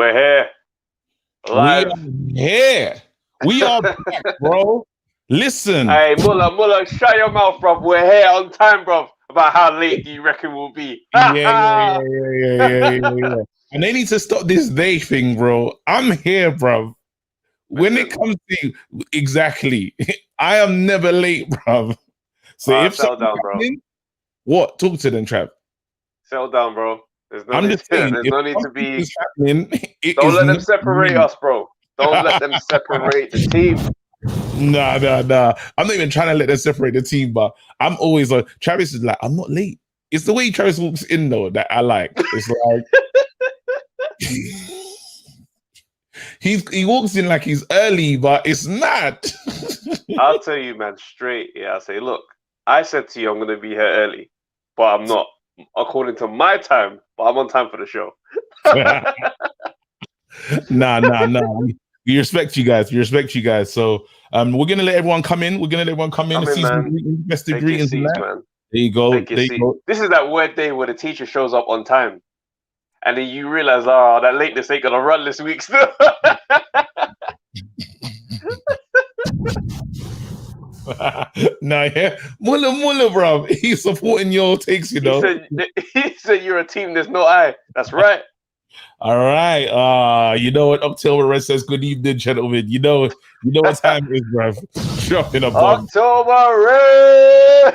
We're here. Live. We are here. We are back, bro. Listen. Hey, Muller, shut your mouth, bro. We're here on time, bro. About how late do you reckon we'll be? Yeah. And they need to stop this day thing, bro. I'm here, bro. When it comes to you, exactly. I am never late, bro. So if settle down, bro. What? Talk to them, Trav. Settle down, bro. There's no I'm need, just saying, there's no need to be. Don't let them separate us, bro. Don't let them separate the team. Nah. I'm not even trying to let them separate the team, but I'm always like, Travis is like, I'm not late. It's the way Travis walks in, though, that I like. It's like he walks in like he's early, but it's not. I'll tell you, man, straight. Yeah, I say, look, I said to you, I'm gonna be here early, but I'm not, according to my time. But I'm on time for the show. Nah. We respect you guys. So we're gonna let everyone come in. The season festive greetings, man. There you go. This is that weird day where the teacher shows up on time, and then you realize, oh, that lateness ain't gonna run this week still. Nah, yeah, Muller, bro. He's supporting your takes, you know. He said you're a team. There's no I. That's right. All right. You know what October Red says? Good evening, gentlemen. You know what time it is, bro. Dropping a bomb. October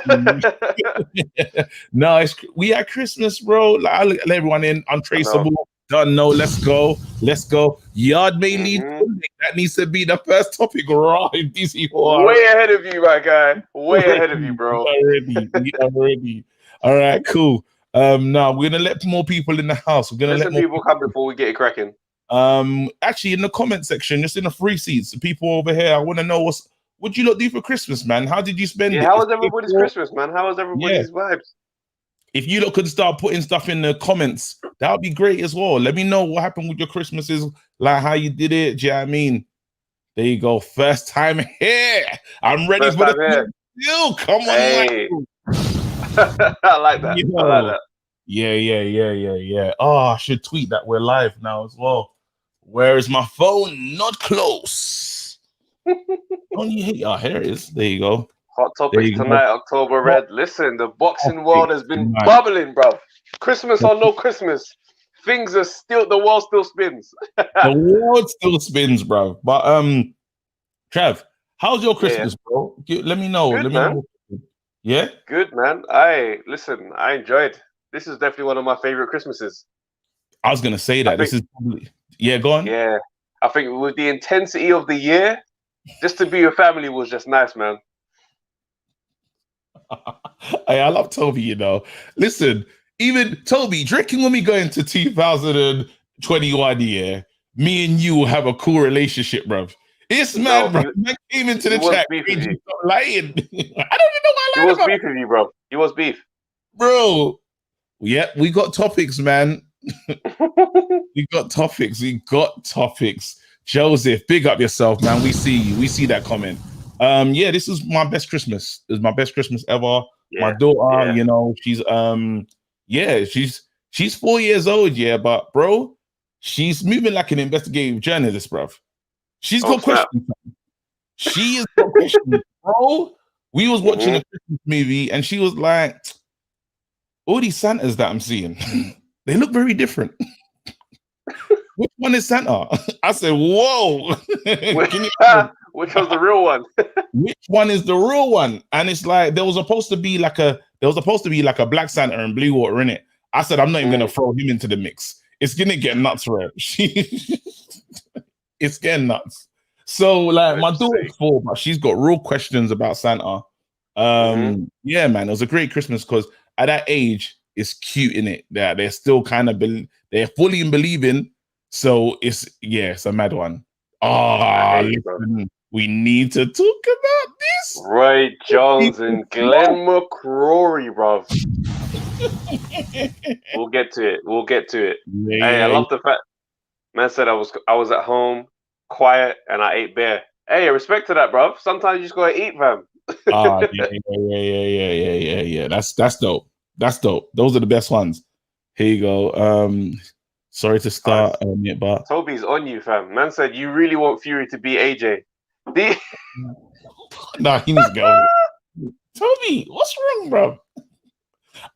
Red. No, we at Christmas, bro. I'll let everyone in. Untraceable. Done. No, let's go. Yarde may lead. That needs to be the first topic, right? Way ahead of you, my guy. Way ahead of you, bro. We are ready. All right, cool. Now we're gonna let more people in the house. We're gonna let more people come before we get it cracking. Actually, in the comment section, just in the free seats, the people over here, I want to know what you lot do for Christmas, man. How did you spend it? How was everybody's Christmas, man? How was everybody's vibes? If you lot could start putting stuff in the comments, that would be great as well. Let me know what happened with your Christmases, like how you did it. Do you know what I mean? There you go. First time here. I'm ready for the deal. Come on, hey. I like that. I like that. Yeah. Oh, I should tweet that we're live now as well. Where is my phone? Not close. Oh, here it is. There you go. Hot topics tonight, October Red. Listen, the boxing world has been bubbling, bro. Christmas or no Christmas, things are still. The world still spins. The world still spins, bro. But Trav, how's your Christmas, bro? Let me know. Good, man. Yeah? Good, man. I enjoyed. This is definitely one of my favorite Christmases. I was going to say that. This is probably... Yeah, go on. Yeah. I think with the intensity of the year, just to be with family was just nice, man. I love Toby, you know. Listen, even Toby, drinking when we go into 2021 year, me and you will have a cool relationship, bro. It's mad, bro. Man came into the chat. Lying. I don't even know why I lied. He was beef with you, bro. He was beef. Bro. Yeah, we got topics, man. We got topics. Joseph, big up yourself, man. We see you. We see that comment. Yeah, this is my best Christmas. It was my best Christmas ever. Yeah, my daughter, you know, she's 4 years old, but bro, she's moving like an investigative journalist, bro. She's got questions. She is got questions, bro. We was watching a Christmas movie and she was like, all these Santas that I'm seeing, they look very different. Which one is Santa? I said, whoa. Which was the real one? Which one is the real one? And it's like there was supposed to be like a black Santa and blue water in it. I said, I'm not even gonna throw him into the mix. It's gonna get nuts for her. It's getting nuts. So like my daughter's 4, but she's got real questions about Santa. Yeah, man, it was a great Christmas because at that age, it's cute in it that they're still kind of they're fully in believing. So it's a mad one. Listen, we need to talk about this. Roy Jones and Glenn McCrory, bro. We'll get to it. Yeah, hey, I love the fact man said I was at home, quiet, and I ate bare. Hey, respect to that, bro. Sometimes you just gotta eat, fam. Yeah. That's dope. Those are the best ones. Here you go. Sorry to start it, but Toby's on you, fam. Man said you really want Fury to beat AJ. nah, he needs to go. Toby, what's wrong, bro?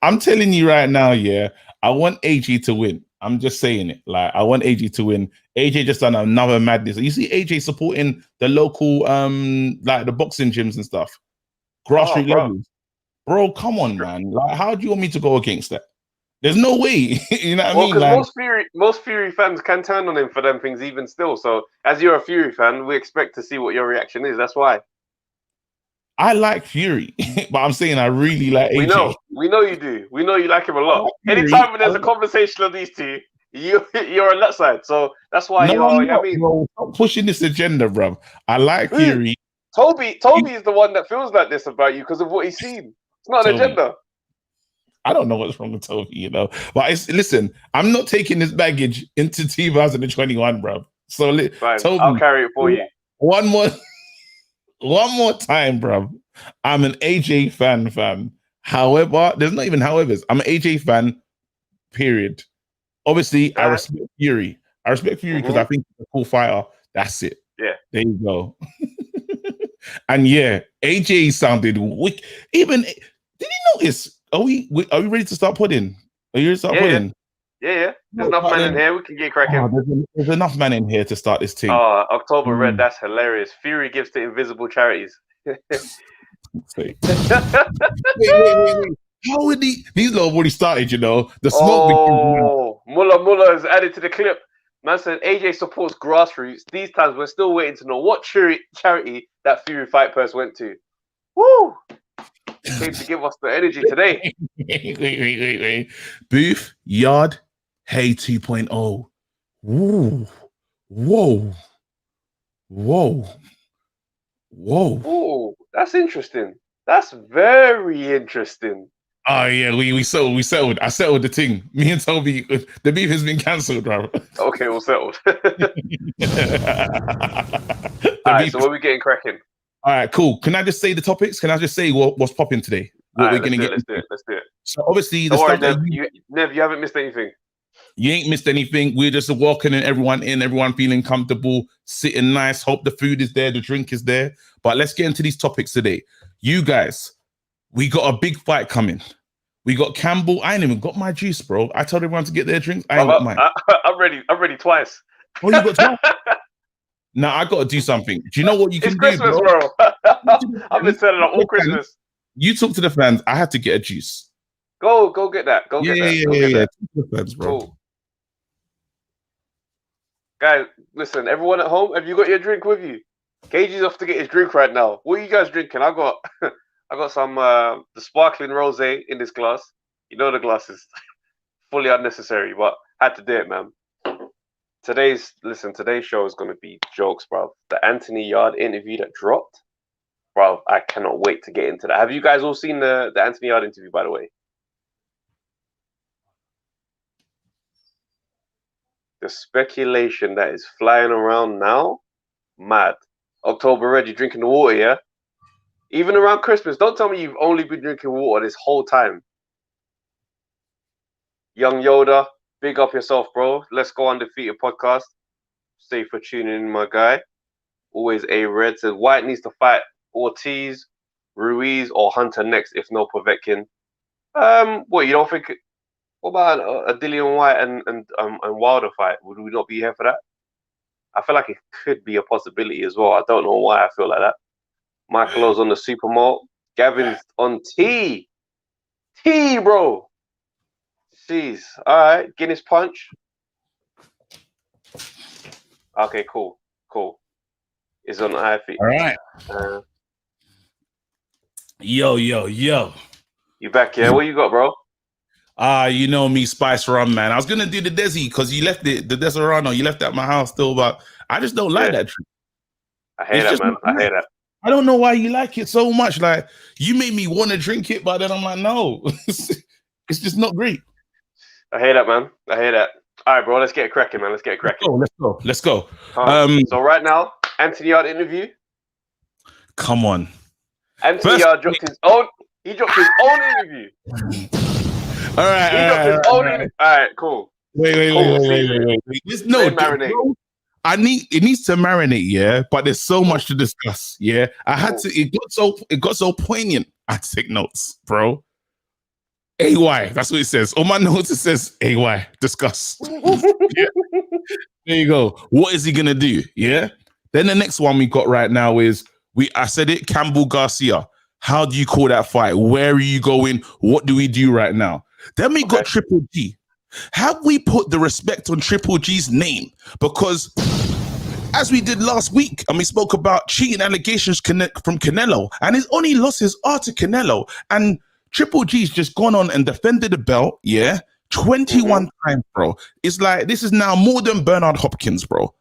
I'm telling you right now, yeah, I want AJ to win. I'm just saying it. Like, I want AJ to win. AJ just done another madness. You see AJ supporting the local, like the boxing gyms and stuff, grassroots levels. Bro, come on, man. Like, how do you want me to go against that? There's no way. You know what I mean? Because like, most Fury fans can turn on him for them things even still. So, as you're a Fury fan, we expect to see what your reaction is. That's why. I like Fury, but I'm saying I really like AJ. We know you do. We know you like him a lot. Anytime when there's a conversation of these two, you're on that side. So that's why bro, stop pushing this agenda, bro. I like Fury. Toby is the one that feels like this about you because of what he's seen. It's not an agenda. I don't know what's wrong with Toby, you know. But listen, I'm not taking this baggage into 2021, bro. So fine, Toby, I'll carry it for you. One more time, bro. I'm an AJ fan, fam. However, there's not even howevers. I'm an AJ fan, period. Obviously, I respect Fury. I respect Fury because I think he's a cool fighter. That's it. Yeah. There you go. And yeah, AJ sounded wicked. Even, did you notice? Are we ready to start putting? Are you ready to start putting? Yeah. There's enough men in here. We can get cracking. There's enough men in here to start this team. Oh, October Red. That's hilarious. Fury gives to invisible charities. wait. How would these lot have already started, you know? The smoke. Oh, Mullah is added to the clip. Man said AJ supports grassroots. These times we're still waiting to know what charity that Fury fight purse went to. Woo! Came to give us the energy today. Wait. Booth, Yarde, Hey 2.0. Whoa. Oh, that's interesting. That's very interesting. Oh yeah, we settled. I settled the thing. Me and Toby, the beef has been cancelled, bro. Okay, we're settled. All right, so what are we getting cracking? All right, cool. Can I just say the topics? Can I just say what's popping today? What we're gonna get? Let's do it. So obviously, don't worry, Nev, you haven't missed anything. You ain't missed anything. We're just welcoming everyone in, everyone feeling comfortable, sitting nice. Hope the food is there, the drink is there. But let's get into these topics today. You guys, we got a big fight coming. We got Campbell. I ain't even got my juice, bro. I told everyone to get their drinks. I ain't got mine. I'm ready twice. Oh, you got twice? Now I got to do something. Do you know what you can do, Christmas, bro? I've been selling up all Christmas. You talk to the fans. I had to get a juice. Go get that. Go get that. Yeah. Talk to the fans, bro. Cool. Guys, listen. Everyone at home, have you got your drink with you? Gagey's off to get his drink right now. What are you guys drinking? I got some the sparkling rosé in this glass. You know the glass is fully unnecessary, but I had to do it, man. Today's show is gonna be jokes, bro. The Anthony Yarde interview that dropped, bro. I cannot wait to get into that. Have you guys all seen the Anthony Yarde interview, by the way? The speculation that is flying around now, mad. October Red, you drinking the water, yeah? Even around Christmas, don't tell me you've only been drinking water this whole time. Young Yoda, big up yourself, bro. Let's Go Undefeated podcast. Stay for tuning in, my guy. Always A Red says White needs to fight Ortiz, Ruiz, or Hunter next, if no Povetkin. What, you don't think? What about a Dillian White and Wilder fight? Would we not be here for that? I feel like it could be a possibility as well. I don't know why I feel like that. Michaelo's on the super malt. Gavin's on tea. Tea, bro. Jeez. All right. Guinness punch. Okay, cool. It's on high feet. All right. Yo. You back, yeah? What you got, bro? You know me, Spice Rum, man. I was gonna do the Desi because you left the Desirano. You left that at my house still, but I just don't like that drink. I hate that, man. I hate that. I don't know why you like it so much. Like, you made me want to drink it, but then I'm like, no, it's just not great. I hate that, man. I hate that. All right, bro. Let's get it cracking, man. Let's go. So right now, Anthony Yarde interview. Come on. Anthony Yarde dropped his own. He dropped his own interview. All right. All right, cool. Wait. No, marinate. bro, it needs to marinate, yeah. But there's so much to discuss, yeah. I had to. It got so poignant. I had to take notes, bro. AY, that's what it says. On my notes, it says AY, discuss. Yeah. There you go. What is he gonna do? Yeah. Then the next one we got right now is I said it, Campbell Garcia. How do you call that fight? Where are you going? What do we do right now? Then we got Triple G. Have we put the respect on Triple G's name? Because as we did last week, and we spoke about cheating allegations from Canelo, and his only losses are to Canelo. And Triple G's just gone on and defended the belt, 21 times, bro. It's like, this is now more than Bernard Hopkins, bro.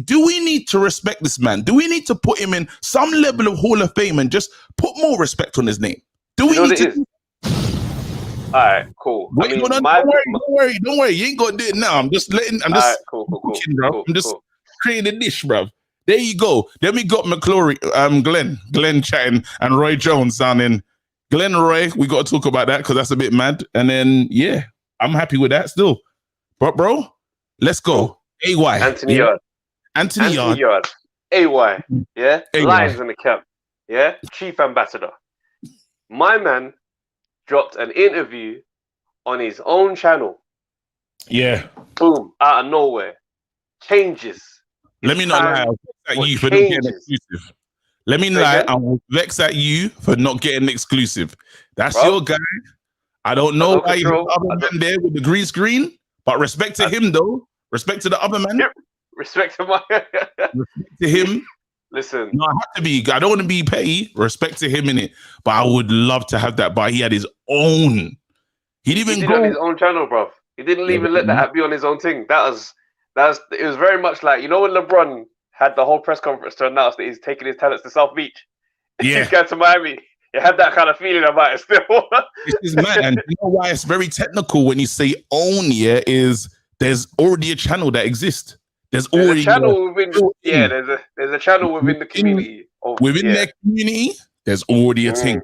Do we need to respect this man? Do we need to put him in some level of Hall of Fame and just put more respect on his name? Do we need to? All right, cool. Wait, don't worry. You ain't gonna do it now. I'm just cooking, bro. I'm just creating a dish, bro. There you go. Then we got Glenn chatting, and Roy Jones down in Roy. We got to talk about that because that's a bit mad. And then I'm happy with that still. But bro, let's go. AY. Anthony Yarde. AY. Yeah. Lions in the camp. Yeah. Chief ambassador. My man dropped an interview on his own channel. Yeah. Boom. Out of nowhere. Changes. Let me not lie. I'll vex at you for not getting exclusive. Let me lie. I will vex at you for not getting exclusive. That's your guy. I don't know why you have the other man there with the green screen, but respect to him though. Respect to the other man. Yep. Respect to respect to him. Listen. No, I don't want to be petty. Respect to him in it. But I would love to have that. But he had his own. He didn't go on his own channel, bro. He didn't even let that be on his own thing. It was very much like, you know, when LeBron had the whole press conference to announce that he's taking his talents to South Beach. He's going to Miami. You had that kind of feeling about it still. This is mad. And you know why it's very technical when you say own, is there's already a channel that exists. There's already a channel within there's a channel within the community. Within their community, there's already a thing.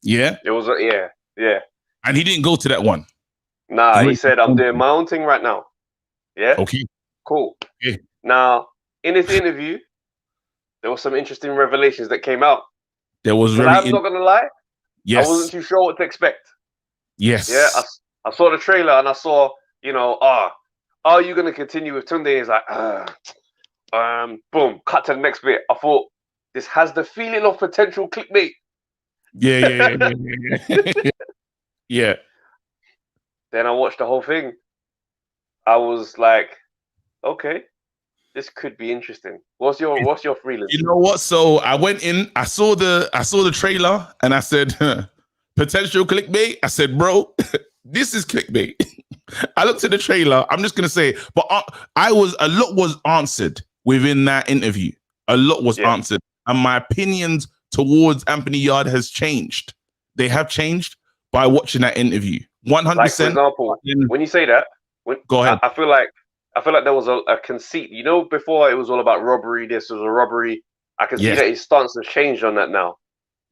Yeah? It was And he didn't go to that one. Nah, he said, I'm doing my own thing right now. Yeah? Okay. Cool. Okay. Now, in this interview, there was some interesting revelations that came out. I'm not gonna lie. Yes. I wasn't too sure what to expect. Yes. Yeah. I saw the trailer and I saw, are you gonna continue with Tunde? He's like, boom, cut to the next bit. I thought this has the feeling of potential clickbait. Yeah. Yeah. Then I watched the whole thing. I was like, okay, this could be interesting. What's your feeling? You know what? So I went in, I saw the trailer, and I said, potential clickbait. I said, bro, this is clickbait. I looked at the trailer. I'm just gonna say, but a lot was answered within that interview. A lot was answered, and my opinions towards Anthony Yarde has changed. They have changed by watching that interview. 100%. Like, for example, when you say that, go ahead. I feel like there was a conceit. You know, before it was all about robbery. This was a robbery. I can see that his stance has changed on that now.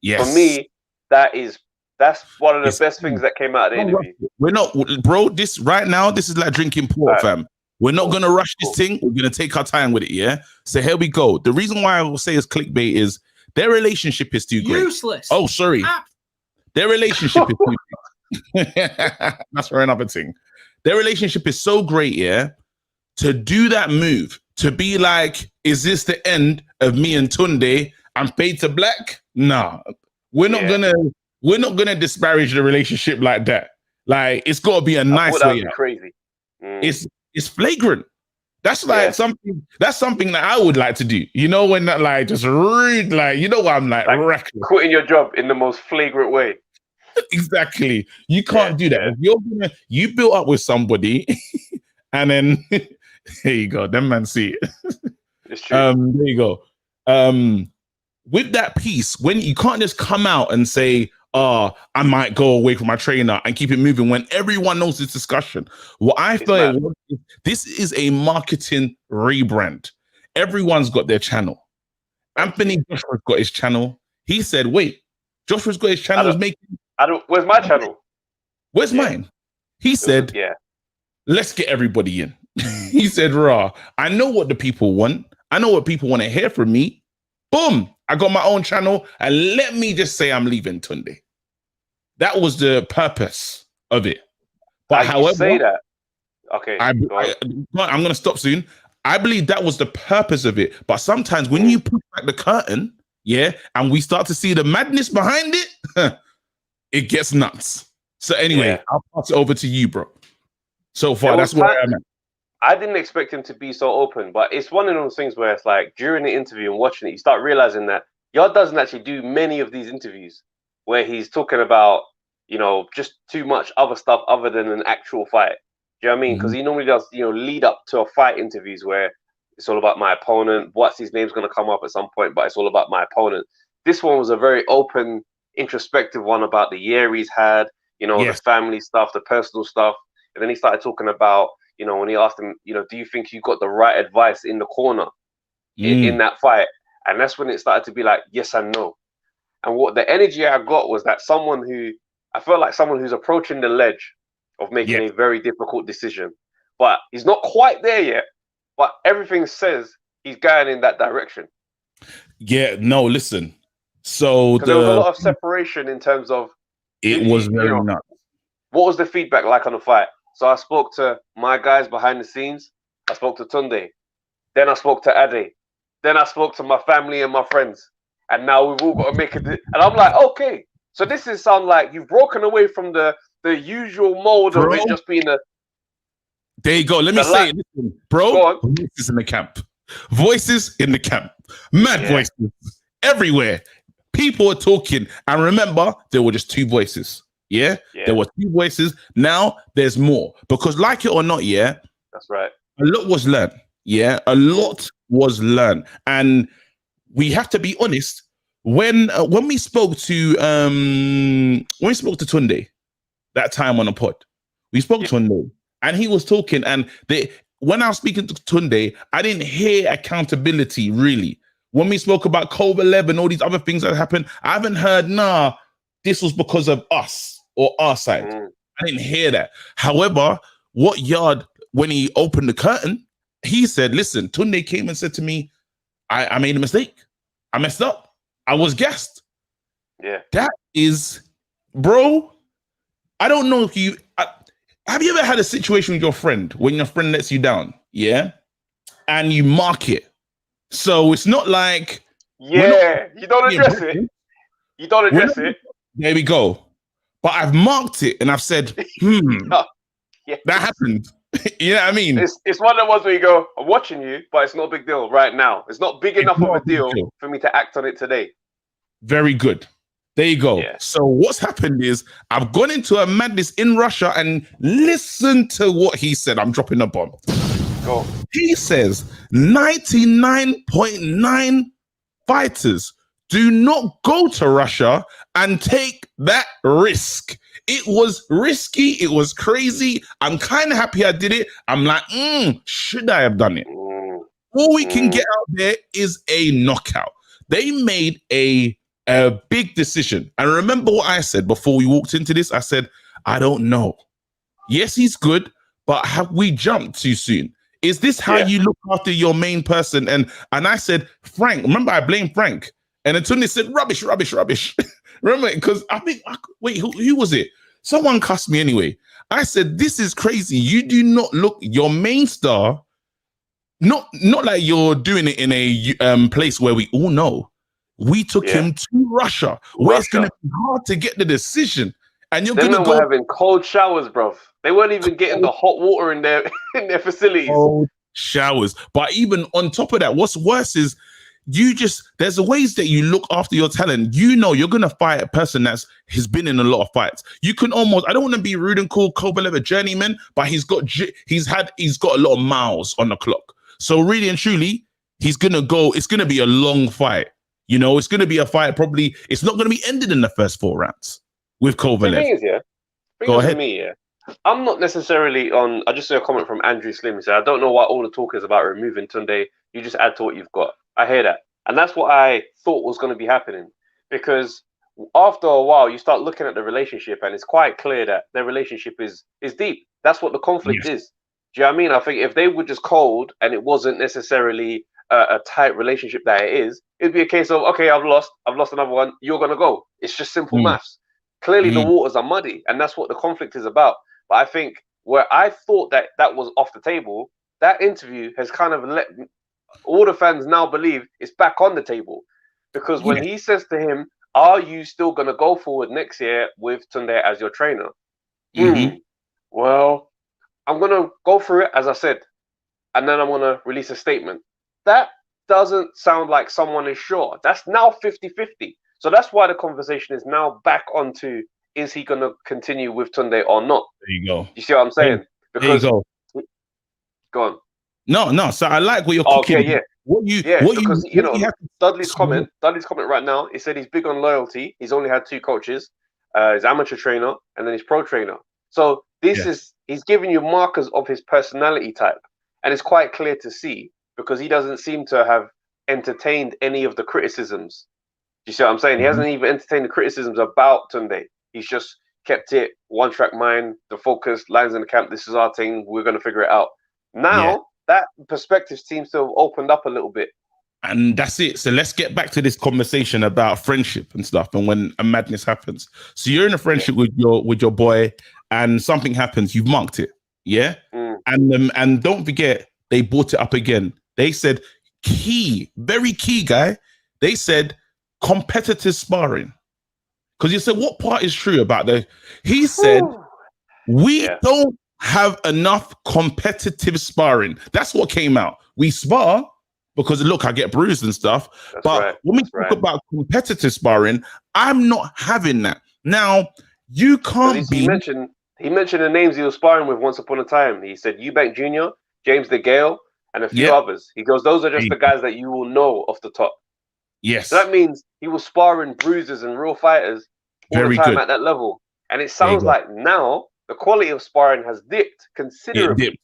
Yes. For me, that's one of the best things that came out of the interview. We're not, bro. This right now, this is like drinking port, fam. We're not gonna rush this thing. We're gonna take our time with it. Yeah. So here we go. The reason why I will say it's clickbait is their relationship is too great. Useless. Oh, sorry. Their relationship is too great. That's for another thing. Their relationship is so great, to do that move, to be like, is this the end of me and Tunde? I'm fade to black? Nah. We're not gonna disparage the relationship like that. Like, it's gotta be a nice way. Crazy. It's flagrant. That's like something that I would like to do. You know, when that like just read like, you know what I'm like quitting your job in the most flagrant way. Exactly. You can't do that. If you built up with somebody and then there you go. Them man see it. It's true. There you go. With that piece, when you can't just come out and say, I might go away from my trainer and keep it moving when everyone knows this discussion. What I thought this is a marketing rebrand. Everyone's got their channel. Anthony Joshua's got his channel. He said, wait, Joshua's got his channel. Where's my channel? Where's mine? Yeah. let's get everybody in. He said, raw, I know what the people want. I know what people want to hear from me. Boom, I got my own channel, and let me just say I'm leaving Tunde. That was the purpose of it. But you however, say that. Okay, I'm going to stop soon. I believe that was the purpose of it. But sometimes when you push back the curtain, yeah, and we start to see the madness behind it, it gets nuts. So anyway, I'll pass it over to you, bro. So far, that's where I'm at. I didn't expect him to be so open, but it's one of those things where it's like during the interview and watching it, you start realizing that Yarde doesn't actually do many of these interviews where he's talking about, you know, just too much other stuff other than an actual fight. Do you know what I mean? Because he normally does, you know, lead up to a fight interviews where it's all about my opponent. What's his name's going to come up at some point, but it's all about my opponent. This one was a very open, introspective one about the year he's had, you know, the family stuff, the personal stuff. And then he started talking about, you know, when he asked him, you know, do you think you got the right advice in the corner in that fight? And that's when it started to be like, yes and no. And what the energy I got was that I felt like someone who's approaching the ledge of making a very difficult decision. But he's not quite there yet. But everything says he's going in that direction. Yeah, no, listen. So there was a lot of separation in terms of it was very nuts. What was the feedback like on the fight? So I spoke to my guys behind the scenes. I spoke to Tunde. Then I spoke to Ade. Then I spoke to my family and my friends. And now we've all got to make it. And I'm like, okay. So this is sound like you've broken away from the usual mold of it just being a. There you go. Let me say it. Listen, bro, voices in the camp. Voices in the camp. Mad voices everywhere. People are talking. And remember, there were just two voices. Yeah? There were two voices. Now there's more. Because like it or not, that's right. A lot was learned. Yeah, a lot was learned. And we have to be honest. When we spoke to Tunde that time on the pod, we spoke to Tunde and he was talking. And when I was speaking to Tunde, I didn't hear accountability really. When we spoke about Kovalev and all these other things that happened, I haven't heard, this was because of us or our side. I didn't hear that. However, what Yarde, when he opened the curtain, he said, listen, Tunde came and said to me, I made a mistake. I messed up. I was gassed. Yeah. That is, bro, I don't know if have you ever had a situation with your friend when your friend lets you down? Yeah. And you mark it. So it's not like. You don't address it. You don't address it. There we go. But I've marked it and I've said, that happened. You know what I mean? It's one of the ones where you go, I'm watching you, but it's not a big deal right now. It's not big enough of a deal for me to act on it today. Very good. There you go. Yeah. So what's happened is I've gone into a madness in Russia and listen to what he said. I'm dropping a bomb. Go. He says 99.9 fighters do not go to Russia and take that risk. It was risky. It was crazy. I'm kind of happy I did it. I'm like, should I have done it? All we can get out there is a knockout. They made a big decision. And remember what I said before we walked into this? I said, I don't know. Yes, he's good, but have we jumped too soon? Is this how you look after your main person? And I said, Frank, remember I blamed Frank. And Antonio said, rubbish. Remember, because I think, wait, who was it? Someone cussed me anyway. I said, this is crazy. You do not look, your main star, not like you're doing it in a place where we all know. We took him to Russia, where it's going to be hard to get the decision. And you're going to go having cold showers, bro. They weren't even getting the hot water in their facilities. Cold showers. But even on top of that, what's worse is there's ways that you look after your talent. You know, you're going to fight a person has been in a lot of fights. You can almost, I don't want to be rude and call Kovalev a journeyman, but he's got a lot of miles on the clock. So really and truly, it's going to be a long fight. You know, it's going to be a fight. Probably it's not going to be ended in the first 4 rounds with Kovalev. The thing is, Go ahead. I'm not necessarily on. I just saw a comment from Andrew Slim. He said, I don't know why all the talk is about removing Tunde. You just add to what you've got. I hear that. And that's what I thought was going to be happening. Because after a while, you start looking at the relationship, and it's quite clear that their relationship is deep. That's what the conflict Yes. is. Do you know what I mean? I think if they were just cold and it wasn't necessarily a tight relationship that it is, it'd be a case of, okay, I've lost another one. You're gonna go. It's just simple maths. Clearly, the waters are muddy, and that's what the conflict is about. But I think where I thought that was off the table, that interview has kind of let all the fans now believe it's back on the table, because when he says to him, "Are you still gonna go forward next year with Tunde as your trainer?" Well, I'm gonna go through it as I said, and then I'm gonna release a statement. That doesn't sound like someone is sure. That's now 50-50. So that's why the conversation is now back onto, is he gonna continue with Tunde or not? There you go. You see what I'm saying? Because there you go. Go on. No. So I like what you're cooking. Okay, yeah. Because you know, Dudley's comment right now, he said he's big on loyalty. He's only had 2 coaches, his amateur trainer and then his pro trainer. So he's giving you markers of his personality type, and it's quite clear to see because he doesn't seem to have entertained any of the criticisms. Do you see what I'm saying? He hasn't even entertained the criticisms about Tunde. He's just kept it one track mind, the focus, lines in the camp. This is our thing. We're going to figure it out. Now, that perspective seems to have opened up a little bit. And that's it. So let's get back to this conversation about friendship and stuff, and when a madness happens. So you're in a friendship with your boy, and something happens. You've marked it, and don't forget, they brought it up again. They said very key guy. They said competitive sparring, because you said what part is true about the? He said we don't have enough competitive sparring. That's what came out. We spar because look, I get bruised and stuff. When we talk about competitive sparring, I'm not having that. Now, you can't be. He mentioned the names he was sparring with once upon a time. He said Eubank Jr., James DeGale, and a few others. He goes, those are just the guys that you will know off the top. Yes. So that means he was sparring bruisers and real fighters all the time at that level. And it sounds like now the quality of sparring has dipped considerably.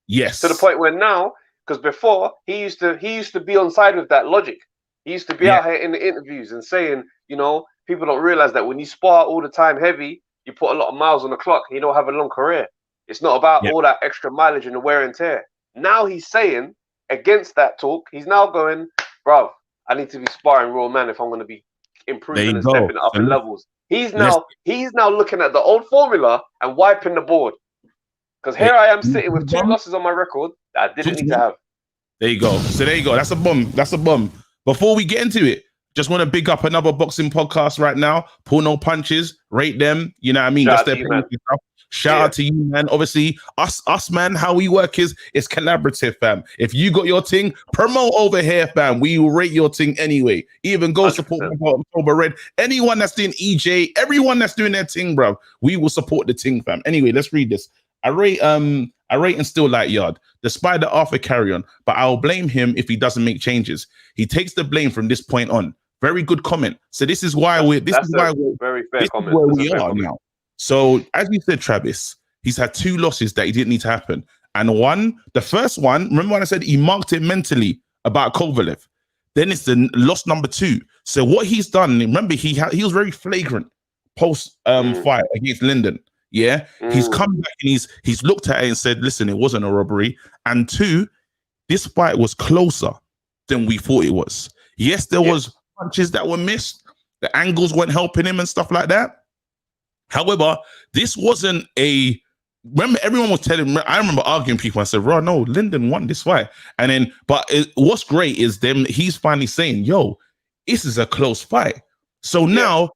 Yes. To the point where now, because before he used to be on side with that logic. He used to be out here in the interviews and saying, people don't realize that when you spar all the time heavy, you put a lot of miles on the clock. You don't have a long career. It's not about all that extra mileage and the wear and tear. Now he's saying against that talk, he's now going, bruv, I need to be sparring real man if I'm going to be improving and stepping up in levels. He's now looking at the old formula and wiping the board. Because here I am sitting with 2 losses on my record that I didn't need to have. There you go. So there you go. That's a bomb. Before we get into it, just want to big up another boxing podcast right now. Pull No Punches. Rate them. You know what I mean? Shout out to you, man. Obviously, us, man, how we work is collaborative, fam. If you got your thing, promote over here, fam. We will rate your thing anyway. Even go 100%. Support October Red. Anyone that's doing EJ, everyone that's doing their thing, bro, we will support the thing, fam. Anyway, let's read this. I rate and still like Yarde, despite the Arthur carry-on, but I'll blame him if he doesn't make changes. He takes the blame from this point on. Very good comment. So this is why we're very fair comment. Where we are now. So, as you said, Travis, he's had 2 losses that he didn't need to happen. And the first one, remember when I said he marked it mentally about Kovalev? Then it's the loss number 2. So what he's done, remember, he was very flagrant post fight against Linden. Yeah, he's come back and he's looked at it and said, listen, it wasn't a robbery. And 2, this fight was closer than we thought it was. Yes, there was punches that were missed. The angles weren't helping him and stuff like that. However, this wasn't remember, everyone was telling me, I remember arguing people. I said, "Bro, no, Linden won this fight." And then, what's great is he's finally saying, yo, this is a close fight. So now,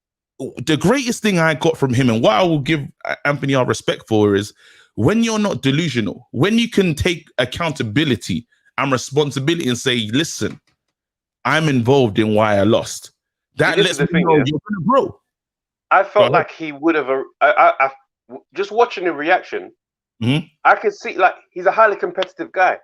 the greatest thing I got from him, and what I will give Anthony our respect for, is when you're not delusional, when you can take accountability and responsibility and say, listen, I'm involved in why I lost. That lets me know you're going to grow. I felt like he would have. I just watching the reaction, I could see like he's a highly competitive guy.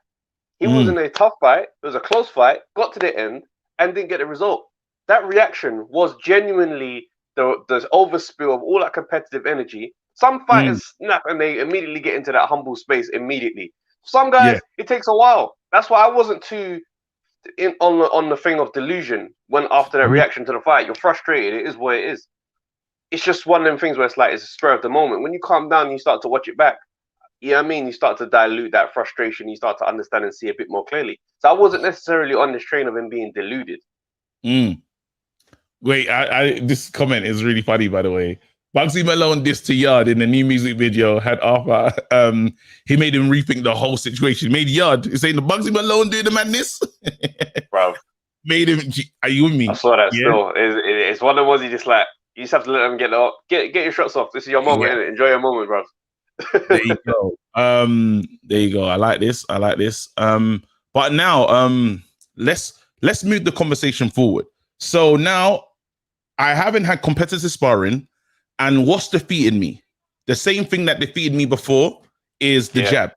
He was in a tough fight. It was a close fight. Got to the end and didn't get the result. That reaction was genuinely the overspill of all that competitive energy. Some fighters snap and they immediately get into that humble space immediately. Some guys, it takes a while. That's why I wasn't too on the thing of delusion when after that reaction to the fight. You're frustrated. It is what it is. it's just one of them things where it's like it's a spur of the moment. When you calm down and you start to watch it back, you know what I mean? You start to dilute that frustration. You start to understand and see a bit more clearly. So I wasn't necessarily on this train of him being deluded. Wait, this comment is really funny, by the way. Bugsy Malone dissed to Yarde in the new music video had Arthur. He made him rethink the whole situation. Made Yarde saying the Bugsy Malone doing the madness. Bro. Made him. Are you with me? I saw that still. It's one of the ones you just like, you just have to let them get your shots off. This is your moment, innit? Enjoy your moment, bro. There you go. There you go. I like this. But now let's move the conversation forward. So now I haven't had competitive sparring, and what's defeated me? The same thing that defeated me before is the jab.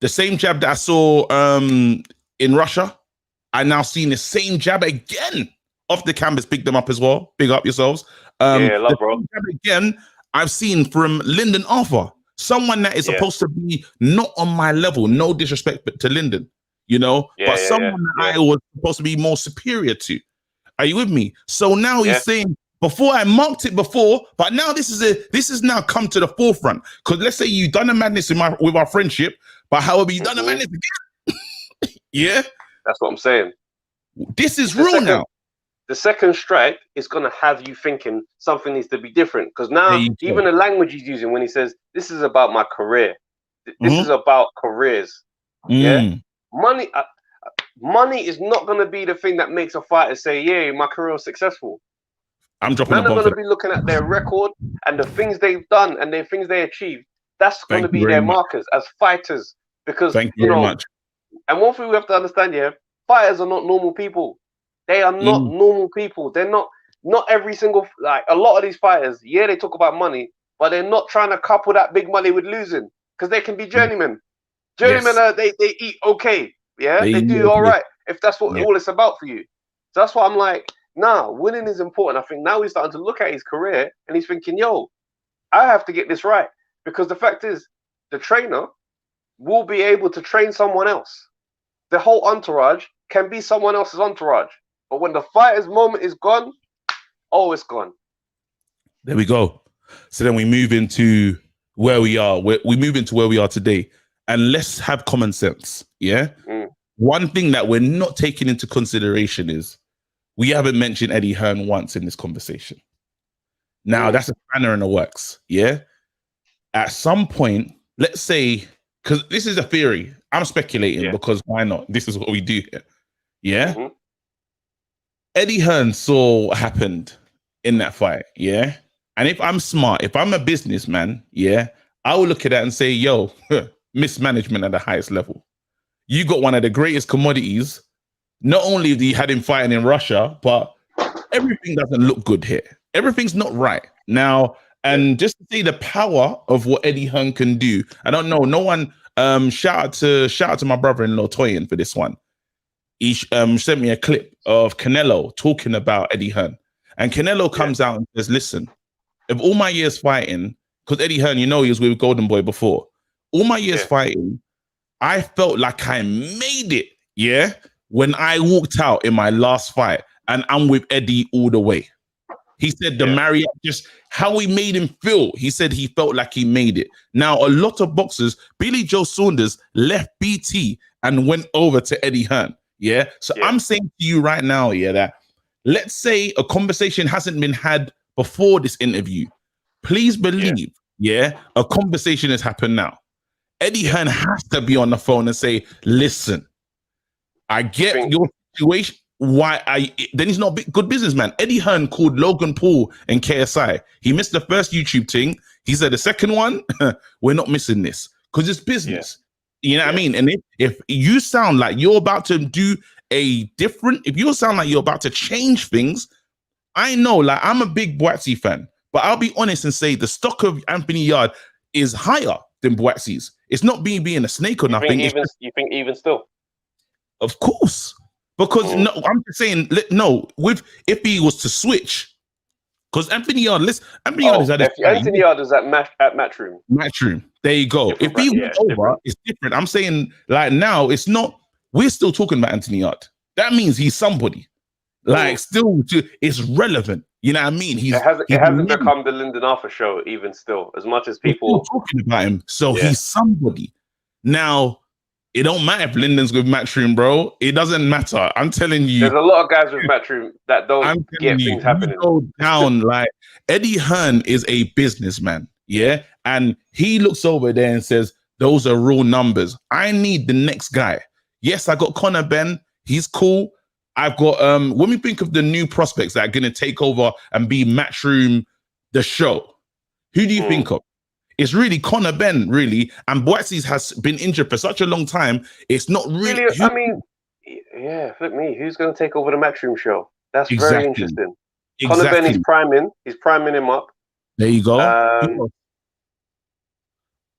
The same jab that I saw in Russia, I now seen the same jab again off the canvas. Pick them up as well. Big up yourselves. Love, bro. Jab again, I've seen from Lyndon Arthur, someone that is supposed to be not on my level. No disrespect to Lyndon, but someone that I was supposed to be more superior to. Are you with me? So now he's saying, before I marked it before, but now this is now come to the forefront. Because let's say you've done a madness with our friendship, but however you done a madness again. That's what I'm saying. This is real now. The second strike is going to have you thinking something needs to be different. Because now, even the language he's using when he says, this is about my career. This is about careers. Money is not going to be the thing that makes a fighter say, yeah, my career was successful. I'm dropping. They're going to be looking at their record and the things they've done and the things they achieved. That's going to be their markers as fighters. Because, Thank you very much. And one thing we have to understand, fighters are not normal people. They are not normal people. They're not every single, like a lot of these fighters, they talk about money, but they're not trying to couple that big money with losing because they can be journeymen. Journeymen, they eat okay. They do all right if that's what all it's about for you. So that's why I'm like, nah, winning is important. I think now he's starting to look at his career and he's thinking, yo, I have to get this right. Because the fact is, the trainer will be able to train someone else. The whole entourage can be someone else's entourage. But when the fighter's moment is gone, it's gone. There we go. So then we move into where we are. We move into where we are today. And let's have common sense. One thing that we're not taking into consideration is we haven't mentioned Eddie Hearn once in this conversation. Now, that's a spanner in the works. At some point, let's say, because this is a theory. I'm speculating because why not? This is what we do here. Eddie Hearn saw what happened in that fight. And if I'm smart, if I'm a businessman, I will look at that and say, yo, mismanagement at the highest level. You got one of the greatest commodities. Not only have you had him fighting in Russia, but everything doesn't look good here. Everything's not right. Now, and just to see the power of what Eddie Hearn can do, I don't know, no one, shout out to my brother-in-law Toyin for this one. He sent me a clip of Canelo talking about Eddie Hearn. And Canelo comes out and says, listen, of all my years fighting, because Eddie Hearn, he was with Golden Boy before, all my years fighting, I felt like I made it, when I walked out in my last fight, and I'm with Eddie all the way. He said the Marriott, just how he made him feel. He said he felt like he made it. Now, a lot of boxers, Billy Joe Saunders left BT and went over to Eddie Hearn. So I'm saying to you right now, that let's say a conversation hasn't been had before this interview. Please believe, a conversation has happened now. Eddie Hearn has to be on the phone and say, listen, I get your situation. Then he's not a good businessman. Eddie Hearn called Logan Paul and KSI. He missed the first YouTube thing. He said the second one, we're not missing this because it's business. You know what I mean? And if you sound like you're about to do if you sound like you're about to change things, I know, like I'm a big Boatsy fan, but I'll be honest and say the stock of Anthony Yarde is higher than Boatsy's. It's not being a snake or nothing. You think even still? Of course. Because no, I'm just saying, if he was to switch, because Anthony Yarde is at Anthony Yarde is at Matchroom. Matchroom. There you go. If he went over, it's different. I'm saying, like now, it's not. We're still talking about Anthony Yarde. That means he's somebody. Like, still, it's relevant. You know what I mean? He's it hasn't become the Lyndon Arthur show, even still, as much as people still talking about him. So he's somebody. Now, it don't matter if Lyndon's with Matchroom, bro. It doesn't matter. I'm telling you. There's a lot of guys with Matchroom that don't get things happening. Go down like Eddie Hearn is a businessman, yeah? And he looks over there and says, those are raw numbers. I need the next guy. Yes, I got Conor Benn. He's cool. I've got, when we think of the new prospects that are going to take over and be Matchroom, the show, who do you think of? It's really Conor Benn, really. And Boatsies has been injured for such a long time. It's not really. I mean, yeah, flip me. Who's going to take over the Matchroom show? That's very interesting. Conor Benn is priming. He's priming him up. There you go.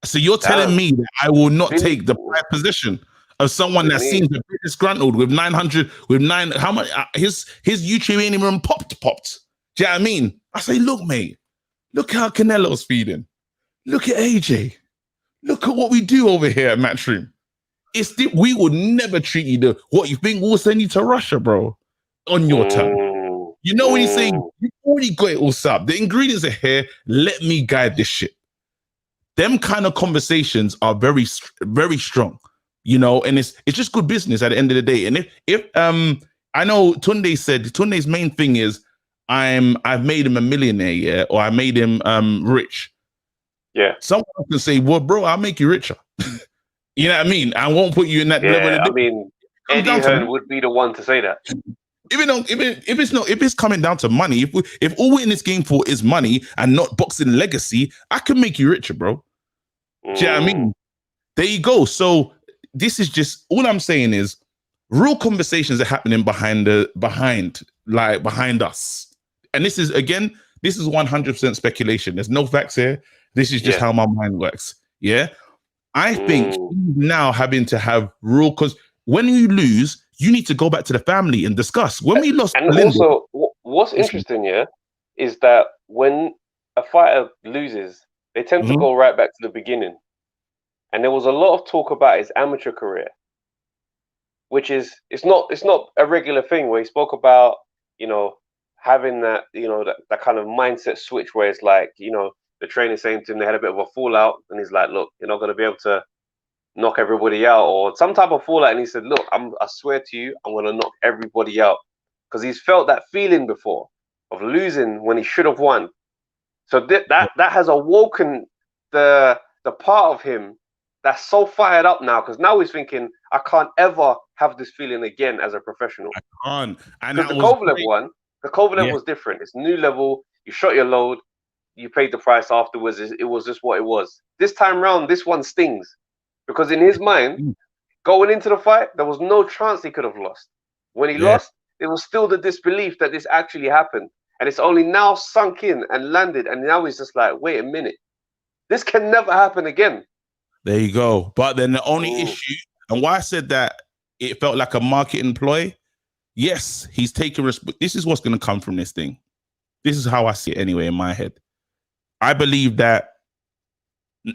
So you're telling me that I will not take the prime position of someone that seems a bit disgruntled with 900, how much? His YouTube ain't even popped. Do you know what I mean? I say, look, mate, look how Canelo's feeding. Look at AJ. Look at what we do over here at Matchroom. We would never treat you what you think. We'll send you to Russia, bro, on your turn. You know when he's saying, you already got it all set up. The ingredients are here. Let me guide this shit. Them kind of conversations are very, very strong, you know, and it's just good business at the end of the day. And if I know Tunde's main thing is I've made him a millionaire, yeah, or I made him rich. Yeah. Someone can say, well, bro, I'll make you richer. You know what I mean? I won't put you in that level. I mean, Eddie Hearn would be the one to say that. If it's coming down to money, if all we're in this game for is money and not boxing legacy, I can make you richer, bro. Do you know what I mean? There you go. So this is just all I'm saying is real conversations are happening behind us. And this is 100% speculation. There's no facts here. This is just how my mind works. Yeah. I think now having to have real, because when you lose, you need to go back to the family and discuss. When we lost, and also what's interesting, is that when a fighter loses, they tend to go right back to the beginning. And there was a lot of talk about his amateur career, which is it's not a regular thing where he spoke about, you know, having that, you know, that kind of mindset switch where it's like, you know, the trainer saying to him they had a bit of a fallout, and he's like, look, you're not going to be able to knock everybody out, or some type of fallout, and he said, look, I swear to you, I'm going to knock everybody out, because he's felt that feeling before of losing when he should have won. So that has awoken the part of him that's so fired up now, because now he's thinking, I can't ever have this feeling again as a professional. I can't. And the Kovalev was different. It's new level. You shot your load. You paid the price afterwards. It was just what it was. This time round, this one stings, because in his mind, going into the fight, there was no chance he could have lost. When he lost, it was still the disbelief that this actually happened. And it's only now sunk in and landed. And now he's just like, wait a minute. This can never happen again. There you go. But then the only issue, and why I said that it felt like a marketing ploy, yes, he's taking risk. This is what's going to come from this thing. This is how I see it anyway in my head. I believe that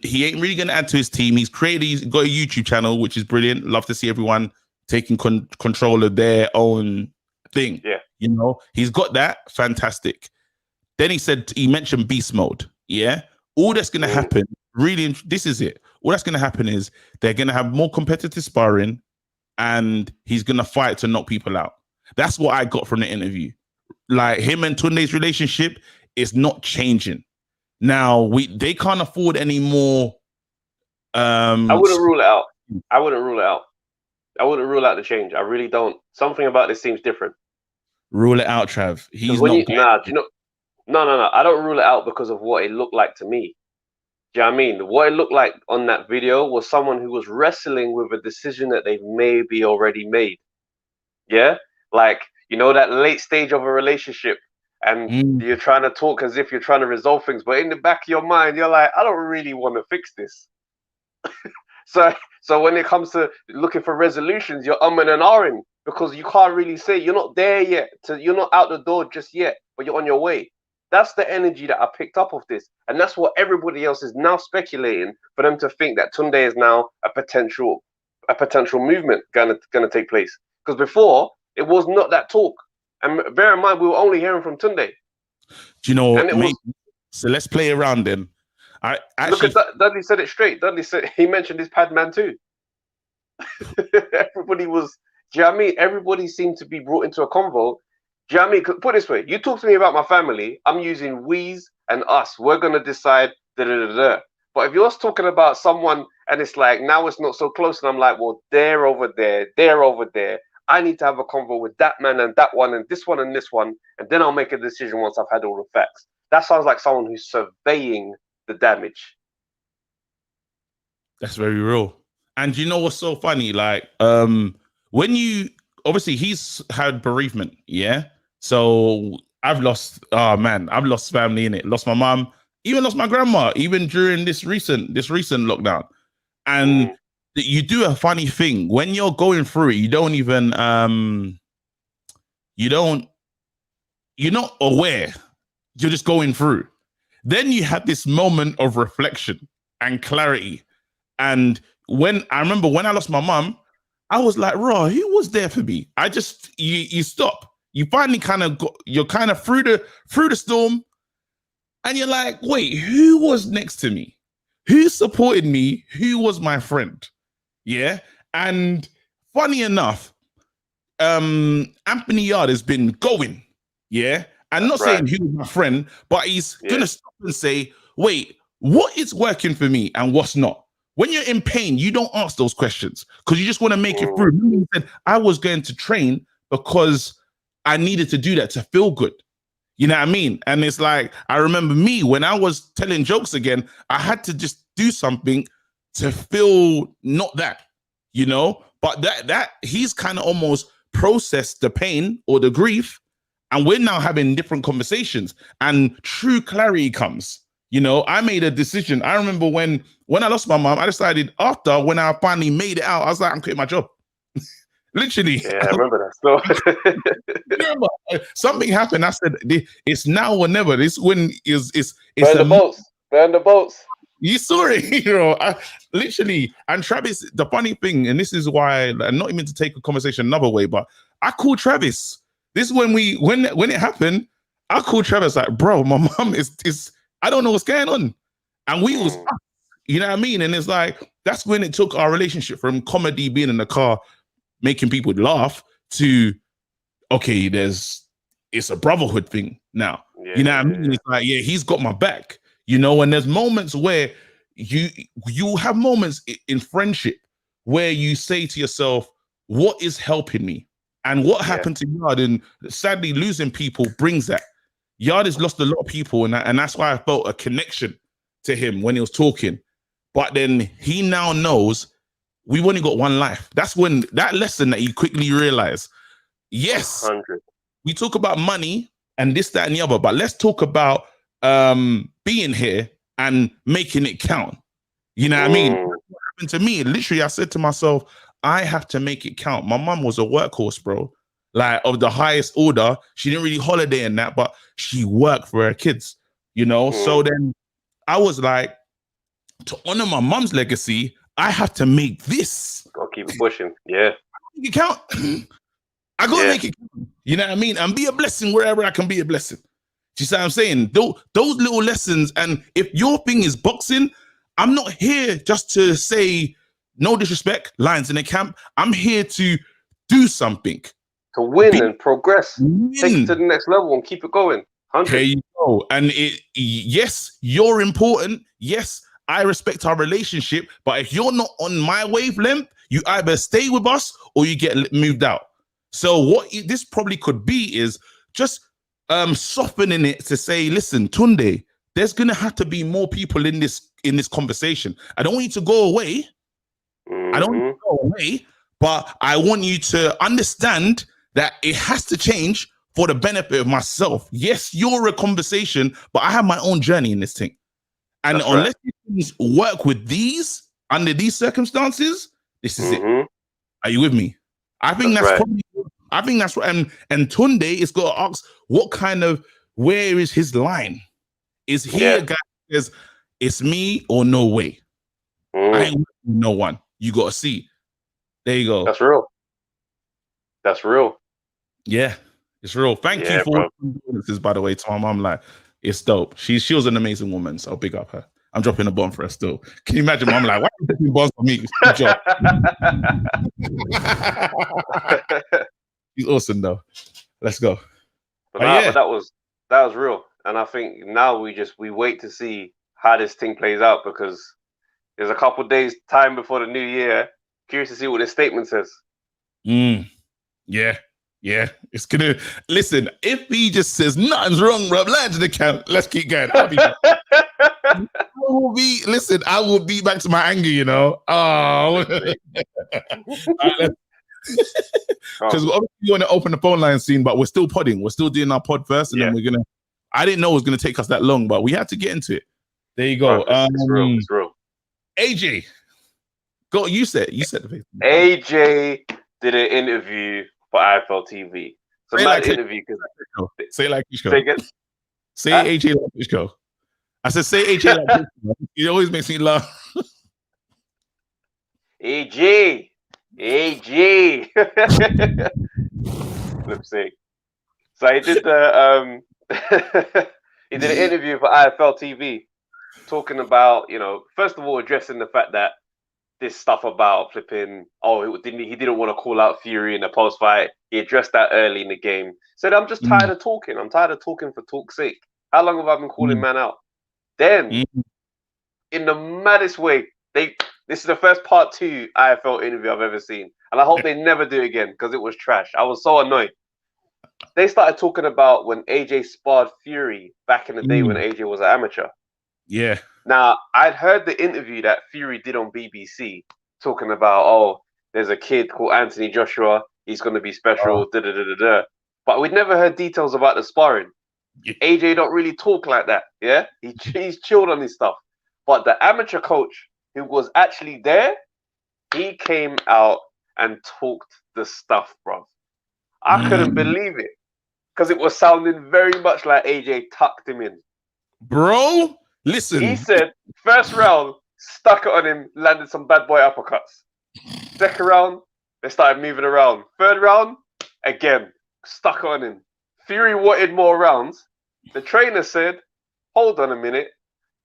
he ain't really going to add to his team. He's got a YouTube channel, which is brilliant. Love to see everyone taking control of their own thing. Yeah. You know, he's got that. Fantastic. Then he mentioned beast mode. Yeah. All that's going to happen, really, this is it. All that's going to happen is they're going to have more competitive sparring, and he's going to fight to knock people out. That's what I got from the interview. Like, him and Tunde's relationship is not changing. Now, they can't afford any more. I wouldn't rule it out. I wouldn't rule out the change. I really don't. Something about this seems different. Rule it out, Trav. He's not. No. I don't rule it out because of what it looked like to me. Do you know what I mean? What it looked like on that video was someone who was wrestling with a decision that they've maybe already made. Yeah? Like, you know, that late stage of a relationship, and you're trying to talk as if you're trying to resolve things, but in the back of your mind, you're like, I don't really want to fix this. So when it comes to looking for resolutions, you're umming and ahhing, because you can't really say, you're not there yet. You're not out the door just yet, but you're on your way. That's the energy that I picked up of this. And that's what everybody else is now speculating, for them to think that Tunde is now a potential movement gonna take place. Because before, it was not that talk. And bear in mind, we were only hearing from Tunde. Do you know what, mate? So let's play around then. I actually look at Dudley said it straight. Dudley said he mentioned his pad man too. Everybody was. Do you know what I mean? Everybody seemed to be brought into a convo. Do you know what I mean? Put it this way: you talk to me about my family, I'm using we's and us. We're gonna decide. Da da da da. But if you're talking about someone and it's like now it's not so close, and I'm like, well, they're over there, they're over there. I need to have a convo with that man and that one and this one and this one, and then I'll make a decision once I've had all the facts. That sounds like someone who's surveying the damage. That's very real. And you know what's so funny? Like, when you obviously he's had bereavement, yeah. So I've lost, I've lost family in it. Lost my mom, even lost my grandma, even during this recent lockdown. And you do a funny thing when you're going through it. You don't even you're not aware. You're just going through. Then you have this moment of reflection and clarity. And when I remember when I lost my mom, I was like, "Raw, who was there for me?" I just you stop. You finally you're kind of through the storm, and you're like, "Wait, who was next to me? Who supported me? Who was my friend?" Yeah. And funny enough, Anthony Yarde has been going. Yeah. I'm not saying he was my friend, but he's gonna stop and say, "Wait, what is working for me and what's not?" When you're in pain, you don't ask those questions because you just want to make it through. He said, I was going to train because I needed to do that to feel good. You know what I mean? And it's like, I remember me when I was telling jokes again, I had to just do something to feel not that, you know? But that he's kind of almost processed the pain or the grief, and we're now having different conversations and true clarity comes. You know, I made a decision. I remember when I lost my mom, I decided after when I finally made it out, I was like, I'm quitting my job. Literally. Yeah, I remember that. Remember, something happened. I said, it's now or never. This when it's burn the boats. Burn the boats. You saw it, you know. Literally. And Travis, the funny thing, and this is why, I'm not even to take a conversation another way, but I called Travis. This is when it happened. I called Travis like, bro, my mom is I don't know what's going on. And we was, you know what I mean? And it's like, that's when it took our relationship from comedy, being in the car, making people laugh, to, okay, it's a brotherhood thing now. Yeah, you know what I mean? It's like, yeah, he's got my back, you know? And there's moments where you have moments in friendship where you say to yourself, what is helping me? And what happened to Yarde? And sadly, losing people brings that. Yarde has lost a lot of people, and that's why I felt a connection to him when he was talking. But then he now knows we've only got one life. That's when that lesson that you quickly realize. Yes, 100. We talk about money and this, that, and the other, but let's talk about being here and making it count. You know what I mean? What happened to me? Literally, I said to myself, I have to make it count. My mom was a workhorse, bro. Like, of the highest order. She didn't really holiday in that, but she worked for her kids, you know? So then I was like, to honor my mom's legacy, I have to make this. Gotta keep it pushing. Yeah. Make it count. I gotta make it count. You know what I mean? And be a blessing wherever I can be a blessing. Do you see what I'm saying? Those little lessons. And if your thing is boxing, I'm not here just to say, no disrespect, lions in the camp. I'm here to do something. To win and progress. Take it to the next level and keep it going. 100. There you go. And yes, you're important. Yes, I respect our relationship. But if you're not on my wavelength, you either stay with us or you get moved out. So what this probably could be is just softening it to say, listen, Tunde, there's gonna have to be more people in this conversation. I don't want you to go away. I don't want you to go away, but I want you to understand that it has to change for the benefit of myself. Yes, you're a conversation, but I have my own journey in this thing. And unless you work with these, under these circumstances, this is it. Are you with me? I think that's probably, I think that's what, and Tunde is got to ask, what kind of, where is his line? Is he a guy that says, it's me or no way? I ain't with no one. You got to see. There you go. That's real. That's real. Yeah. It's real. Thank you for all the condolences, by the way, to my mom. Like, it's dope. She was an amazing woman, so big up her. I'm dropping a bomb for her still. Can you imagine? Mom, like, why are you dropping bombs for me? Good job. He's awesome though. Let's go. But that was real, and I think now we wait to see how this thing plays out, because there's a couple days time before the new year. Curious to see what this statement says. Yeah. It's gonna listen. If he just says nothing's wrong, bro, land to the camp. Let's keep going. I will be back to my anger, you know. Oh, because obviously we want to open the phone line scene, but we're still podding. We're still doing our pod first, and then we're gonna. I didn't know it was gonna take us that long, but we had to get into it. There you go. It's real. AJ, go. You said the face. AJ did an interview for IFL TV. So that interview. Say it like Klitschko. Say again. Say AJ like Klitschko. I said say AJ like Klitschko. It always makes me laugh. AJ. Lip sync. So he did he did an interview for IFL TV, talking about, first of all, addressing the fact that this stuff about flipping, he didn't want to call out Fury in the post fight. He addressed that early in the game. Said, I'm just tired of talking. I'm tired of talking for talk's sake. How long have I been calling man out? Then, in the maddest way, this is the first part 2 IFL interview I've ever seen. And I hope they never do it again, because it was trash. I was so annoyed. They started talking about when AJ sparred Fury back in the day when AJ was an amateur. Yeah. Now, I'd heard the interview that Fury did on BBC talking about, there's a kid called Anthony Joshua. He's going to be special, But we'd never heard details about the sparring. Yeah. AJ don't really talk like that, yeah? He's chilled on his stuff. But the amateur coach who was actually there, he came out and talked the stuff, bro. I couldn't believe it, because it was sounding very much like AJ tucked him in. Bro, listen. He said, first round, stuck it on him, landed some bad boy uppercuts. Second round, they started moving around. Third round, again, stuck it on him. Fury wanted more rounds. The trainer said, hold on a minute.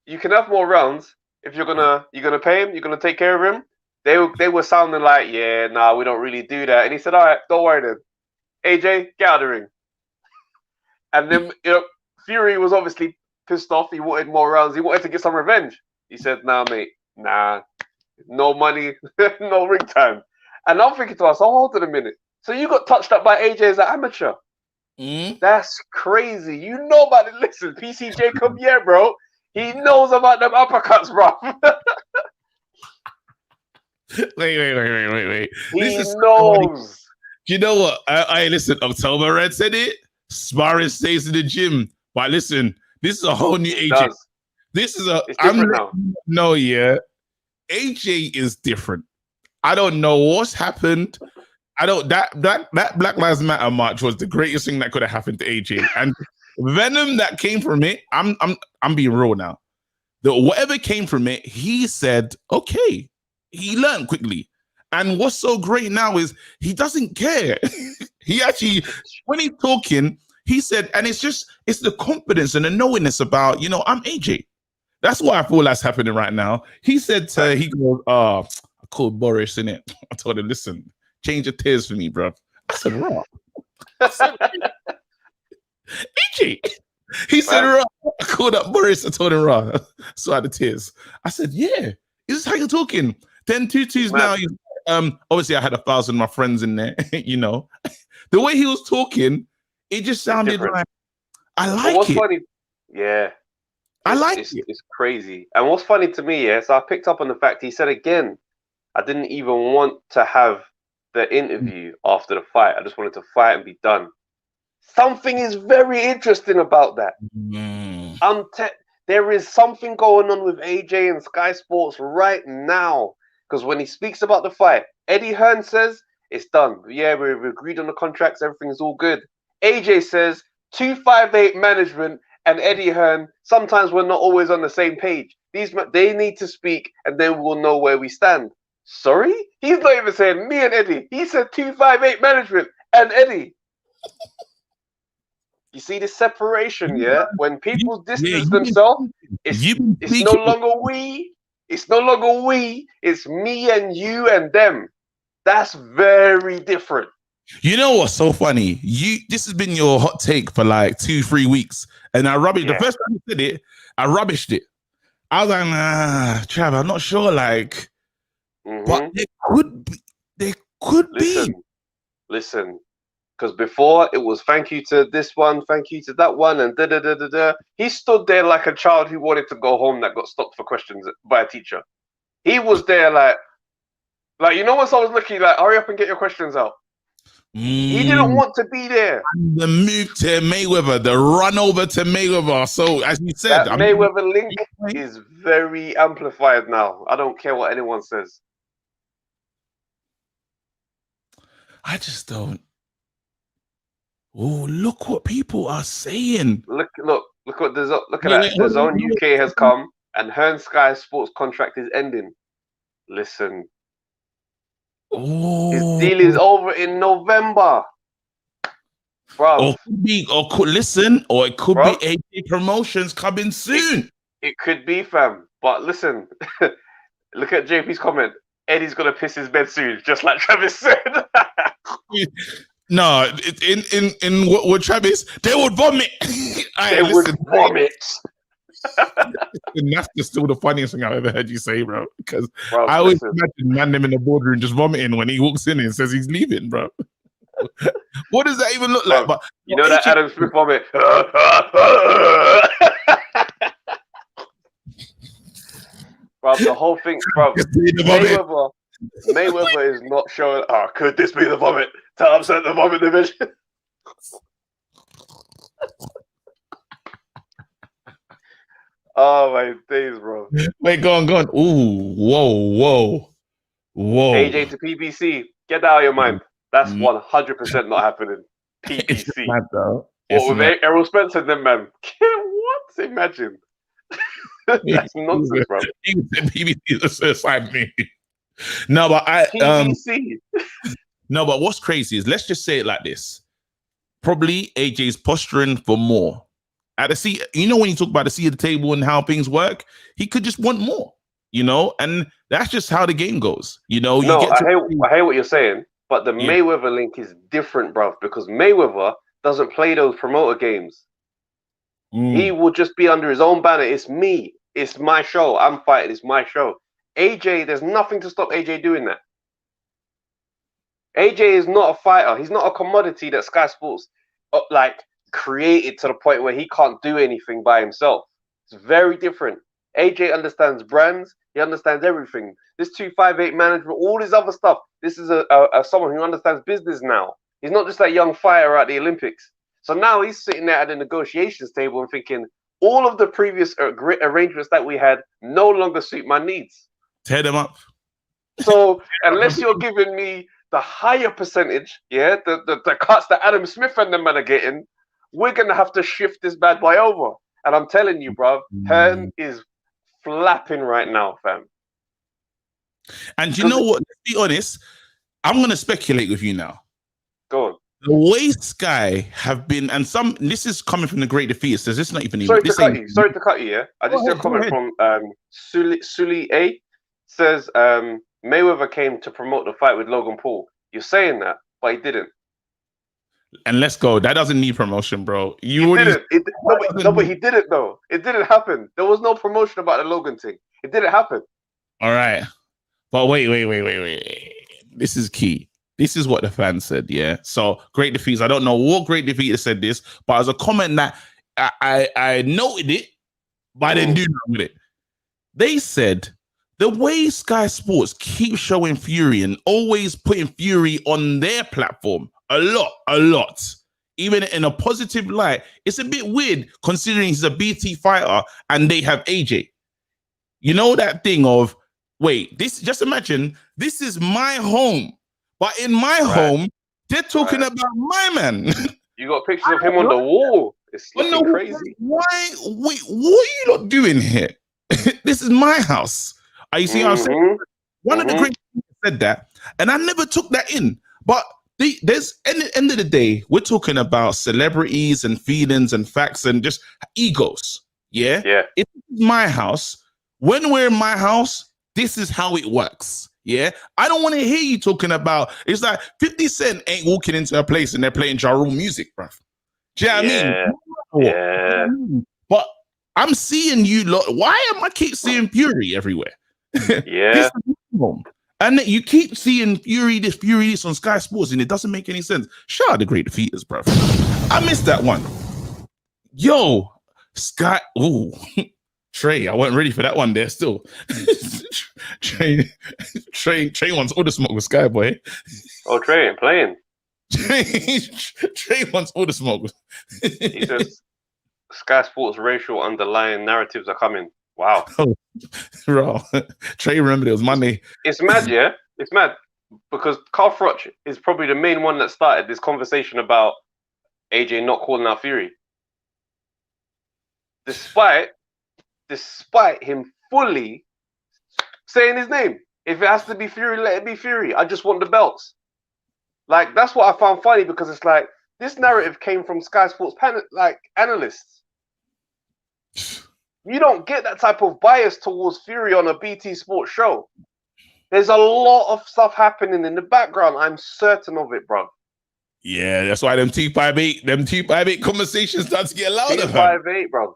You can have more rounds if you're gonna pay him, you're gonna take care of him. They were sounding like, we don't really do that. And he said, all right, don't worry then. AJ, get out of the ring. And then Fury was obviously pissed off. He wanted more rounds. He wanted to get some revenge. He said, nah, mate. Nah. No money. No ring time. And I'm thinking to myself, hold on a minute. So you got touched up by AJ as an amateur. That's crazy. You know about it. Listen, PC Jacob, yeah, bro. He knows about them uppercuts, bro. Wait. He knows. You know what? I listen. October Red said it. Sparring stays in the gym. But listen, this is a whole new AJ. This is it's different now. No, yeah. AJ is different. I don't know what's happened. That Black Lives Matter march was the greatest thing that could have happened to AJ. And venom that came from it, I'm being real now. Whatever came from it, he said, okay. He learned quickly. And what's so great now is he doesn't care. He actually, when he's talking, he said, and it's the confidence and the knowingness about, I'm AJ. That's what I feel that's happening right now. He said, he goes, I called Boris, innit? I told him, listen, change your tears for me, bro. I said, raw. AJ. He said, raw. I called up Boris, I told him, raw. So I had the tears. I said, yeah, is this how you're talking? 10-2-2s now. Obviously, I had 1,000 of my friends in there, The way he was talking, it just sounded like, I like what's it. Funny? Yeah. I like it. It's crazy. And what's funny to me, so I picked up on the fact he said again, I didn't even want to have the interview after the fight. I just wanted to fight and be done. Something is very interesting about that. There is something going on with AJ and Sky Sports right now. Because when he speaks about the fight, Eddie Hearn says it's done. Yeah, we've agreed on the contracts. Everything is all good. AJ says 258 management and Eddie Hearn, sometimes we're not always on the same page. They need to speak and then we'll know where we stand. Sorry? He's not even saying me and Eddie. He said 258 management and Eddie. You see the separation, yeah? When people distance you've themselves, been it's no longer we. It's no longer we. It's me and you and them. That's very different. You know what's so funny? This has been your hot take for like 2-3 weeks, and I rubbished. The first time you said it, I rubbished it. I was like, nah, Trav, I'm not sure. Like, but there could be. Listen. Because before it was thank you to this one, thank you to that one, and da da da da da. He stood there like a child who wanted to go home that got stopped for questions by a teacher. He was there like you know when someone's looking like, hurry up and get your questions out. He didn't want to be there. The move to Mayweather, the run over to Mayweather. So as you said, that Mayweather link is very amplified now. I don't care what anyone says. I just don't. Oh, look what people are saying. Look what look at that. The Zone UK has come and Hearn Sky Sports contract is ending. Listen. His deal is over in November. Bro. Or it could be AJ Promotions coming soon. It could be, fam. But listen, look at JP's comment. Eddie's gonna piss his bed soon, just like Travis said. No, in what Travis, they would vomit. They would vomit. And that's just still the funniest thing I've ever heard you say, bro. Because I always imagine man them in the boardroom just vomiting when he walks in and says he's leaving, bro. What does that even look like? But you know that Adam Smith vomit. Bro, the whole thing, bro. Mayweather is not showing. Oh, could this be the vomit? To upset the vomit division. Oh my days, bro. Wait, go on. Ooh, whoa. AJ to PBC. Get that out of your mind. That's 100% not happening. PBC. What with Errol Spencer then, man? What? Imagine. That's nonsense, bro. PBC is a suicide me. No, but PBC. No, but what's crazy is, let's just say it like this. Probably AJ's posturing for more. At the seat, you know, when you talk about the seat of the table and how things work, he could just want more, you know, and that's just how the game goes. You know, I hear what you're saying, but the Mayweather link is different, bruv, because Mayweather doesn't play those promoter games. He will just be under his own banner. It's me. It's my show. I'm fighting. It's my show. AJ, there's nothing to stop AJ doing that. AJ is not a fighter. He's not a commodity that Sky Sports created to the point where he can't do anything by himself. It's very different. AJ understands brands. He understands everything. This 258 management, all this other stuff. This is someone who understands business now. He's not just that young fighter at the Olympics. So now he's sitting there at the negotiations table and thinking, all of the previous arrangements that we had no longer suit my needs. Tear them up. So unless you're giving me the higher percentage, the cuts that Adam Smith and them man are getting, we're going to have to shift this bad boy over. And I'm telling you, bro, Hearn is flapping right now, fam. And you know what? Let's be honest. I'm going to speculate with you now. Go on. The way Sky have been, and this is coming from the Great Defeaters, so this is not even... Sorry to cut you, yeah? I just see a comment from Sully A. Says, Mayweather came to promote the fight with Logan Paul. You're saying that, but he didn't. And let's go. That doesn't need promotion, bro. But he didn't, though. It didn't happen. There was no promotion about the Logan thing. It didn't happen. All right. But wait. This is key. This is what the fans said, yeah? So, Great Defeaters, I don't know what Great Defeaters said this, but as a comment that I noted it, but I didn't do nothing with it. They said, the way Sky Sports keep showing Fury and always putting Fury on their platform a lot, even in a positive light, it's a bit weird considering he's a BT fighter and they have AJ. You know that thing of, wait, just imagine, this is my home, but in my home, they're talking about my man. You got pictures of him on the wall. It's looking crazy. Wait, what are you not doing here? This is my house. Are you seeing what I'm saying? One of the great people said that, and I never took that in. But there's at the end of the day, we're talking about celebrities and feelings and facts and just egos. Yeah. Yeah. It's my house. When we're in my house, this is how it works. Yeah. I don't want to hear you talking about it's like 50 Cent ain't walking into a place and they're playing Ja Rule music, bro. Do you know what I mean? Yeah. But I'm seeing you lot. Why am I keep seeing Fury everywhere? Yeah. And you keep seeing Fury this on Sky Sports, and it doesn't make any sense. Shout out the Great Defeaters, bro. I missed that one. Yo, Sky. Ooh, Trey, I wasn't ready for that one there still. Trey wants all the smoke with Sky, boy. Oh, Trey ain't playing. Trey wants all the smoke. He says Sky Sports racial underlying narratives are coming. Wow. Oh, bro. Trey, remember it was Monday. It's mad, yeah? It's mad. Because Carl Froch is probably the main one that started this conversation about AJ not calling out Fury. Despite him fully saying his name. If it has to be Fury, let it be Fury. I just want the belts. Like, that's what I found funny, because it's like, this narrative came from Sky Sports analysts. You don't get that type of bias towards Fury on a BT Sports show. There's a lot of stuff happening in the background. I'm certain of it, bro. Yeah, that's why them 258 conversations start to get louder. 258, bro.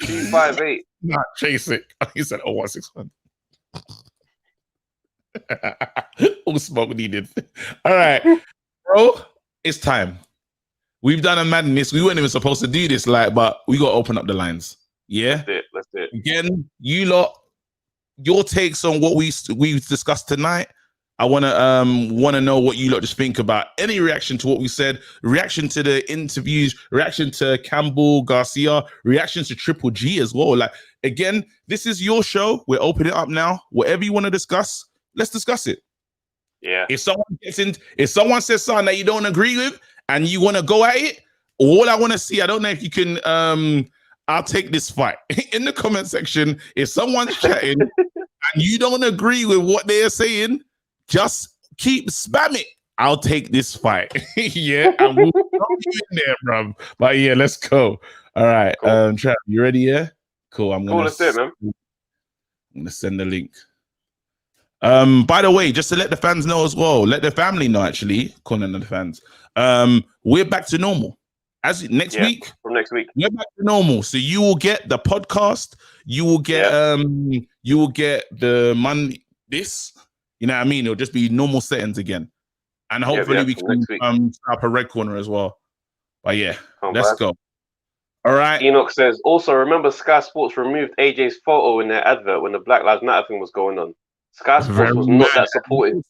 258. Not chase it. He said 01600. All smoke needed. All right, bro. It's time. We've done a madness. We weren't even supposed to do this, but we got to open up the lines. Yeah. Let's do it. Again, you lot, your takes on what we've discussed tonight. I want to know what you lot just think about any reaction to what we said, reaction to the interviews, reaction to Campbell Garcia, reaction to Triple G as well. Like, again, this is your show. We're opening it up now. Whatever you want to discuss, let's discuss it. Yeah. If someone says something that you don't agree with and you want to go at it, all I want to see, I don't know if you can I'll take this fight in the comment section. If someone's chatting and you don't agree with what they're saying, just keep spamming. I'll take this fight. Yeah, and we'll throw you in there, bro. But yeah, let's go. All right, cool. Trav, you ready? Yeah, cool. I'm gonna send the link. By the way, just to let the fans know as well, let the family know. Actually, calling the fans, we're back to normal. From next week, we're back to normal. So you will get the podcast. You will get the Monday. This, you know what I mean? It'll just be normal settings again, and hopefully we can set up a red corner as well. But yeah, let's go. All right. Enoch says also remember Sky Sports removed AJ's photo in their advert when the Black Lives Matter thing was going on. Sky Sports was not that supportive.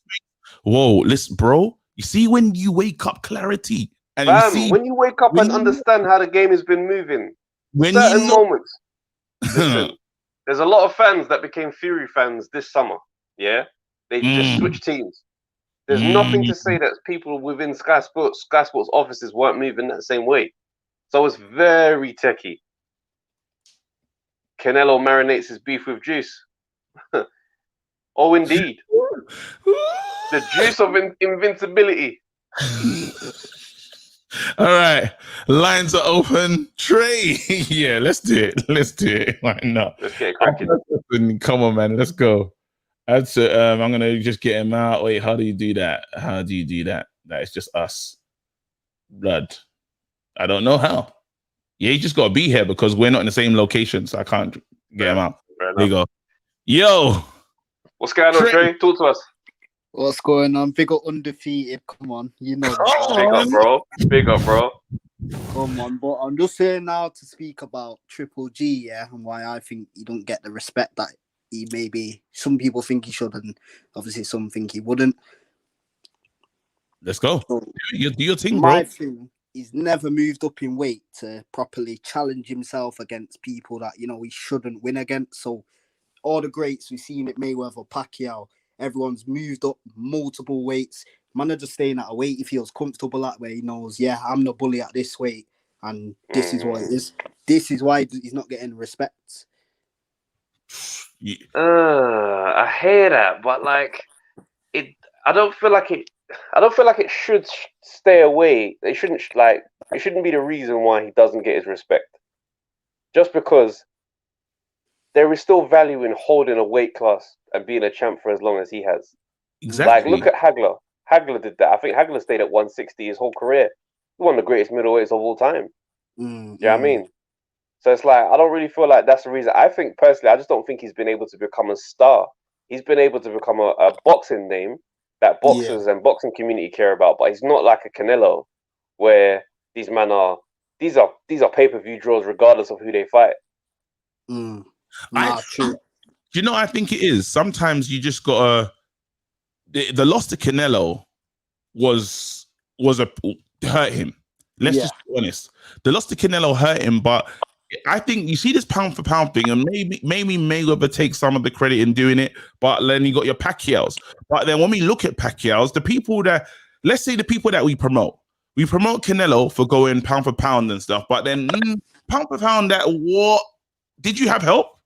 Whoa, listen, bro. You see when you wake up, clarity. And when you wake up and understand how the game has been moving, certain moments. Listen, there's a lot of fans that became Fury fans this summer. Yeah, they just switched teams. There's nothing to say that people within Sky Sports offices weren't moving that same way. So it's very techie. Canelo marinates his beef with juice. Oh, indeed. The juice of invincibility. All right, lines are open. Trey, yeah, let's do it. Why not? Let's get cracking. Come on, man, let's go. That's I'm gonna just get him out. Wait, how do you do that? That is just us, blood. I don't know how. Yeah, you just gotta be here because we're not in the same location, so I can't get him out. There you go. Yo, what's going on, Trey? Talk to us. What's going on? Big up Undefeated. Come on. You know that. Big up, bro. Come on. But I'm just here now to speak about Triple G, yeah, and why I think he don't get the respect that he maybe some people think he should, and obviously some think he wouldn't. Let's go. So, do your thing, bro. My thing, he's never moved up in weight to properly challenge himself against people that, you know, he shouldn't win against. So all the greats we've seen it, Mayweather, Pacquiao, everyone's moved up multiple weights. Man are just staying at a weight he feels comfortable at, where he knows, yeah, I'm the bully at this weight, and this is what it is. This is why he's not getting respect. I hear that, but like, I don't feel like it. I don't feel like it should stay away. It shouldn't it shouldn't be the reason why he doesn't get his respect. Just because there is still value in holding a weight class and being a champ for as long as he has. Exactly. Like, look at Hagler. Hagler did that. I think Hagler stayed at 160 his whole career. He's one of the greatest middleweights of all time. Do you know what I mean? So it's like, I don't really feel like that's the reason. I think, personally, I just don't think he's been able to become a star. He's been able to become a boxing name that boxers and boxing community care about, but he's not like a Canelo, where these men are, these are pay-per-view draws regardless of who they fight. True. You know, I think it is. Sometimes you just gotta. The loss to Canelo was hurt him. Let's just be honest. The loss to Canelo hurt him, but I think you see this pound for pound thing, and maybe Mayweather takes some of the credit in doing it, but then you got your Pacquiao's. But then when we look at Pacquiao's, the people that, let's say the people that we promote Canelo for going pound for pound and stuff, but then pound for pound, that what did you have help?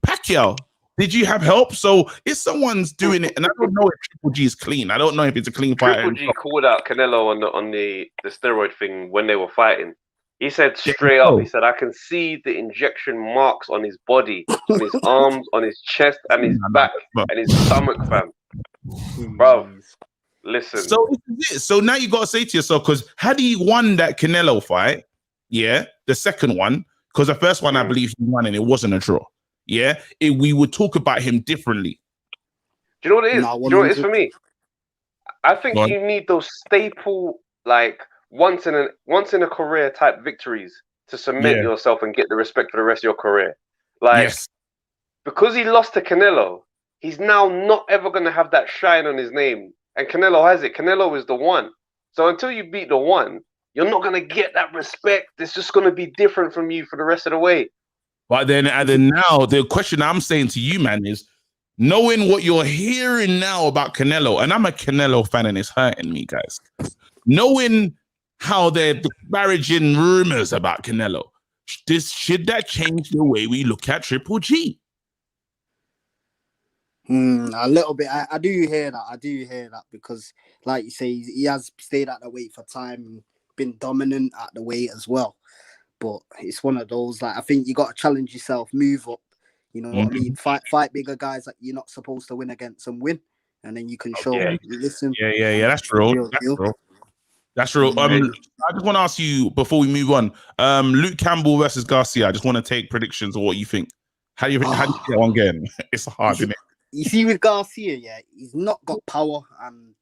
Pacquiao, did you have help? So if someone's doing it, and I don't know if Triple G is clean. I don't know if it's a clean fight. Triple G called out Canelo on the steroid thing when they were fighting. He said straight up, he said, I can see the injection marks on his body, on his arms, on his chest, and his back, and his stomach, fam. Bro, listen. So this is it. So now you got to say to yourself, because had he won that Canelo fight, the second one, because the first one I believe he won and it wasn't a draw, we would talk about him differently. Do you know what it is? Do you know what it is for me? I think you need those staple, like, once in a career type victories to cement yourself and get the respect for the rest of your career. Like, because he lost to Canelo, he's now not ever going to have that shine on his name. And Canelo has it. Canelo is the one. So until you beat the one, you're not going to get that respect. It's just going to be different from you for the rest of the way. But then now, the question I'm saying to you, man, is knowing what you're hearing now about Canelo, and I'm a Canelo fan and it's hurting me, guys. Knowing how they're disparaging rumors about Canelo, should that change the way we look at Triple G? A little bit. I do hear that. Because, like you say, he has stayed at the weight for time and been dominant at the weight as well. But it's one of those, like, I think you got to challenge yourself, move up. You know what I mean? Fight bigger guys that you're not supposed to win against and win, and then you can show them. Listen. Yeah. That's true. That's true. I just want to ask you before we move on. Luke Campbell versus Garcia. I just want to take predictions of what you think. How do you get on again? It's hard, isn't it? You see, with Garcia, he's not got power, and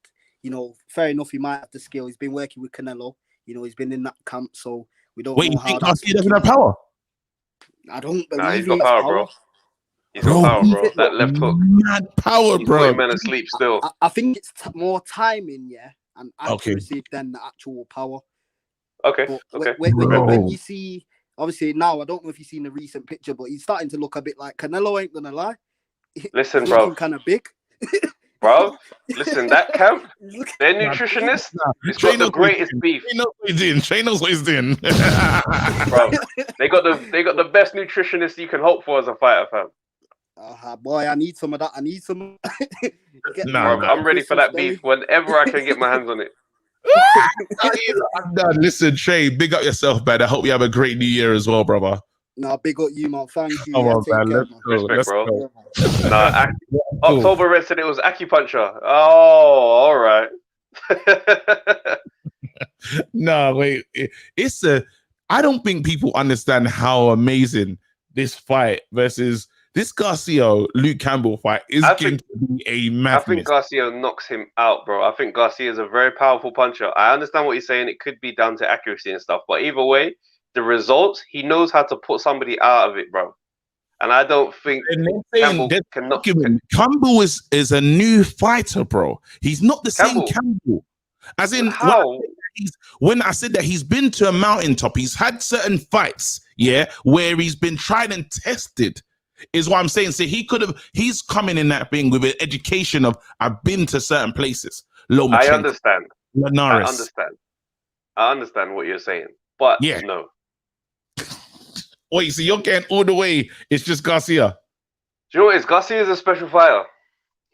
fair enough, he might have the skill. He's been working with Canelo. He's been in that camp, so we don't know how. Garcia doesn't have power? I don't believe he's got power, bro. He's got power, bro. That left hook. Mad power, bro. He's man asleep still. I think it's more timing, and accuracy than the actual power. Okay. But when you see, obviously now, I don't know if you've seen the recent picture, but he's starting to look a bit like Canelo. Ain't gonna lie. Listen, bro. Kind of big. Bro, listen, that camp, their nutritionist, it's got the greatest beef. Shane knows what he's doing. Bro, they got the best nutritionist you can hope for as a fighter, fam. Boy, I need some of that. I'm ready for that beef whenever I can get my hands on it. I'm done. Listen, Shay, big up yourself, man. I hope you have a great new year as well, brother. No, big up you, man. Thank you. Come on, man. Respect, bro. October Red said it was acupuncture. Oh, all right. No, wait. I don't think people understand how amazing this fight versus this Garcia Luke Campbell fight is going to be a madness. I think Garcia knocks him out, bro. I think Garcia is a very powerful puncher. I understand what you're saying. It could be down to accuracy and stuff, but either way, the results, he knows how to put somebody out of it, bro. And I don't think Campbell Campbell is a new fighter, bro. He's not the same Campbell. As in, how? When I said that he's been to a mountaintop, he's had certain fights, where he's been tried and tested, is what I'm saying. So he's coming in that thing with an education of, I've been to certain places. I understand. Linares. I understand what you're saying, but no. Wait, so you're getting all the way, it's just Garcia? Do you know what it is? Garcia is a special fighter.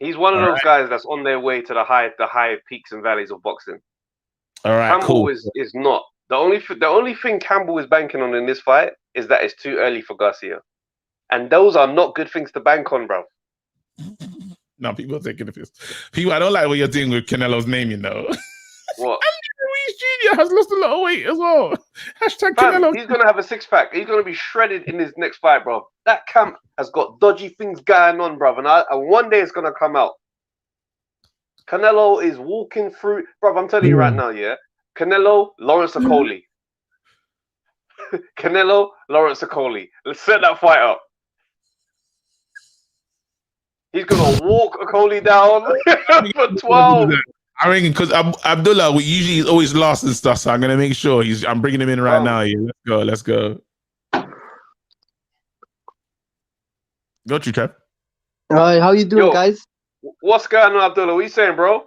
He's one of All those right. guys that's on their way to the high peaks and valleys of boxing. All right, Campbell cool. is not. The only thing Campbell is banking on in this fight is that it's too early for Garcia. And those are not good things to bank on, bro. No, people are taking the piss. People, I don't like what you're doing with Canelo's name, you know. What? Andy Ruiz Jr. has lost a lot of weight as well. Hashtag Fam, Canelo. he's gonna have a 6-pack. He's gonna be shredded in his next fight, bro. That camp has got dodgy things going on, bro, and one day it's gonna come out. Canelo is walking through, bro. I'm telling you right now, yeah. Canelo, Lawrence Okoli. Canelo, Lawrence Okoli. Let's set that fight up. He's gonna walk Okoli down for 12. I mean, because Abdullah, we usually is always last and stuff, so I'm gonna make sure I'm bringing him in right now. Yeah, let's go. Got you, Trev. All right, how you doing, guys? What's going on, Abdullah? What you saying, bro?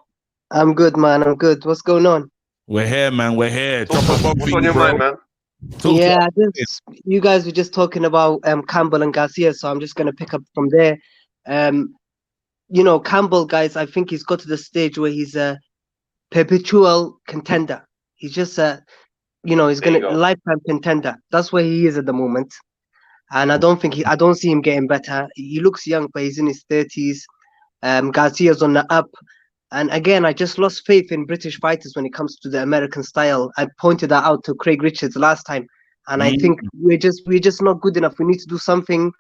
I'm good, man. I'm good. What's going on? We're here, man. We're here. What's on your mind, man? You guys were just talking about Campbell and Garcia, so I'm just gonna pick up from there. You know, Campbell, guys, I think he's got to the stage where he's a perpetual contender. He's just he's gonna lifetime contender. That's where he is at the moment. And I don't see him getting better. He looks young, but he's in his 30s. Garcia's on the up. And again, I just lost faith in British fighters when it comes to the American style. I pointed that out to Craig Richards last time. And I think we're just not good enough. We need to do something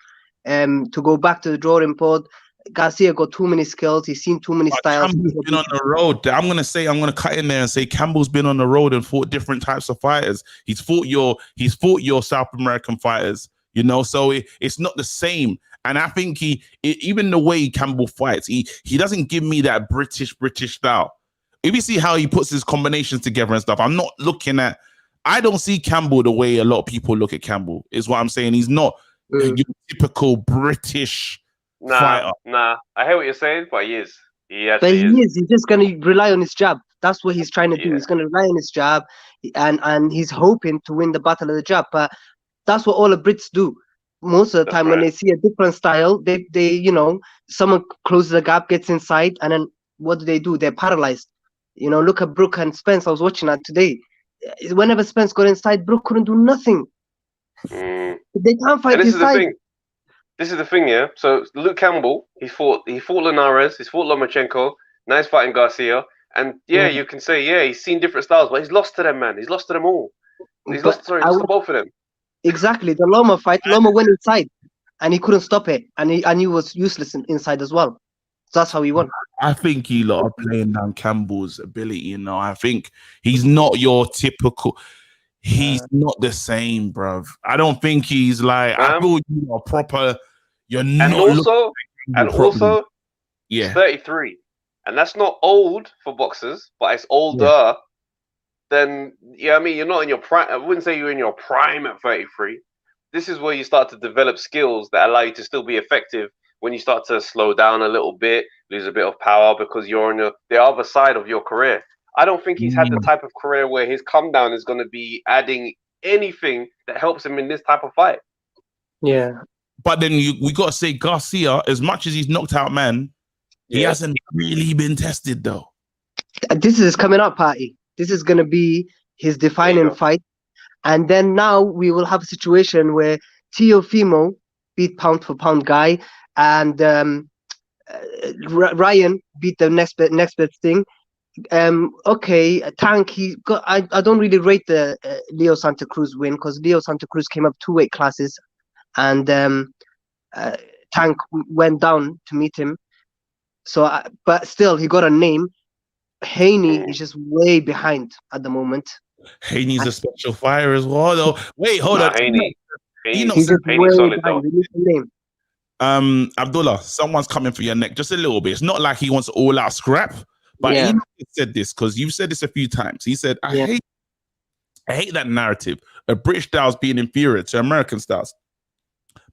to go back to the drawing board. Garcia got too many skills. He's seen too many styles. Campbell's been on the road. I'm gonna cut in there and say Campbell's been on the road and fought different types of fighters. He's fought your South American fighters, you know, so it's not the same. And I think even the way Campbell fights, he doesn't give me that British style. If you see how he puts his combinations together and stuff, I don't see Campbell the way a lot of people look at Campbell, is what I'm saying. He's not your typical British fighter. Nah. I hear what you're saying, but he is. He's just going to rely on his jab. That's what he's trying to do. He's going to rely on his jab, and he's hoping to win the battle of the jab. But that's what all the Brits do. Most of the time, when they see a different style, they someone closes the gap, gets inside, and then what do? They're paralyzed. You know, look at Brook and Spence. I was watching that today. Whenever Spence got inside, Brook couldn't do nothing. They can't fight inside. This is the thing, yeah. So Luke Campbell, he fought Linares, he's fought Lomachenko, now he's fighting Garcia, and you can say he's seen different styles, but he's lost to them, man. He's lost to them all. He's lost to both of them. Exactly. The Loma fight, Loma went inside and he couldn't stop it. And he was useless inside as well. So that's how he won. I think he are playing down Campbell's ability, you know. I think he's not your typical. He's not the same, bruv. I don't think he's like. I feel you are proper. You're not. And also, he's 33, and that's not old for boxers, but it's older. Then I mean, you're not in your prime. I wouldn't say you're in your prime at 33. This is where you start to develop skills that allow you to still be effective when you start to slow down a little bit, lose a bit of power because you're on the other side of your career. I don't think he's had the type of career where his come down is going to be adding anything that helps him in this type of fight. Yeah. But then we got to say Garcia, as much as he's knocked out, man, he hasn't really been tested though. This is his coming up party. This is going to be his defining fight. And then now we will have a situation where Teofimo beat pound for pound guy, and Ryan beat the next best thing. Tank. I don't really rate the Leo Santa Cruz win because Leo Santa Cruz came up 2 weight classes, and Tank went down to meet him. So, but still, he got a name. Haney is just way behind at the moment. Haney's a special fire as well, though. Wait, hold on. Haney's solid though. Abdullah, someone's coming for your neck just a little bit. It's not like he wants all out scrap, but he said this because you've said this a few times. He said, I hate that narrative of British styles being inferior to American styles.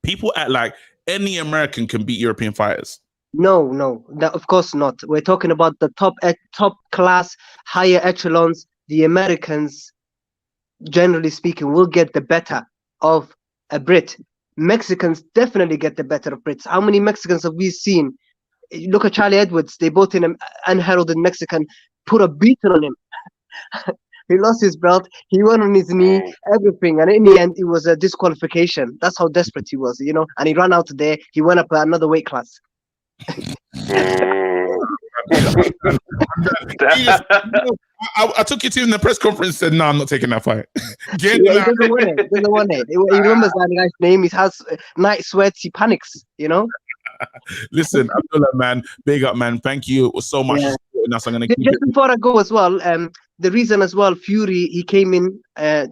People act like any American can beat European fighters. No, of course not. We're talking about the top class, higher echelons. The Americans, generally speaking, will get the better of a Brit. Mexicans definitely get the better of Brits. How many Mexicans have we seen look at Charlie Edwards. They both in an unheralded Mexican put a beating on him. He lost his belt. He went on his knee, everything, and in the end, it was a disqualification. That's how desperate he was, you know. And he ran out of there. He went up another weight class. I took it to him in the press conference. Said, "No, I'm not taking that fight." He doesn't want it. He doesn't want it. He remembers that guy's name. He has night sweats. He panics. You know. Listen, Abdullah, man, big up, man. Thank you so much. Yeah. Us. I'm gonna keep just before I go as well. The reason as well, Fury, he came in to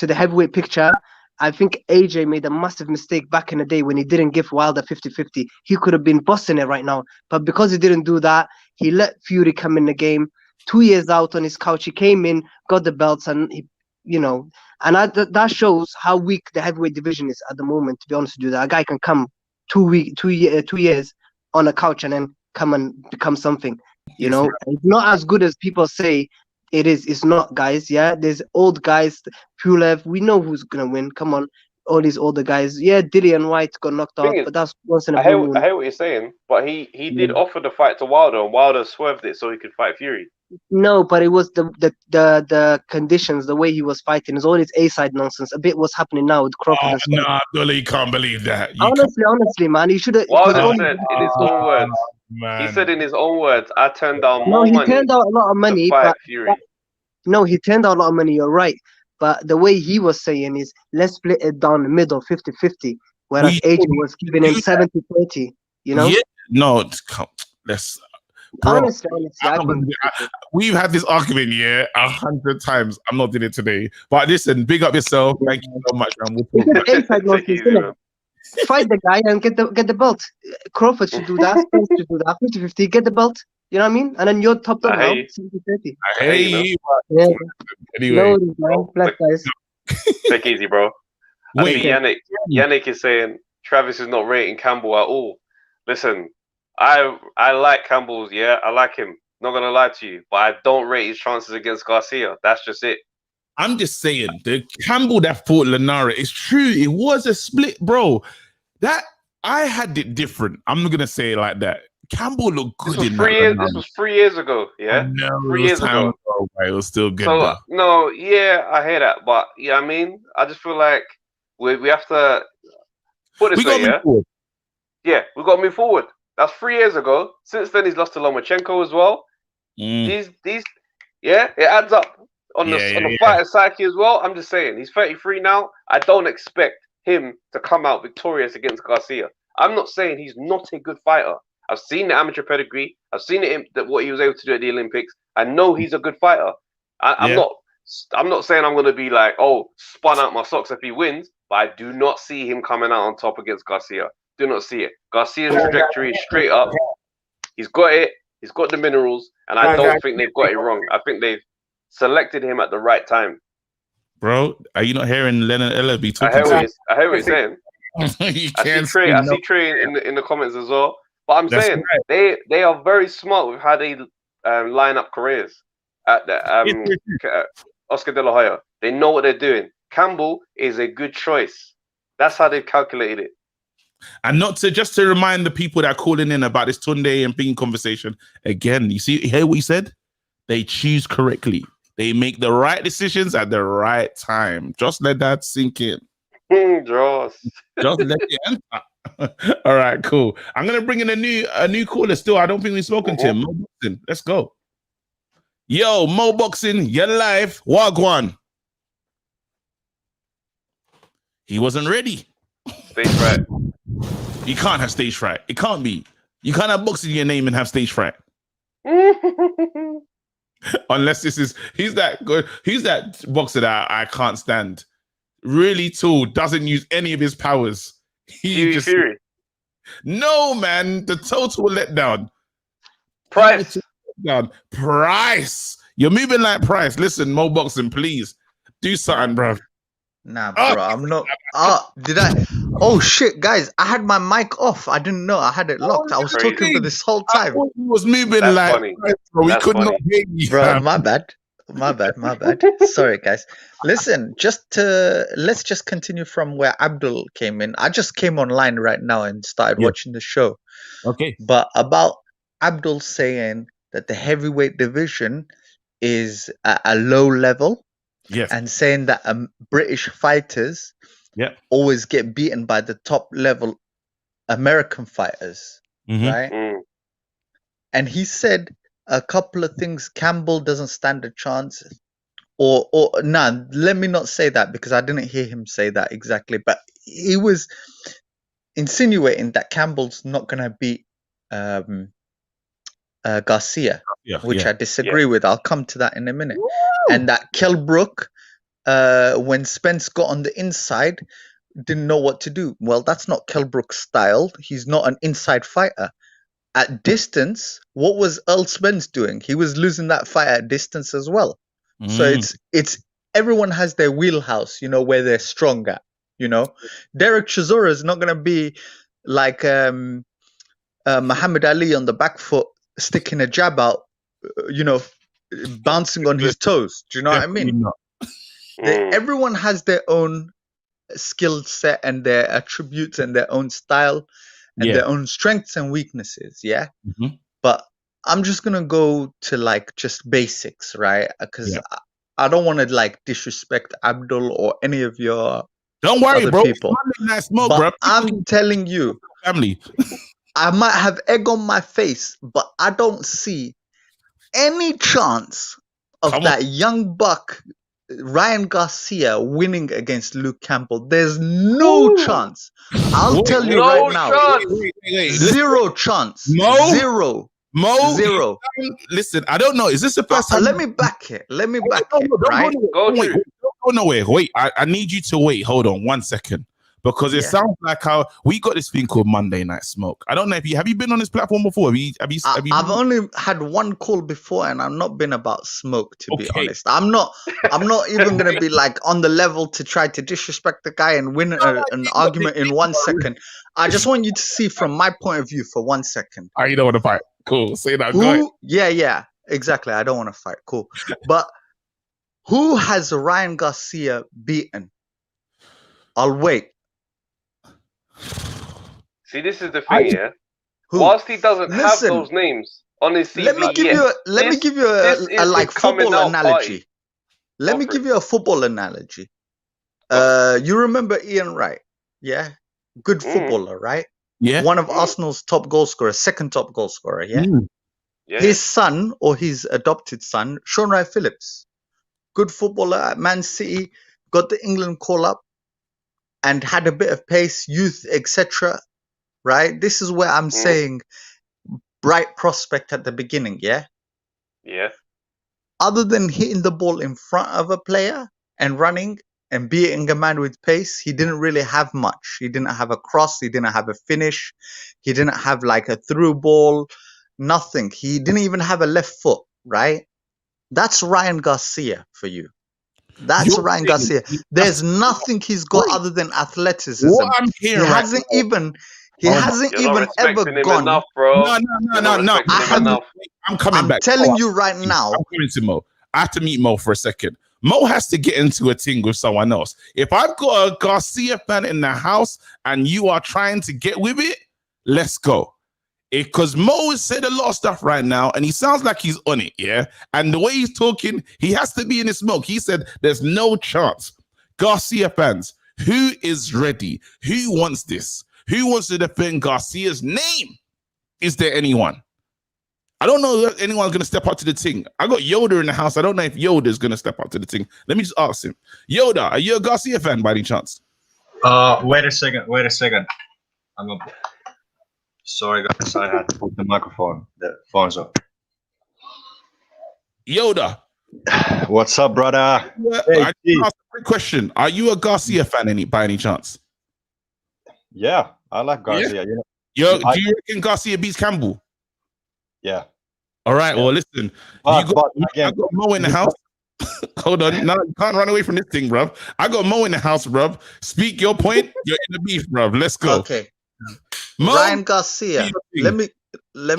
the heavyweight picture. I think AJ made a massive mistake back in the day when he didn't give Wilder 50-50. He could have been bossing it right now. But because he didn't do that, he let Fury come in the game. 2 years out on his couch, he came in, got the belts, and he, you know, and that shows how weak the heavyweight division is at the moment. To be honest with you, that a guy can come 2 years on a couch and then come and become something. You know, it's not as good as people say it is. It's not, guys. Yeah, there's old guys, Pulev. We know who's gonna win. Come on, all these older guys. Yeah, Dillian White got knocked out, but that's once in a blue moon. I hear what you're saying, but he did offer the fight to Wilder, and Wilder swerved it so he could fight Fury. No, but it was the conditions, the way he was fighting. It's all this A-side nonsense. A bit what's happening now with Crawford. No, Abdullah, you can't believe that. Honestly, man, you should have. Wilder said in his own words. Man. He said in his own words, "I turned down more money." No, he turned out a lot of money, but Fury. No, he turned out a lot of money. You're right, but the way he was saying is, let's split it down the middle, 50-50, whereas AJ was giving him 70-30. You know? Yeah, no, let's. Bro, honestly, we've had this argument 100 times. I'm not doing it today, but listen, big up yourself. Thank you so much, man. Fight the guy and get the belt. Crawford should do that. Spence should do that. 50-50, get the belt. You know what I mean? And then you're top now. 70-30. I hate you. Yeah. Anyway, guys. Take easy, bro. I see Yannick is saying Travis is not rating Campbell at all. Listen, I like Campbell's. Yeah, I like him. Not gonna lie to you, but I don't rate his chances against Garcia. That's just it. I'm just saying, the Campbell that fought Lenara, it's true. It was a split, bro. That I had it different. I'm not gonna say it like that. Campbell looked good in that. This was 3 years ago. Yeah, no, 3 years ago. It was still good. So no, yeah, I hear that, but yeah, I mean, I just feel like we have to put this way. Yeah, we got to move forward. That's 3 years ago. Since then, he's lost to Lomachenko as well. These, yeah, it adds up. On the fighter psyche as well. I'm just saying, he's 33 now. I don't expect him to come out victorious against Garcia. I'm not saying he's not a good fighter. I've seen the amateur pedigree. I've seen what he was able to do at the Olympics. I know he's a good fighter. I'm not saying I'm going to be like, spun out my socks if he wins, but I do not see him coming out on top against Garcia. Do not see it. Garcia's trajectory is straight up. He's got it. He's got the minerals, and I don't think they've got it wrong. I think they've selected him at the right time. Bro, are you not hearing Lennon Ella be talking? I hear what he's saying. I see Trey in the comments as well. But I'm saying they are very smart with how they line up careers at the Oscar De La Hoya. They know what they're doing. Campbell is a good choice. That's how they've calculated it. And just to remind the people that are calling in about this Tunde and Ping conversation, again, you hear what he said? They choose correctly. They make the right decisions at the right time. Just let that sink in. Just let it enter. All right, cool. I'm gonna bring in a new caller. Still, I don't think we've spoken to him. Mo Boxing, let's go. Yo, Mo Boxing, you're live. Wagwan. He wasn't ready. Stage fright. You can't have stage fright. It can't be. You can't have boxing in your name and have stage fright. Unless he's that good. He's that boxer that I can't stand. Really tall, doesn't use any of his powers. Fury. No, man, the total letdown. Price. Price. You're moving like Price. Listen, Mo Boxing, please do something, bro. Nah, bro, I'm not. Did I? Oh shit, guys! I had my mic off. I didn't know. I had it locked. I was talking for this whole time. He was moving like funny. Bro, we could not hear you. Bro, my bad. Sorry, guys. Listen, let's just continue from where Abdul came in. I just came online right now and started watching the show. Okay. But about Abdul saying that the heavyweight division is at a low level, Yes. and saying that British fighters always get beaten by the top level American fighters, right? And he said a couple of things. Campbell doesn't stand a chance, or let me not say that, because I didn't hear him say that exactly, but he was insinuating that Campbell's not going to beat Garcia, which I disagree with. I'll come to that in a minute. And that Kell Brook, when Spence got on the inside, didn't know what to do. Well, that's not Kell Brook's style. He's not an inside fighter. At distance, what was Earl Spence doing? He was losing that fight at distance as well. So it's everyone has their wheelhouse, you know, where they're strong at. You know, Derek Chisora is not going to be like Muhammad Ali on the back foot, sticking a jab out, you know, bouncing on his toes. Do you know what I mean? Everyone has their own skill set and their attributes and their own style and their own strengths and weaknesses. Yeah. But I'm just going to go to like just basics, right? Because I don't want to like disrespect Abdul or any of your don't worry, other bro. people. But I'm telling you, family. I might have egg on my face, but I don't see any chance of that young buck Ryan Garcia winning against Luke Campbell. There's no chance. I'll tell you right now. Zero chance. Zero. Zero. Listen, I don't know. Is this the first time? Let me back it. Right? Go nowhere. Wait, I need you to wait. Hold on 1 second. Because it sounds like how we got this thing called Monday Night Smoke. I don't know if you have you been on this platform before? I've only had one call before, and I've not been about smoke, to be honest. I'm not even gonna be like on the level to try to disrespect the guy and win an argument in 1 second. I just want you to see from my point of view for 1 second. You don't want to fight. Cool. Say that. Go ahead. Yeah, exactly. I don't want to fight. Cool. But who has Ryan Garcia beaten? I'll wait. See, this is the thing, yeah. Whilst he doesn't have those names on his CV, let me give you a like football analogy. Let me give you a football analogy. You remember Ian Wright? Yeah, good footballer, right? Yeah, one of Arsenal's top goal scorers, second top goal scorer. Yeah, his son or his adopted son, Sean Wright Phillips, good footballer at Man City, got the England call up, and had a bit of pace, youth, etc. Right? This is where I'm saying bright prospect at the beginning, yeah? Yeah. Other than hitting the ball in front of a player and running and beating a man with pace, he didn't really have much. He didn't have a cross. He didn't have a finish. He didn't have like a through ball. Nothing. He didn't even have a left foot, right? That's Ryan Garcia for you. That's Ryan Garcia. There's nothing he's got other than athleticism. What I'm hearing, he hasn't even ever gone. Enough, bro. No. I'm coming back. I'm telling you right now. I'm coming to Mo. I have to meet Mo for a second. Mo has to get into a thing with someone else. If I've got a Garcia fan in the house and you are trying to get with it, let's go. Because Mo has said a lot of stuff right now and he sounds like he's on it, yeah? And the way he's talking, he has to be in his smoke. He said there's no chance. Garcia fans, who is ready? Who wants this? Who wants to defend Garcia's name? Is there anyone? I don't know if anyone's going to step up to the thing. I got Yoda in the house. I don't know if Yoda is going to step up to the thing. Let me just ask him. Yoda, are you a Garcia fan by any chance? Wait a second. Sorry, guys. I had to put the phone's up. Yoda. What's up, brother? I just asked a quick question. Are you a Garcia fan by any chance? Yeah, I like Garcia. Yeah. Do you reckon Garcia beats Campbell? Yeah. All right. Yeah. Well, listen. I got Mo in the house. Hold on. No, you can't run away from this thing, bruv. I got Mo in the house, bruv. Speak your point. You're in the beef, bruv. Let's go. Okay. Mo, Ryan Garcia. Let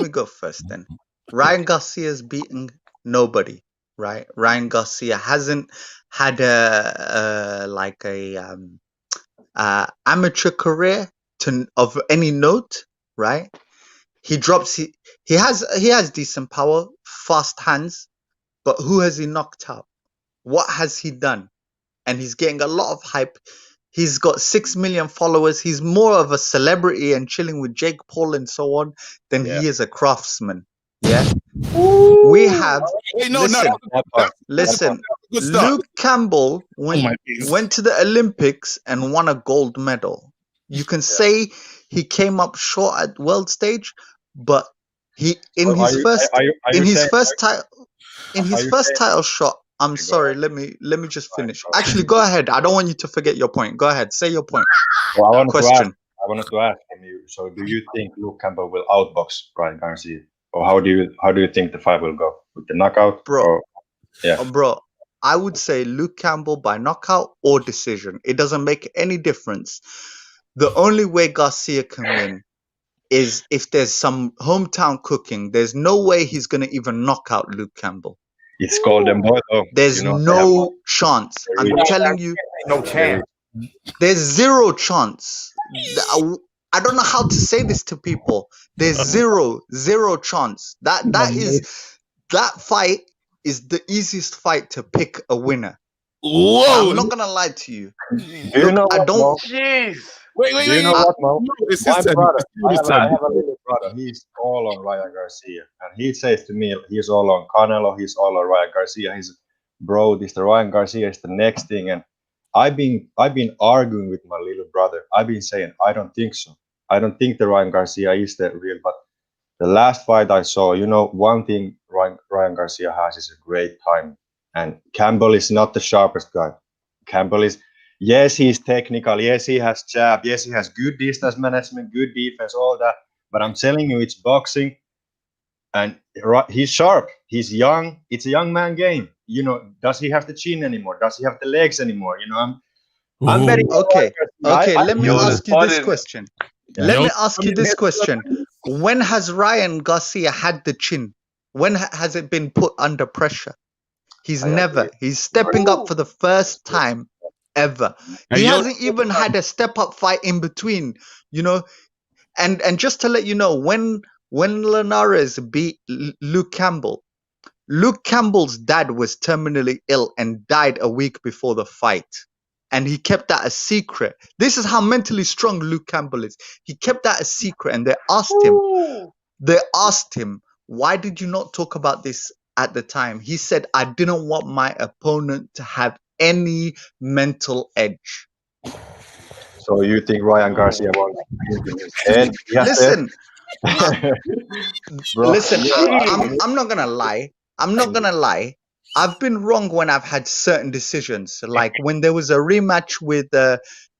me go first then. Ryan Garcia's beaten nobody, right? Ryan Garcia hasn't had a amateur career of any note, right? He drops He has decent power, fast hands, but who has he knocked out? What has he done? And he's getting a lot of hype. He's got 6 million followers. He's more of a celebrity and chilling with Jake Paul and so on than he is a craftsman. Yeah. Ooh. We have listen. Luke Campbell went to the Olympics and won a gold medal. You can say he came up short at world stage, but he in his first title shot. I'm sorry. Let me just finish. Actually, go ahead. I don't want you to forget your point. Go ahead. Say your point. Well, I wanted to ask him. So, do you think Luke Campbell will outbox Ryan Garcia, or how do you think the fight will go with the knockout, bro? Bro, I would say Luke Campbell by knockout or decision. It doesn't make any difference. The only way Garcia can win is if there's some hometown cooking. There's no way he's gonna even knock out Luke Campbell. It's Golden Boy, though. There's no chance. I'm telling you, no chance. There's zero chance. I don't know how to say this to people. There's zero chance. That fight is the easiest fight to pick a winner. Whoa! I'm not gonna lie to you. You know I don't. Mo? Jeez. Wait. You know what, Mo? My brother, I have a little brother. He's all on Ryan Garcia, and he says to me, he's all on Canelo. He's all on Ryan Garcia. He's, bro, the Ryan Garcia is the next thing. And I've been arguing with my little brother. I've been saying I don't think so. I don't think the Ryan Garcia is the real. But the last fight I saw, one thing Ryan Garcia has is a great time. And Campbell is not the sharpest guy. Campbell is, yes, he's technical. Yes, he has jab. Yes, he has good distance management, good defense, all that. But I'm telling you, it's boxing. And he's sharp. He's young. It's a young man game. Does he have the chin anymore? Does he have the legs anymore? I'm very okay. Let me ask you this question. Let me ask you this question. When has Ryan Garcia had the chin? When has it been put under pressure? He's never. He's stepping up for the first time ever. He hasn't even had a step-up fight in between, And just to let you know, when Linares beat Luke Campbell's dad was terminally ill and died a week before the fight. And he kept that a secret. This is how mentally strong Luke Campbell is. He kept that a secret, and they asked him, why did you not talk about this at the time? He said, I didn't want my opponent to have any mental edge. So you think Ryan Garcia wants to listen, listen, I'm not gonna lie. I've been wrong when I've had certain decisions. Like when there was a rematch with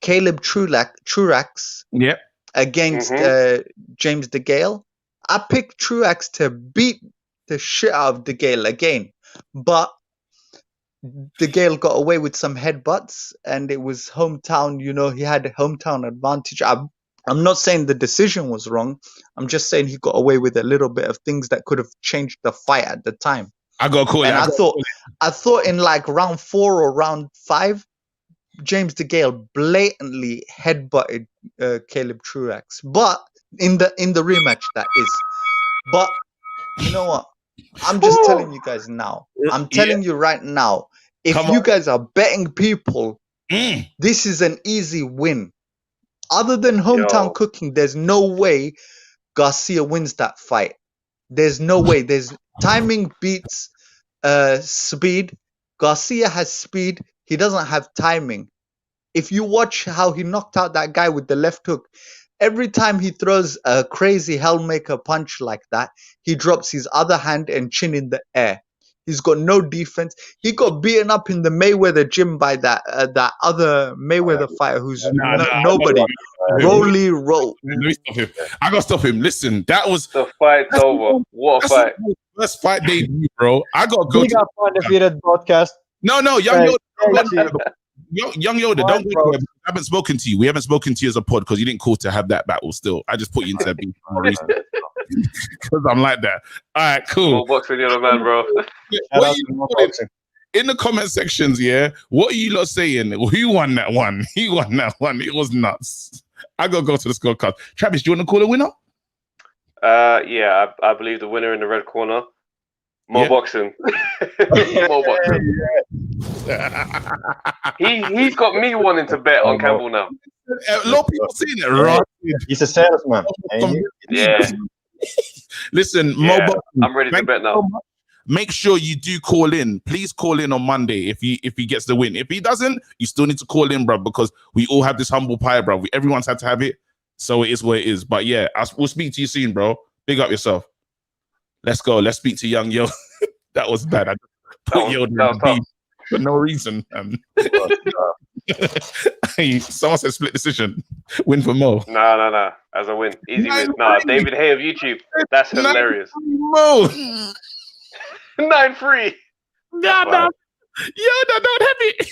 Caleb Truax against James DeGale. I picked Truax to beat the shit out of DeGale again. But DeGale got away with some headbutts, and it was hometown, he had a hometown advantage. I'm not saying the decision was wrong. I'm just saying he got away with a little bit of things that could have changed the fight at the time. I got cool. And I thought in like round 4 or round 5, James DeGale blatantly headbutted Caleb Truax. But in the rematch, that is. But you know what? I'm just telling you guys now. I'm telling you right now. If you guys are betting people, this is an easy win. Other than hometown cooking, there's no way Garcia wins that fight. There's no way. There's timing beats speed. Garcia has speed. He doesn't have timing. If you watch how he knocked out that guy with the left hook, every time he throws a crazy Hellmaker punch like that, he drops his other hand and chin in the air. He's got no defense. He got beaten up in the Mayweather gym by that other Mayweather fighter who's nobody. Rolly Roll. Let me stop him. I gotta stop him. Listen, that was the fight's over. What a fight! First fight debut, bro. I gotta go to Undefeated podcast. No, Young Yoda, don't go. I haven't spoken to you. We haven't spoken to you as a pod because you didn't call to have that battle still. I just put you into that beef for no reason. Because I'm like that. All right, cool. More boxing, the other man, bro. In the comment sections, what are you lot saying? Who won that one? He won that one. It was nuts. I gotta go to the scorecard. Travis, do you want to call a winner? Yeah, I believe the winner in the red corner, Mo Boxing. Mo Boxing. He's got me wanting to bet on Campbell now. A lot of people saying it, right? He's a salesman. Yeah. Listen, Yeah, Mo Boxing, I'm ready to bet now. Make sure you do call in. Please call in on Monday if he gets the win. If he doesn't, you still need to call in, bro, because we all have this humble pie, bro. Everyone's had to have it, so it is what it is. But yeah, we'll speak to you soon, bro. Big up yourself. Let's go. Let's speak to Young Yo. That was bad. I put Yo for no reason. Someone said split decision. Win for Mo. No. As a win. Easy win. Nah, David Hay of YouTube. That's hilarious. Mo. 9-3. No. Yoda, don't have it.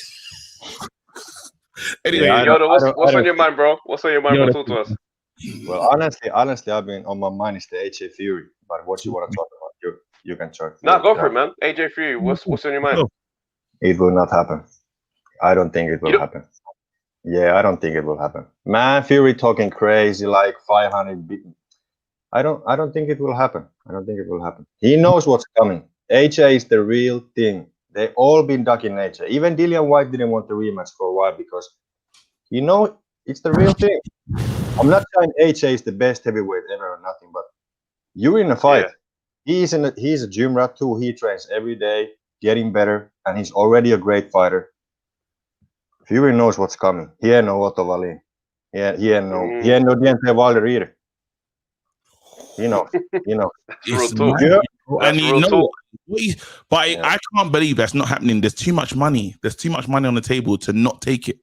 Anyway, Yoda, what's on your mind, bro? What's on your mind, bro? Talk to us. Well, honestly, I've been on my mind is the AJ Fury. But what you want to talk about, you can talk. No, go for it, man. AJ Fury, what's on your mind? It will not happen. I don't think it will happen. Yeah, I don't think it will happen. Man, Fury talking crazy like 500. I don't think it will happen. I don't think it will happen. He knows what's coming. AJ is the real thing. They all been ducking AJ. Even Dillian White didn't want the rematch for a while because he know it's the real thing. I'm not saying AJ is the best heavyweight ever or nothing, but you're in a fight. Yeah. He's a gym rat too. He trains every day, getting better, and he's already a great fighter. Fury knows what's coming. He ain't no Otto Wallin. He ain't no Deontay Wilder either. He knows. It's and you know, but I can't believe that's not happening. There's too much money. There's too much money on the table to not take it.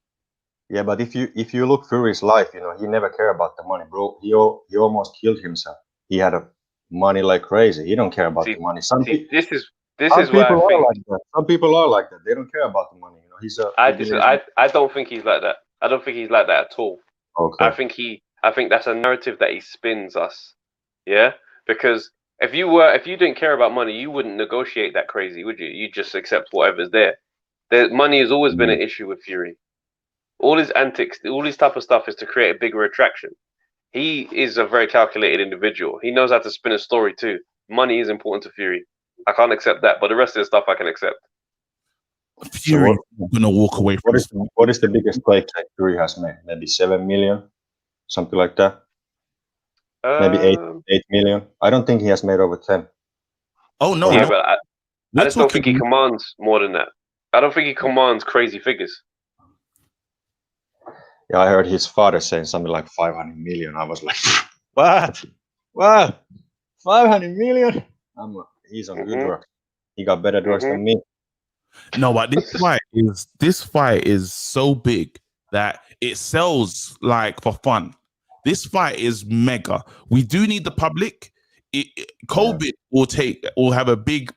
Yeah, but if you look Fury's life, he never cared about the money, bro. He almost killed himself. He had money like crazy. He don't care about the money. This is why I think like that. Some people are like that. They don't care about the money. I don't think he's like that. I don't think he's like that at all. Okay. I think that's a narrative that he spins us. Yeah, because if you didn't care about money, you wouldn't negotiate that crazy, would you? You just accept whatever's there. The money has always been an issue with Fury. All his antics, all his type of stuff is to create a bigger attraction. He is a very calculated individual. He knows how to spin a story too. Money is important to Fury. I can't accept that, but the rest of the stuff I can accept. Fury gonna walk away from what is the biggest play Fury has made? Maybe 7 million, something like that. Maybe 8 million. I don't think he has made over 10. Oh no! Yeah, but I just don't think he commands more than that. I don't think he commands crazy figures. Yeah, I heard his father saying something like 500 million. I was like, what? What? 500 million? He's on good drugs. He got better drugs than me. No, but this fight is so big that it sells like for fun. This fight is mega. We do need the public. COVID will have a big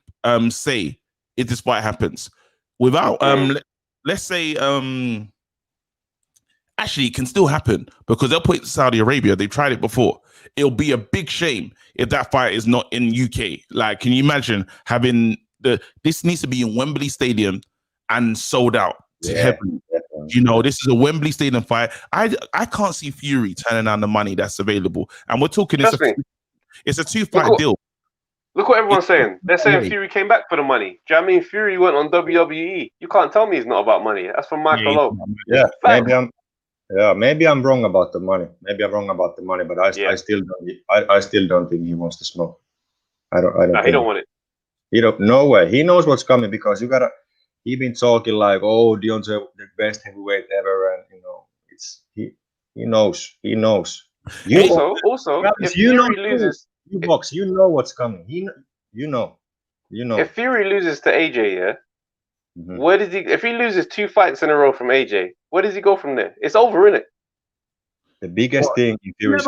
say if this fight happens. Without let's say actually it can still happen because they'll put it to Saudi Arabia. They've tried it before. It'll be a big shame if that fight is not in UK. Like, can you imagine having this needs to be in Wembley Stadium and sold out to heaven. This is a Wembley Stadium fight. I can't see Fury turning down the money that's available. And we're talking it's a 2-fight deal. Look what everyone's saying. They're saying Fury came back for the money. Do you know what I mean? Fury went on WWE. You can't tell me it's not about money. That's from Michael Lowe. Yeah, maybe I'm wrong about the money. But I still don't think he wants to smoke. I don't. He don't want it. No way. He knows what's coming because he been talking like, oh, Deontay the best heavyweight ever, and he knows. Also, if Fury loses, you know what's coming. You know. If Fury loses to AJ, where does he? If he loses 2 fights in a row from AJ, where does he go from there? It's over, isn't it? The biggest thing in Fury's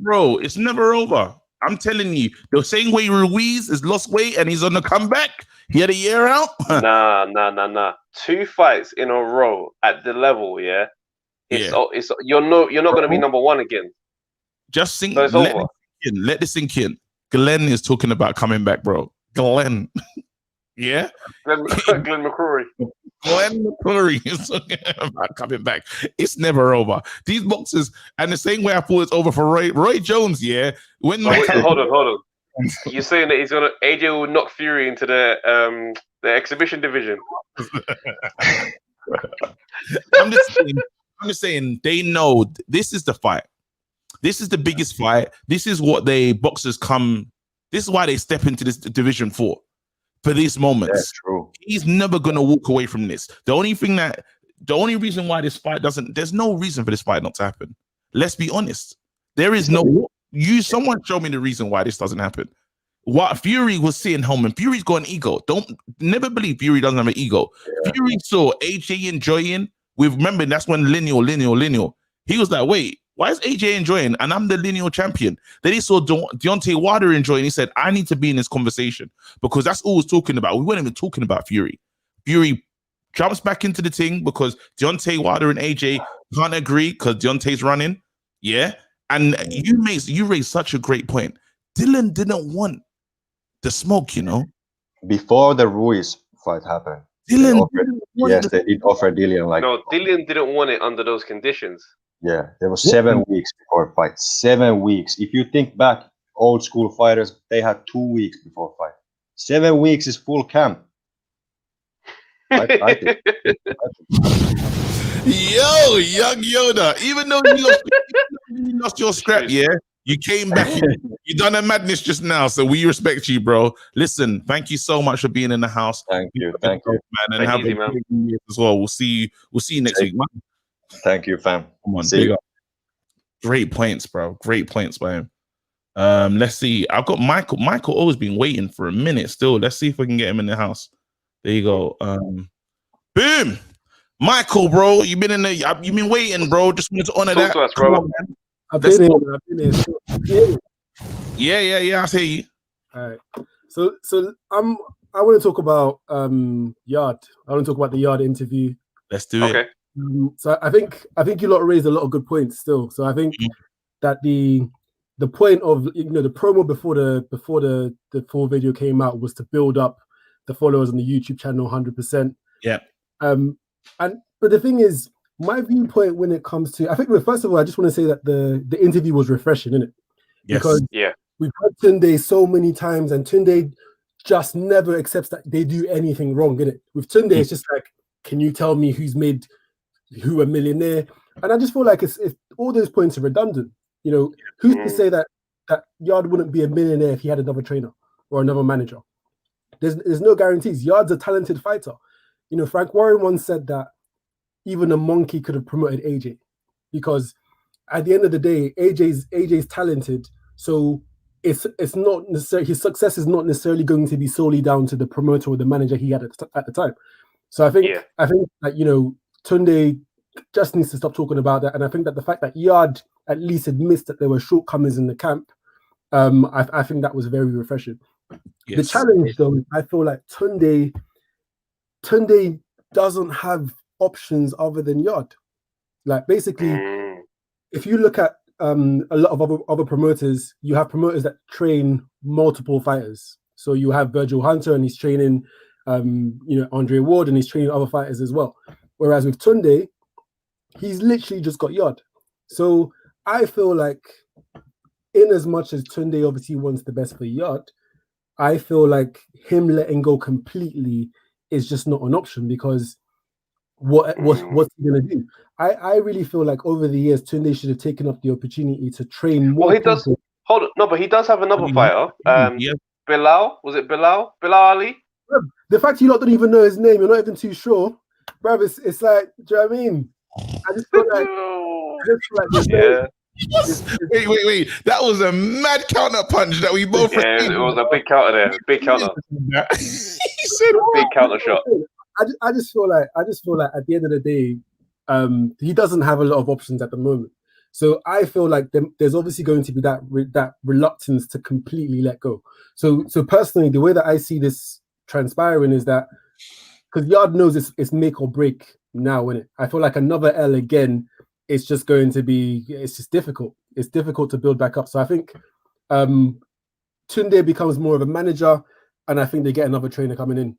bro. It's never over. I'm telling you, the same way Ruiz has lost weight and he's on the comeback. He had a year out. Nah. 2 fights in a row at the level, It's you're not going to be number 1 again. Just think. So it's over. Let this sink in. Glenn is talking about coming back, bro. Glenn. Yeah. Glenn McCrory. When Fury is coming back, it's never over. These boxers, and the same way I thought it's over for Roy Jones. Yeah, when wait, hold on. You're saying that AJ will knock Fury into the exhibition division? I'm just saying they know this is the fight. This is the biggest fight. This is what they boxers come. This is why they step into this division for these moments. That's true. He's never gonna walk away from this. The only reason why this fight doesn't, there's no reason for this fight not to happen. Let's be honest. There is no. Someone show me the reason why this doesn't happen. What Fury was sitting home, and Fury's got an ego. Don't never believe Fury doesn't have an ego. Yeah. Fury saw AJ enjoying. Remember that's when lineal. He was like, wait, why is AJ enjoying? And I'm the lineal champion. Then he saw Deontay Wilder enjoying. He said, I need to be in this conversation because that's all we're talking about. We weren't even talking about Fury. Fury jumps back into the thing because Deontay Wilder and AJ can't agree because Deontay's running. Yeah. And you raised such a great point. Dylan didn't want the smoke, you know. Before the Ruiz fight happened, they did offer Dylan No, Dylan didn't want it under those conditions. Yeah, there was 7 weeks before fight. 7 weeks. If you think back, old school fighters, they had 2 weeks before fight. 7 weeks is full camp. I think. Yo, young Yoda, even though you lost your scrap, yeah, you came back. You done a madness just now, so we respect you, bro. Listen, thank you so much for being in the house. Thank you, man, and have a great year as well. We'll see you next week, man. Thank you, fam. Come on, big up. Great points, bro. Great points by him. Let's see. I've got Michael. Michael always been waiting for a minute still. Let's see if we can get him in the house. There you go. Boom. Michael, bro, you've been waiting, bro. Just wanted to honor that. Us, bro. On, I've been here. Yeah. I see you. All right. So I want to talk about Yarde. I want to talk about the Yarde interview. Let's do it. So I think you lot raised a lot of good points still. So I think that the point of the promo before the full video came out was to build up the followers on the YouTube channel 100%. Yeah. But the thing is, my viewpoint when it comes to, I think, first of all, I just want to say that the interview was refreshing, isn't it? Yes. Because we've heard Tunde so many times, and Tunde just never accepts that they do anything wrong, innit? With Tunde, it's just like, can you tell me who's made who a millionaire? And I just feel like it's all those points are redundant. You know, who's to say that Yarde wouldn't be a millionaire if he had another trainer or another manager? There's no guarantees. Yarde's a talented fighter. You know, Frank Warren once said that even a monkey could have promoted AJ, because at the end of the day, AJ's talented. So it's not necessarily, his success is not necessarily going to be solely down to the promoter or the manager he had at the time. So I think that, you know, Tunde just needs to stop talking about that. And I think that the fact that Yarde at least admits that there were shortcomings in the camp, I think that was very refreshing. Yes. The challenge, though, I feel like Tunde doesn't have options other than Yarde. Like, basically, if you look at a lot of other promoters, you have promoters that train multiple fighters. So you have Virgil Hunter, and he's training Andre Ward, and he's training other fighters as well. Whereas with Tunde, he's literally just got Yarde. So I feel like, in as much as Tunde obviously wants the best for Yarde, I feel like him letting go completely is just not an option, because what's he gonna do? I really feel like over the years Tunde should have taken up the opportunity to train more. Well, he does. Hold on, no, but he does have another fighter. Bilal, was it Bilal? Bilal Ali? The fact you lot don't even know his name, you're not even too sure, bruv. It's like, do you know what I mean? I just feel like, Wait. That was a mad counter punch that we both. Yeah, it was a big counter there. Big counter. He said big counter shot. I just feel like at the end of the day, he doesn't have a lot of options at the moment. So I feel like there's obviously going to be that reluctance to completely let go. So personally, the way that I see this transpiring is that, because Yarde knows it's make or break now, isn't it? I feel like another L again, it's just going to be, it's just difficult. It's difficult to build back up. So I think Tunde becomes more of a manager, and I think they get another trainer coming in.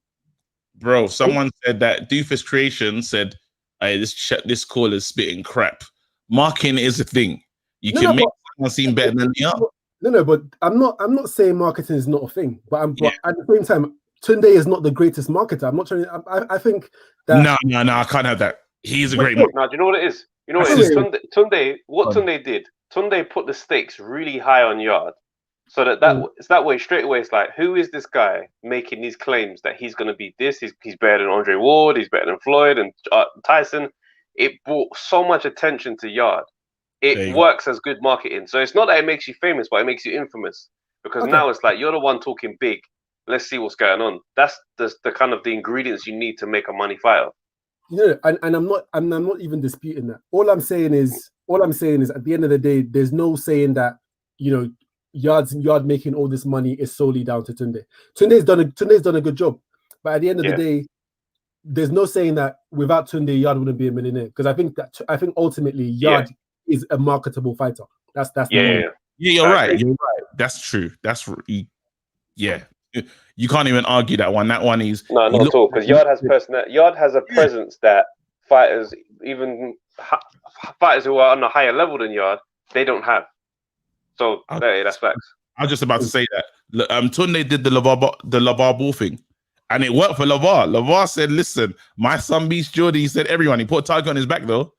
Bro, someone said that Doofus Creation said, hey, this call is spitting crap. Marking is a thing. You can make someone seem better than they are. No, but I'm not saying marketing is not a thing, but but at the same time, Tunde is not the greatest marketer. I'm not trying. I think that no, I can't have that. He's a great marketer. No, do you know what it is? You know what it is? Tunde, what Tunde did? Tunde put the stakes really high on Yarde, so it's that way straight away. It's like, who is this guy making these claims that he's going to be this? He's better than Andre Ward. He's better than Floyd and Tyson. It brought so much attention to Yarde. It works as good marketing. So it's not that it makes you famous, but it makes you infamous. Because now it's like, you're the one talking big. Let's see what's going on. That's the kind of the ingredients you need to make a money fighter. Yeah, and I'm not even disputing that. All I'm saying is at the end of the day, there's no saying that, Yarde making all this money is solely down to Tunde. Tunde's done a good job. But at the end of the day, there's no saying that without Tunde, Yarde wouldn't be a millionaire. Because I think ultimately Yarde is a marketable fighter. That's you're right. You're right. That's true. You can't even argue that one. That one is not at all, because Yarde has personality. Yarde has a presence that fighters, even fighters who are on a higher level than Yarde, they don't have. So that's facts. I was just about to say that. Tunde did the Lavar Ball thing, and it worked for Lavar. Lavar said, "Listen, my son beats Jordan." He said, "Everyone." He put a target on his back though.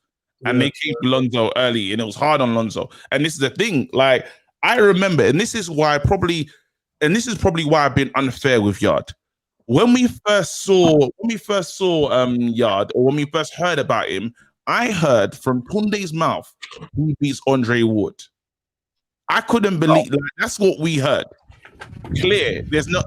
And they came Lonzo early, and it was hard on Lonzo. And this is the thing, like, I remember, and this is probably why I've been unfair with Yarde. When we first saw Yarde, or when we first heard about him, I heard from Tunde's mouth he beats Andre Ward. I couldn't believe that's what we heard. Clear. There's no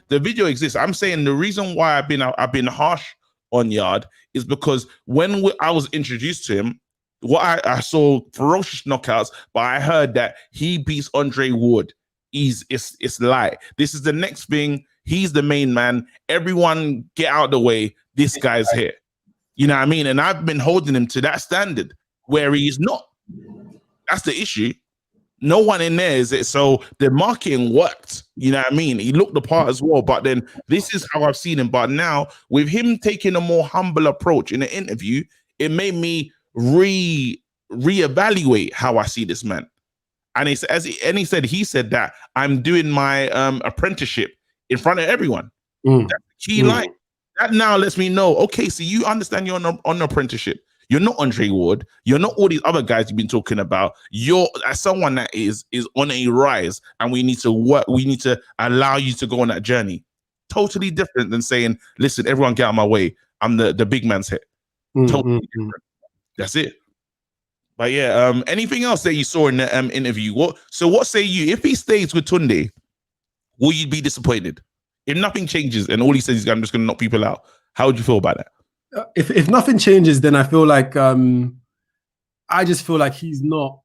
the video exists. I'm saying the reason why I've been harsh on Yarde is because when I was introduced to him, what I saw ferocious knockouts, but I heard that he beats Andre Ward. It's lie. This is the next thing. He's the main man. Everyone get out of the way. This guy's here. You know what I mean? And I've been holding him to that standard where he's not. That's the issue. No one in there is it. So the marketing worked. You know what I mean? He looked the part as well. But then this is how I've seen him. But now with him taking a more humble approach in the interview, it made me reevaluate how I see this man. And he said that I'm doing my apprenticeship in front of everyone. That's the key line. That now lets me know, okay, so you understand you're on apprenticeship. You're not Andre Ward. You're not all these other guys you've been talking about. You're someone that is on a rise, and we need to work. We need to allow you to go on that journey. Totally different than saying, listen, everyone get out of my way. I'm the big man's hit. Totally different. That's it. But yeah, anything else that you saw in the interview? What say you? If he stays with Tunde, will you be disappointed? If nothing changes and all he says is I'm just going to knock people out, how would you feel about that? If nothing changes, then I feel like I just feel like he's not.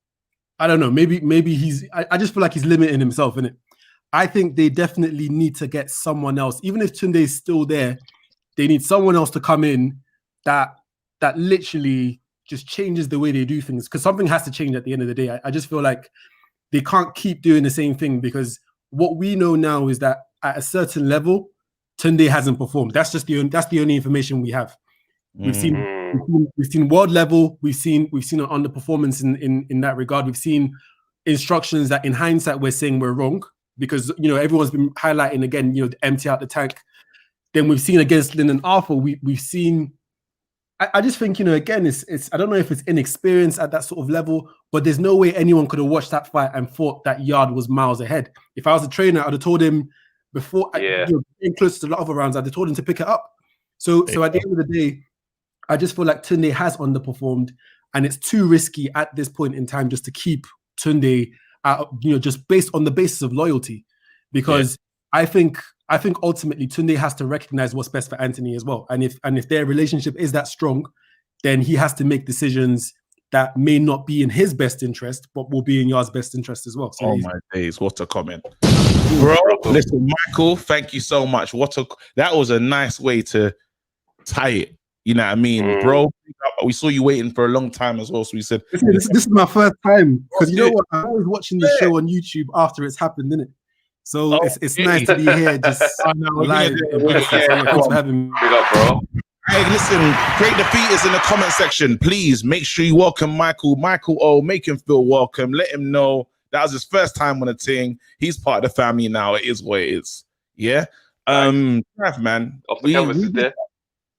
I don't know. Maybe he's. I just feel like he's limiting himself, innit? I think they definitely need to get someone else. Even if Tunde is still there, they need someone else to come in that literally just changes the way they do things. Because something has to change at the end of the day. I just feel like they can't keep doing the same thing, because what we know now is that at a certain level, Tunde hasn't performed. That's the only information we have. We've seen world level. We've seen an underperformance in that regard. We've seen instructions that in hindsight we're saying we're wrong, because everyone's been highlighting again, the empty out the tank. Then we've seen against Lynn and Arthur, we've seen. I just think again it's I don't know if it's inexperience at that sort of level, but there's no way anyone could have watched that fight and thought that Yarde was miles ahead. If I was a trainer, I'd have told him before getting close to the other rounds, I'd have told him to pick it up. So at the end of the day, I just feel like Tunde has underperformed, and it's too risky at this point in time just to keep Tunde just based on the basis of loyalty, because I think ultimately Tunde has to recognize what's best for Anthony as well. And if their relationship is that strong, then he has to make decisions that may not be in his best interest, but will be in Yarde's best interest as well. So oh my days, what a comment. Bro, listen, Michael, thank you so much. That was a nice way to tie it. You know what I mean, bro? We saw you waiting for a long time as well, so we said this is my first time, because you know what? I'm always watching the show on YouTube after it's happened, isn't it? So it's nice to be here. Just live. Thanks for having me. Big up, bro. Hey, listen, great defeaters in the comment section. Please make sure you welcome Michael. Michael O, make him feel welcome. Let him know that was his first time on a thing. He's part of the family now. It is what it is. Yeah. Man. Off the canvas is there.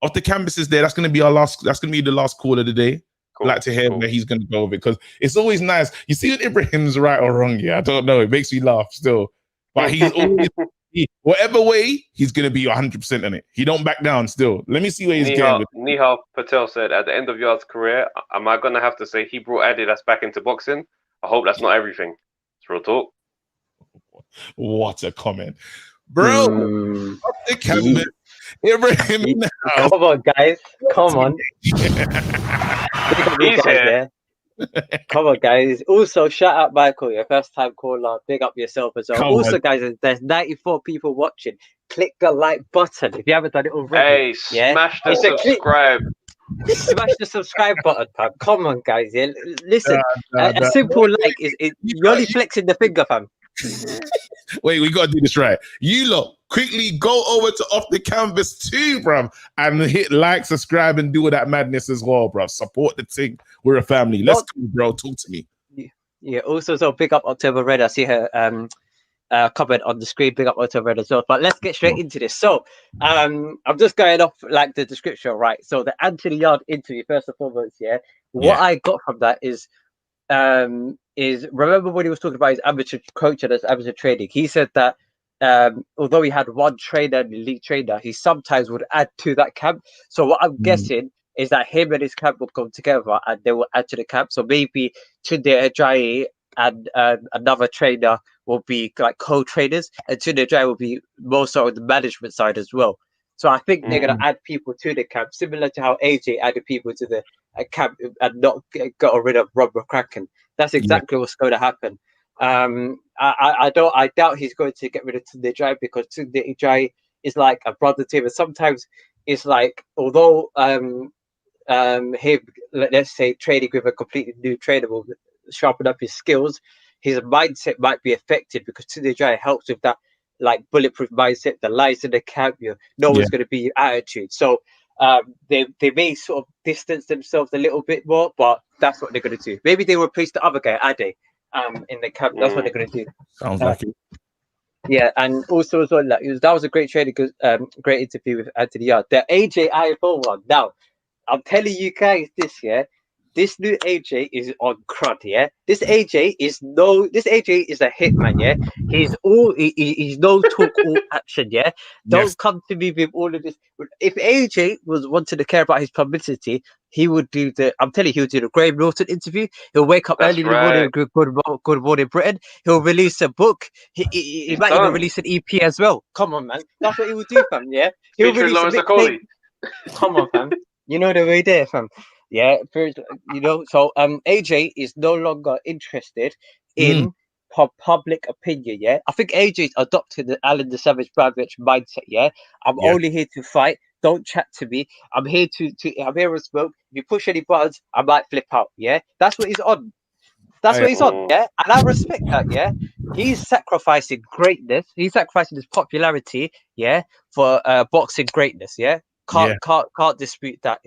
Off the canvas is there. That's gonna be our last. That's gonna be the last call of the day. Cool. Like to hear where he's gonna go with it, because it's always nice. You see when Ibrahim's right or wrong. Yeah, I don't know. It makes me laugh still, but he's always whatever way he's gonna be 100% in it. He don't back down. Still, let me see where he's going. Nihal Patel said, at the end of Yarde's career, am I gonna have to say he brought Adidas back into boxing? I hope that's not everything. It's real talk. What a comment, bro! Off the canvas. Ibrahim, come on, guys. Come on. Come on, guys. Also, shout out Michael, your first time caller. Big up yourself as well. Also, guys, there's 94 people watching. Click the like button if you haven't done it already. Hey, smash the subscribe. Smash the subscribe button, fam. Come on, guys. Yeah, listen. A simple like is you're only flexing the finger, fam. Wait, we gotta do this right. You lot quickly go over to Off the Canvas too, bruv, and hit like, subscribe, and do all that madness as well, bruv. Support the thing. We're a family. Let's go, bro. Talk to me. Yeah. Also, so big up October Red. I see her comment on the screen. Big up October Red as well. But let's get straight into this. So, I'm just going off like the description, right? So the Anthony Yarde interview, first and foremost, what I got from that is remember when he was talking about his amateur coach and his amateur training, he said that although he had one trainer, an elite trainer, he sometimes would add to that camp. So what I'm guessing is that him and his camp will come together and they will add to the camp. So maybe Tunde Ajayi and another trainer will be like co-trainers, and Tunde Ajayi will be more so on the management side as well. So I think they're going to add people to the camp, similar to how AJ added people to the camp and not got rid of Rob McCracken. That's exactly what's going to happen. I doubt he's going to get rid of Tunde Ajayi, because Tunde Ajayi is like a brother to him. And sometimes it's like, although him, let's say, training with a completely new trainer will sharpen up his skills, his mindset might be affected, because Tunde Ajayi helps with that like bulletproof mindset, the lies in the camp, no one's going to be attitude. So they may sort of distance themselves a little bit more, but that's what they're going to do. Maybe they replace the other guy, Ade, in the camp. That's what they're going to do. Sounds like it. Yeah, and also as well, like, that was a great training, great interview with Anthony Yarde. The AJ IFL one. Now, I'm telling you guys this, this new AJ is on crud, This AJ is a hitman, He's no talk, all action, Don't come to me with all of this. If AJ was wanting to care about his publicity, he would do I'm telling you, he'll do the Graham Norton interview. He'll wake up early in the morning, good morning, Britain. He'll release a book. He might even release an EP as well. Come on, man. That's what he will do, fam, He'll release a mixtape. Come on, fam. You know the way there, fam. So AJ is no longer interested in public opinion, I think AJ's adopted the Alan the Savage Bravich mindset, I'm only here to fight. Don't chat to me. I'm here I'm here to smoke. If you push any buttons, I might flip out, That's what he's on. That's what he's on, And I respect that, He's sacrificing greatness. He's sacrificing his popularity, for boxing greatness, Can't dispute that,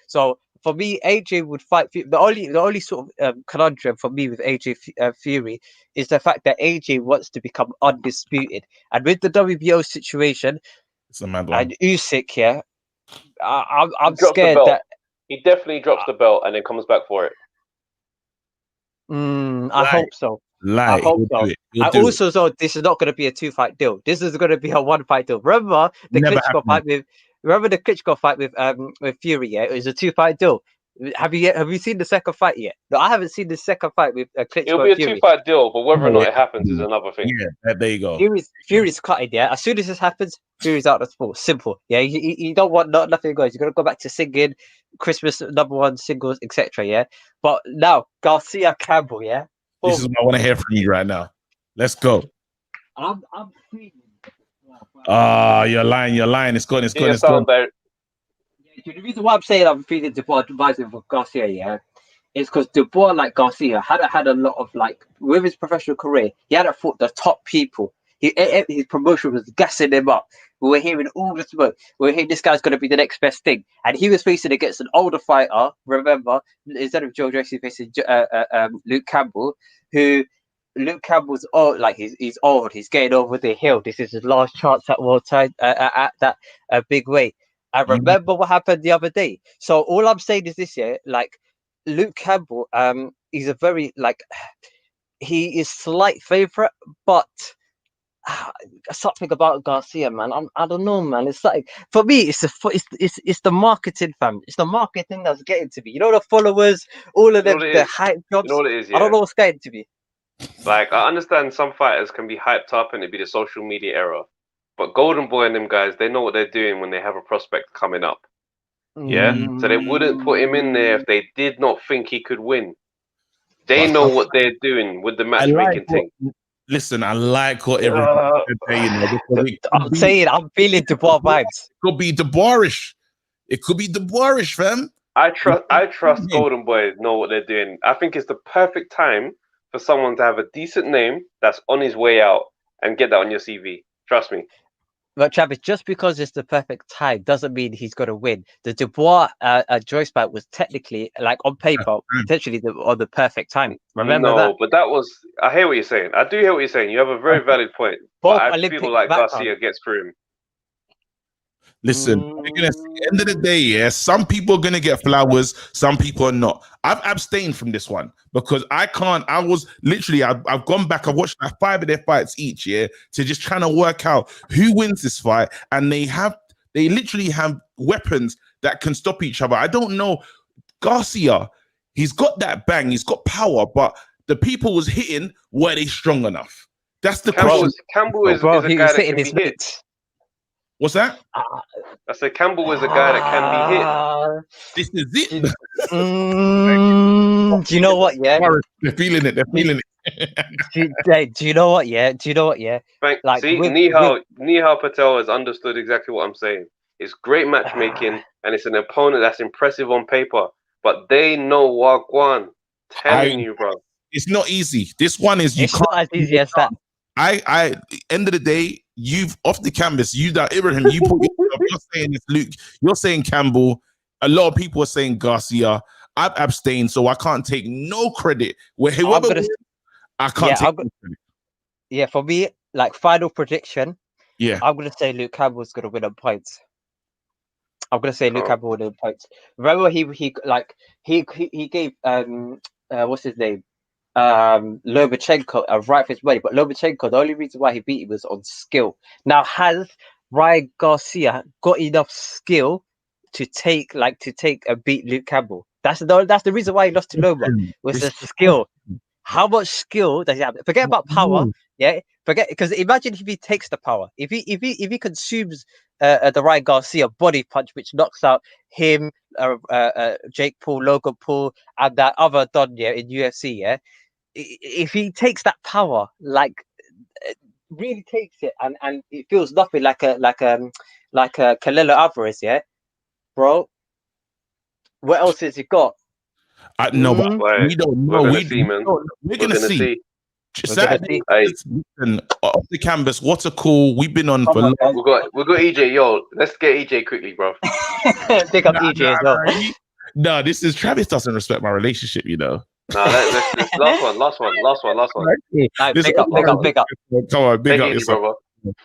So for me, AJ would fight. The only sort of conundrum for me with AJ Fury is the fact that AJ wants to become undisputed, and with the WBO situation, it's a mad one. And Usyk, I'm scared that he definitely drops the belt and then comes back for it. I hope so. I hope so. I also thought this is not going to be a 2-fight deal. This is going to be a 1-fight deal. Remember the Klitschko fight with. Remember the Klitschko fight with Fury? It was a 2-fight deal. Have you seen the second fight yet? No, I haven't seen the second fight with Klitschko. It'll be a 2-fight deal, but whether or not it happens is another thing. Yeah, there you go. Fury's cutting. As soon as this happens, Fury's out of the sport. Simple. You don't want nothing goes. You're gonna go back to singing Christmas #1 singles, etc. But now Garcia Campbell. This is what I want to hear from you right now. Let's go. I'm feeling. You're lying. It's gone. The reason why I'm saying I'm feeling Dubois advising for Garcia, is because Dubois, like Garcia, had a lot of, like, with his professional career, he hadn't fought the top people. His promotion was gassing him up. We were hearing all the smoke. We were hearing this guy's going to be the next best thing. And he was facing against an older fighter, remember, instead of Joe Joyce, facing Luke Campbell, who Luke Campbell's old, like he's old, he's getting over the hill. This is his last chance at world time at that big weight. I remember what happened the other day. So all I'm saying is this year, like Luke Campbell, he's a very he is slight favorite, but something about Garcia, man. I don't know, man. It's like for me, it's the marketing, fam. It's the marketing that's getting to me. You know, the followers, all of them, the hype jobs. You know what it is, yeah? I don't know what's getting to me. Like, I understand some fighters can be hyped up and it'd be the social media era, but Golden Boy and them guys, they know what they're doing when they have a prospect coming up. Yeah, so they wouldn't put him in there if they did not think he could win. They know what they're doing with the matchmaking thing. Listen, I like what everyone's saying. I'm saying, I'm feeling Dubois vibes. It could be Dubois-ish. It could be Dubois-ish, fam. I trust Golden Boy know what they're doing. I think it's the perfect time for someone to have a decent name that's on his way out and get that on your CV. Trust me. But Travis, just because it's the perfect time doesn't mean he's going to win. The Dubois Joyce fight was technically, like on paper, potentially on the perfect time. Remember that? No, but that was. I hear what you're saying. I do hear what you're saying. You have a very valid point. But I feel like Garcia gets through him. Listen, at the end of the day, yeah, some people are gonna get flowers, some people are not. I've abstained from this one because I can't. I was literally, I've gone back. I've watched like 5 of their fights each year to just trying to work out who wins this fight, and they literally have weapons that can stop each other. I don't know. Garcia, he's got that bang, he's got power, but the people was hitting, were they strong enough? That's the question. Campbell is a guy that can be hit. What's that? I said Campbell is a guy that can be hit. This is it. Do you know what? Yeah, they're feeling it. They're feeling it. Do you know what? Yeah. Do you know what? Yeah. Like, see, Nihal Patel has understood exactly what I'm saying. It's great matchmaking, and it's an opponent that's impressive on paper. But they know Wagwan. Telling you, bro. It's not easy. This one is it's not as easy as that. End of the day, you've off the canvas, you that Ibrahim, you put yourself, you're saying it's Luke, you're saying Campbell, a lot of people are saying Garcia. I've abstained, so I can't take no credit. I can't take no credit. Yeah, for me, like final prediction, yeah, I'm gonna say Luke Campbell's gonna win on points. I'm gonna say Luke Campbell will win on points. Remember he gave what's his name? Lomachenko a right for his money, but Lomachenko, the only reason why he beat him was on skill. Now, has Ryan Garcia got enough skill to take a beat Luke Campbell? That's the reason why he lost to Loma, was the skill. How much skill does he have? Forget about power, yeah. Because imagine if he takes the power, if he consumes the Ryan Garcia body punch, which knocks out him, Jake Paul, Logan Paul, and that other Don in UFC, yeah. If he takes that power, like really takes it, and it feels nothing like a Canelo Alvarez, yeah, bro. What else has he got? No, but we don't know. We're gonna see. Saturday, off the canvas. What a call! We've been on for long. We've got EJ. Yo, let's get EJ quickly, bro. Pick up EJ as well. No, this is Travis doesn't respect my relationship, you know. No, let's last one. Pick up. Come on, big up yourself, brother.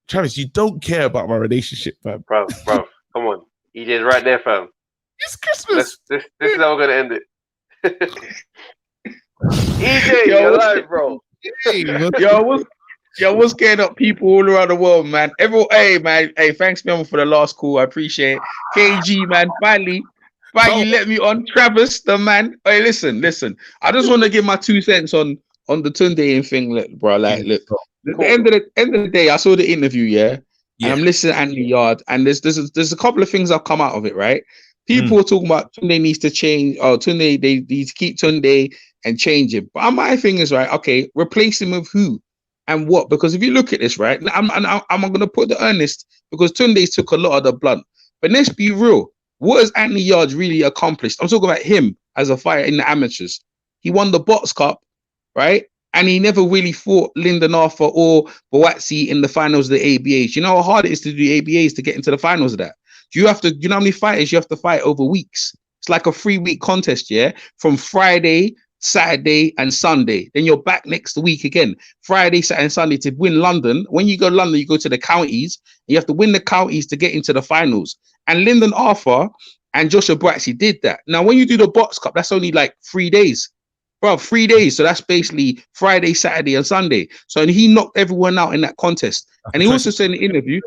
Travis, you don't care about my relationship, fam. Bro, come on. EJ's right there, fam. It's Christmas. This is how we're gonna end it. EJ, you're alive, bro. What's getting up, people all around the world, man? Hey, thanks, man, for the last call. I appreciate it. KG, man, finally, you let me on. Travis, the man. Hey, listen. I just want to give my 2 cents on the Tunde thing, bro. Like, look, at the end of the day, I saw the interview, yeah. And I'm listening to Anthony Yarde, and there's a couple of things that have come out of it, right? People are talking about Tunde needs to change, or Tunde, they need to keep Tunde and change him. But my thing is, right, okay, replace him with who and what? Because if you look at this, right, I'm going to put the earnest, because Tunde took a lot of the blunt. But let's be real. What has Anthony Yarde really accomplished? I'm talking about him as a fighter in the amateurs. He won the Box Cup, right? and he never really fought Lyndon Arthur or Boatsi in the finals of the ABAs. You know how hard it is to do ABAs to get into the finals of that? You know how many fighters you have to fight over weeks? It's like a 3-week contest, yeah? From Friday, Saturday, and Sunday. Then you're back next week again. Friday, Saturday, and Sunday to win London. When you go to London, you go to the counties. You have to win the counties to get into the finals. And Lyndon Arthur and Joshua Boatsi did that. Now, when you do the Box Cup, that's only like 3 days. Bro, 3 days. So that's basically Friday, Saturday, and Sunday. So he knocked everyone out in that contest. And he also said in the interview,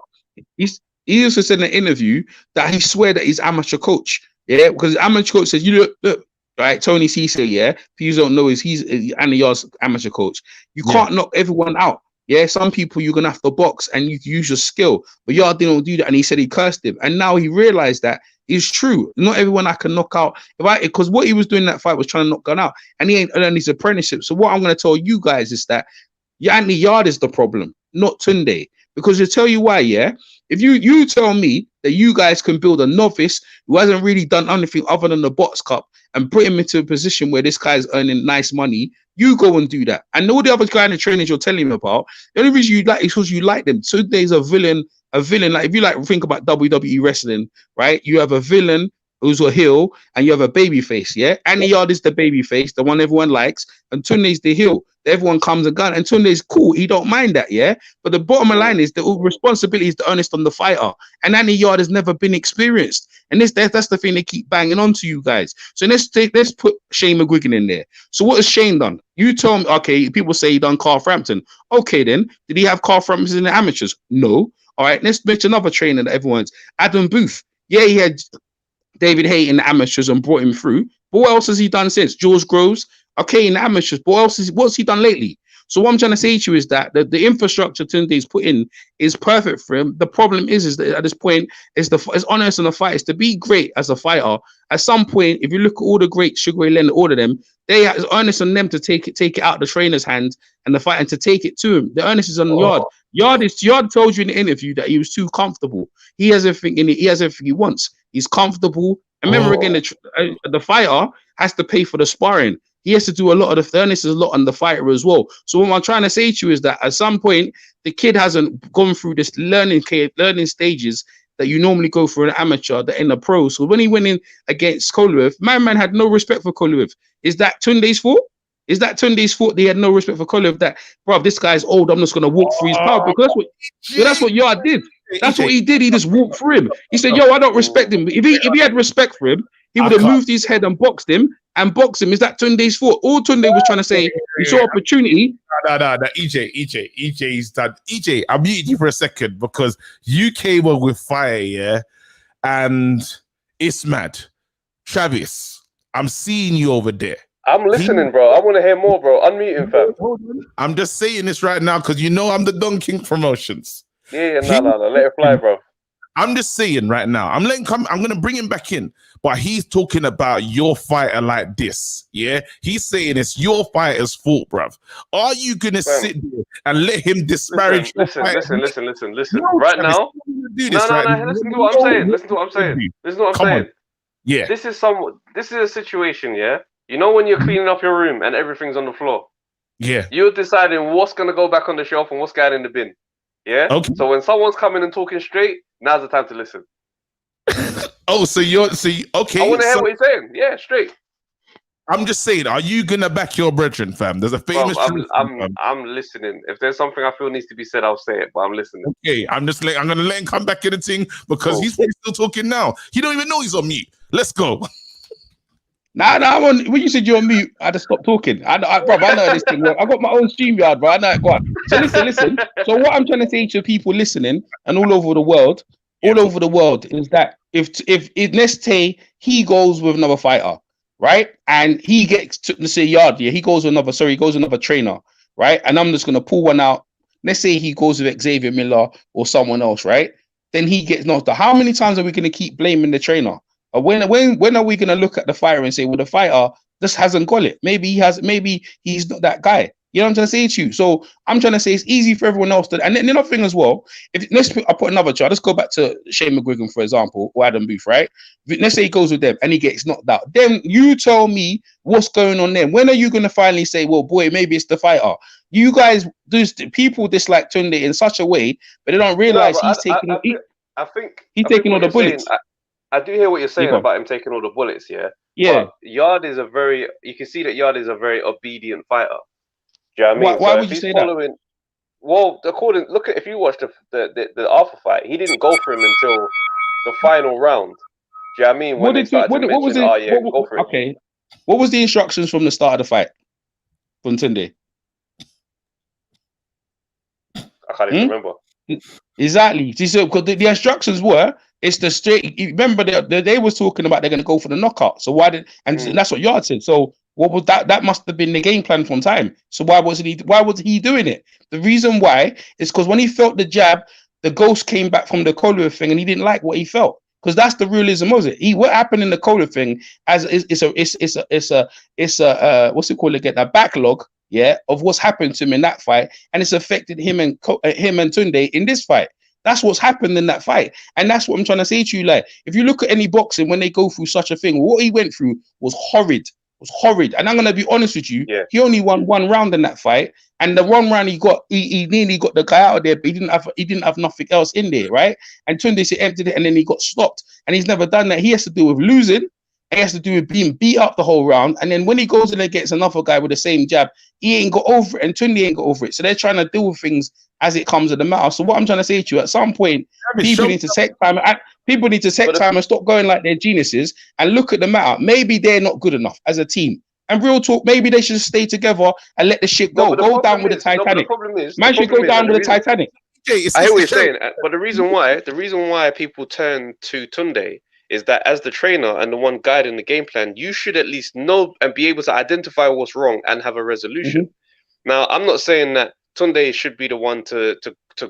he also said in the interview that he swear that he's amateur coach. Yeah, because the amateur coach says, you look, right? Tony Cisse, yeah. If you don't know, he's Andy Yard's amateur coach. You can't knock everyone out. Yeah, some people you're gonna have to box and you use your skill, but Yard didn't do that, and he said he cursed him. And now he realized that is true. Not everyone I can knock out. Because what he was doing in that fight was trying to knock one out, and he ain't earned his apprenticeship. So what I'm gonna tell you guys is that Andy Yard is the problem, not Tunde. Because to tell you why, yeah. If you tell me that you guys can build a novice who hasn't really done anything other than the Box Cup and put him into a position where this guy's earning nice money, you go and do that. And all the other kind of trainers you're telling me about, the only reason you like is because you like them. So there's a villain. Like if you like think about WWE wrestling, right? You have a villain who's a heel, and you have a baby face, yeah? Andy Yard is the baby face, the one everyone likes, and Tunde's the heel. Everyone comes and goes, and Tunde's cool. He don't mind that, yeah? But the bottom line is the responsibility is the onus on the fighter. And Andy Yard has never been experienced. And that's the thing they keep banging on to you guys. So let's put Shane McGuigan in there. So what has Shane done? You told me, okay, people say he done Carl Frampton. Okay, then. Did he have Carl Frampton in the amateurs? No. All right, let's mention another trainer that everyone's. Adam Booth. Yeah, he had David Hay in the amateurs and brought him through. But what else has he done since? George Groves, okay, in the amateurs. But what's he done lately? So what I'm trying to say to you is that the infrastructure Tunde's put in is perfect for him. The problem is that at this point, it's honest on the fighters to be great as a fighter. At some point, if you look at all the great Sugar Ray Leonard, all of them, it's honest on them to take it out of the trainer's hands and the fight and to take it to him. The onus is on Yard. Yard told you in the interview that he was too comfortable. He has everything in it. He has everything he wants. He's comfortable. And remember again, the fighter has to pay for the sparring. He has to do a lot of the fairness, is a lot on the fighter as well. So what I'm trying to say to you is that at some point, the kid hasn't gone through this learning stages that you normally go for an amateur that in the pros. So when he went in against Koloev, my man had no respect for Koloev. Is that Tunde's fault? Is that Tunde's fault? They had no respect for Koloev. That, bro, this guy's old. I'm just going to walk through his power. Because that's what Yard did. That's what he did. He just walked through him. He said, yo, I don't respect him. If he had respect for him, he would have moved his head and boxed him. Is that Tunde's fault? All Tunde was trying to say, he saw opportunity. No, EJ's done. EJ, I'll mute you for a second because you came up with fire, yeah? And it's mad. Travis, I'm seeing you over there. I'm listening, bro. I want to hear more, bro. Unmute him, fam. I'm just saying this right now because you know I'm the Don King Promotions. Yeah, no. Let it fly, bro. I'm just saying right now. I'm going to bring him back in, but he's talking about your fighter like this. Yeah, he's saying it's your fighter's fault, bruv. Are you going to sit there and let him disparage? Listen. No, right now, listen to what I'm saying. Listen to what I'm saying. Yeah, this is a situation. Yeah, you know when you're cleaning up your room and everything's on the floor. Yeah, you're deciding what's going to go back on the shelf and what's going in the bin. Yeah. Okay. So when someone's coming and talking straight, now's the time to listen. okay. I want to hear what he's saying. Yeah, straight. I'm just saying, are you gonna back your brethren, fam? There's a famous. I'm listening. If there's something I feel needs to be said, I'll say it. But I'm listening. Okay, I'm gonna let him come back in the thing because he's still talking now. He don't even know he's on mute. Let's go. Nah, when you said you're on mute, I just stopped talking. I know this thing. I got my own StreamYard, bro. I know it. Go on. So listen. So what I'm trying to say to people listening and all over the world is that if let's say he goes with another fighter, right, and he gets to, let's say Yarde, he goes with another trainer, right, and I'm just gonna pull one out. Let's say he goes with Xavier Miller or someone else, right? Then he gets knocked out. How many times are we gonna keep blaming the trainer? When are we gonna look at the fighter and say, well, the fighter just hasn't got it? Maybe he's not that guy. You know what I'm trying to say to you? So I'm trying to say it's easy for everyone else to. And then another thing as well, I put another chart. Let's go back to Shane McGuigan, for example, or Adam Booth, right? Let's say he goes with them and he gets knocked out. Then you tell me what's going on there. When are you going to finally say, well, boy, maybe it's the fighter? You guys, people dislike Tunde in such a way, but they don't realize he's taking. I think he's taking all the bullets. I do hear what you're saying about him taking all the bullets. Yeah. Yeah. But Yarde is you can see that Yarde is a very obedient fighter. Do you know what I mean? Why would you say that? Well, if you watch the Alpha fight, he didn't go for him until the final round. Do you know what I mean? When what was it? Go for it. Okay. What was the instructions from the start of the fight from Tunde? I can't even remember. Exactly. So, because the instructions were, it's the straight. Remember, they was talking about they're going to go for the knockout. So why did that's what Yarde said. So what was that? That must have been the game plan from time. So why was he doing it? The reason why is because when he felt the jab, the ghost came back from the Kolar thing, and he didn't like what he felt. Because that's the realism, was it? What happened in the Kolar thing it's a what's it called again? A backlog, of what's happened to him in that fight, and it's affected him and Tunde in this fight. That's what's happened in that fight, and that's what I'm trying to say to you. Like, if you look at any boxing, when they go through such a thing, what he went through was horrid. And I'm gonna be honest with you. Yeah. He only won one round in that fight, and the one round he nearly got the guy out of there, but he didn't have nothing else in there, right? And Tunde emptied it, and then he got stopped. And he's never done that. He has to do with losing. He has to do with being beat up the whole round. And then when he goes in and gets another guy with the same jab, he ain't got over it, and Tunde ain't got over it. So they're trying to deal with things as it comes to the matter. So what I'm trying to say to you, at some point, people need to take time. People need to take time and stop going like they're geniuses and look at the matter. Maybe they're not good enough as a team. And real talk, maybe they should stay together and let the ship go. Go down with the Titanic. Man should go down with the Titanic. I hear what you're saying, but the reason why people turn to Tunde is that as the trainer and the one guiding the game plan, you should at least know and be able to identify what's wrong and have a resolution. Now, I'm not saying that Tunde should be the one to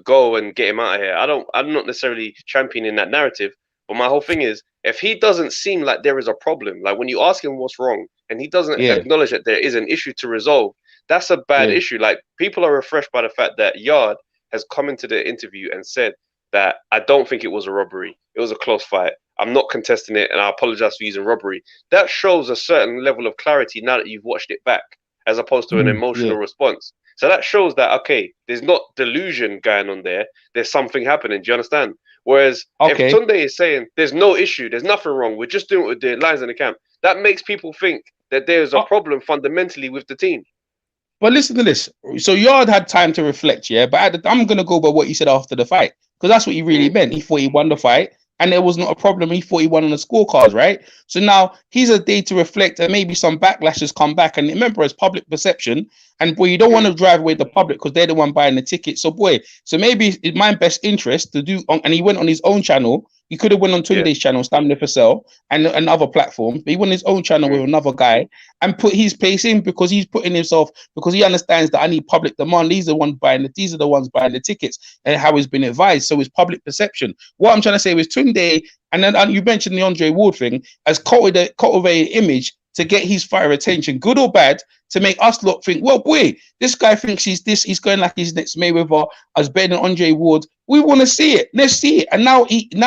go and get him out of here. I'm not necessarily championing that narrative, but my whole thing is, if he doesn't seem like there is a problem, like when you ask him what's wrong and he doesn't acknowledge that there is an issue to resolve, that's a bad issue. Like, people are refreshed by the fact that Yarde has come into the interview and said that I don't think it was a robbery. It was a close fight. I'm not contesting it, and I apologize for using robbery. That shows a certain level of clarity now that you've watched it back, as opposed to an emotional response. So that shows that, okay, there's not delusion going on there. There's something happening. Do you understand? Whereas if Tunde is saying there's no issue, there's nothing wrong, we're just doing what we're doing, lines in the camp, that makes people think that there's a problem fundamentally with the team. But listen to this. So Yarde had time to reflect, but I'm going to go by what he said after the fight, because that's what he really meant. He thought he won the fight, and there was not a problem. He thought he won on the scorecards, right? So now he's a day to reflect, and maybe some backlashes come back. And remember, it's public perception. And boy, you don't want to drive away the public because they're the one buying the ticket. So maybe it's my best interest to do. And he went on his own channel. He could have went on Tunde's channel, Stamina for Sale, and other platforms. But he went on his own channel with another guy and put his place in, because he's putting himself, because he understands that I need public demand. These are the ones buying the tickets, and how he's been advised. So it's public perception. What I'm trying to say is Tunde, and then you mentioned the Andre Ward thing, has cultivated an image to get his fire attention, good or bad, to make us lot think, well, boy, this guy thinks he's going like he's next Mayweather, as better than Andre Ward. We want to see it. Let's see it. And now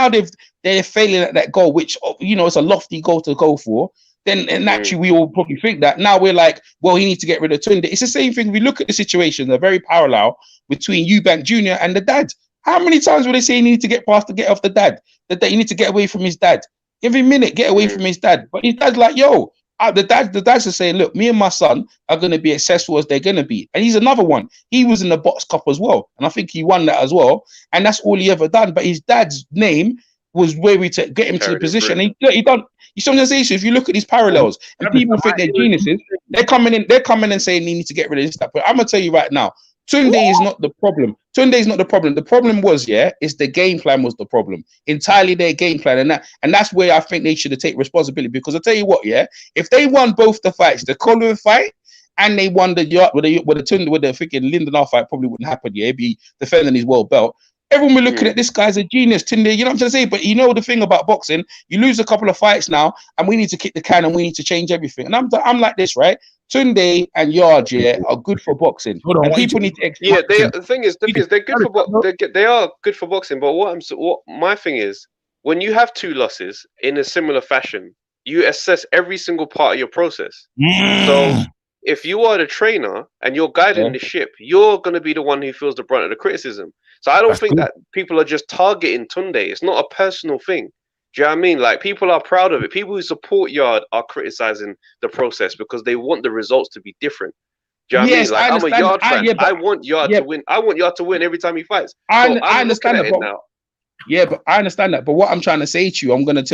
they're failing at that goal, which, it's a lofty goal to go for. Then naturally we all probably think that. Now we're like, well, he needs to get rid of Tunde. It's the same thing. We look at the situation, they're very parallel between Eubank Jr. and the dad. How many times will they say he needs to get off the dad? That he needs to get away from his dad. Every minute, get away from his dad. But his dad's like, yo, the dads are saying, look, me and my son are going to be as successful as they're going to be. And he's another one. He was in the box cup as well. And I think he won that as well. And that's all he ever done. But his dad's name was where we to get him to the position. And he done. You see what I'm saying? So if you look at these parallels, and people think they're geniuses, they're coming in and saying they need to get rid of this stuff. But I'm going to tell you right now, Tunde is not the problem. Tunde is not the problem. The problem was, is the game plan was the problem. Entirely their game plan. And that's where I think they should take responsibility. Because I'll tell you what, if they won both the fights, the Colin fight and they won the freaking Linden fight, probably wouldn't happen, He'd be defending his world belt. Everyone will be looking at this guy's a genius, Tunde. You know what I'm trying to say? But you know the thing about boxing, you lose a couple of fights now, and we need to kick the can and we need to change everything. And I'm like this, right? Tunde and Yarde are good for boxing, and people need to explain. Yeah, the thing is, they're good for they are good for boxing. But what my thing is, when you have 2 losses in a similar fashion, you assess every single part of your process. So if you are the trainer and you're guiding the ship, you're going to be the one who feels the brunt of the criticism. So I don't think that people are just targeting Tunde. It's not a personal thing. Do you know what I mean? Like, people are proud of it. People who support Yarde are criticizing the process because they want the results to be different. Do you know what I mean? Like, I'm a Yarde fan. I want Yarde to win. I want Yarde to win every time he fights. So I understand that now. Yeah, but I understand that. But what I'm trying to say to you, I'm gonna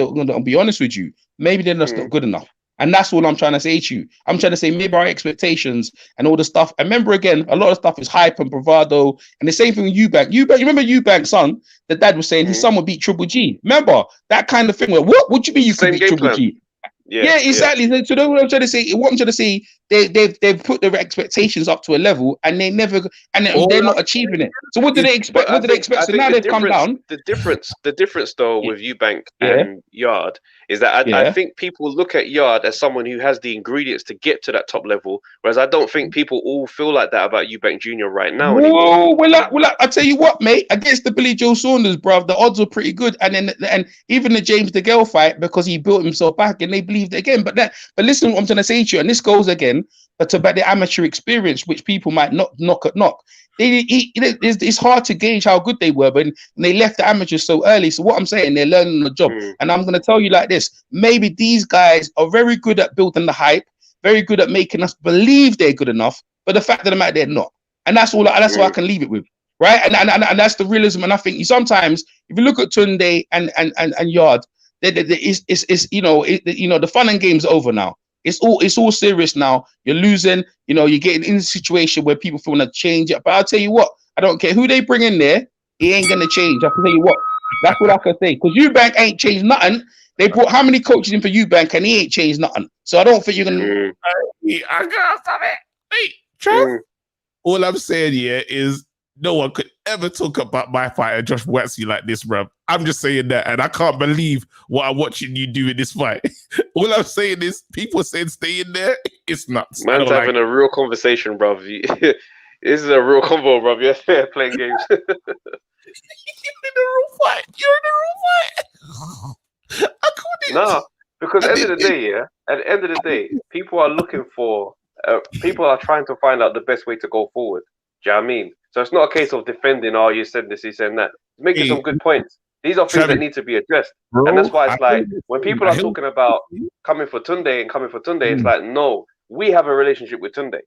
be honest with you. Maybe they're not good enough. And that's all I'm trying to say to you. I'm trying to say maybe our expectations and all the stuff. I remember, again, a lot of stuff is hype and bravado. And the same thing with Eubank. You remember Eubank's son? The dad was saying his son would beat Triple G. Remember that kind of thing? Where what do you mean you can beat Triple G? Yeah, exactly. Yeah. So that's what I'm trying to say. What I'm trying to say, they've put their expectations up to a level, and they're not achieving it. So what do they expect? What do they expect? So now they've come down. The difference though with Eubank and Yarde is that I think people look at Yarde as someone who has the ingredients to get to that top level, whereas I don't think people all feel like that about Eubank Jr. right now. I tell you what, mate, against the Billy Joe Saunders, bruv, the odds were pretty good, and even the James DeGale fight, because he built himself back, and they believed it again. But listen, what I'm trying to say to you, and this goes again, but about the amateur experience, which people might not knock. It's hard to gauge how good they were, but they left the amateurs so early. So what I'm saying, they're learning the job. And I'm going to tell you like this: maybe these guys are very good at building the hype, very good at making us believe they're good enough. But the fact of the matter, they're not. And that's all. That's all I can leave it with, right? And that's the realism. And I think sometimes, if you look at Tunde and Yarde, it's the fun and games are over now. It's all serious now. You're losing. You're getting in a situation where people want to change it. But I'll tell you what, I don't care who they bring in there. He ain't gonna change. I can tell you what. That's what I can say. Because Eubank ain't changed nothing. They brought how many coaches in for Eubank, and he ain't changed nothing. So I don't think you're gonna. I gotta stop it. Hey, Trev. All I'm saying here is no one could ever talk about my fighter Josh Watsy like this, bro. I'm just saying that, and I can't believe what I'm watching you do in this fight. All I'm saying is, people saying stay in there. It's nuts. Man's having a real conversation, bro. This is a real convo, bro. You're playing games. You're in the real fight. You're in the real fight. I couldn't. No, because at the end of the day, people are looking for. People are trying to find out the best way to go forward. Do you know what I mean? So it's not a case of defending, oh, you said this, you said that. Making some good points. These are things that need to be addressed. Bro, and that's why it's like, when people are talking about coming for Tunde, it's like, no, we have a relationship with Tunde. Do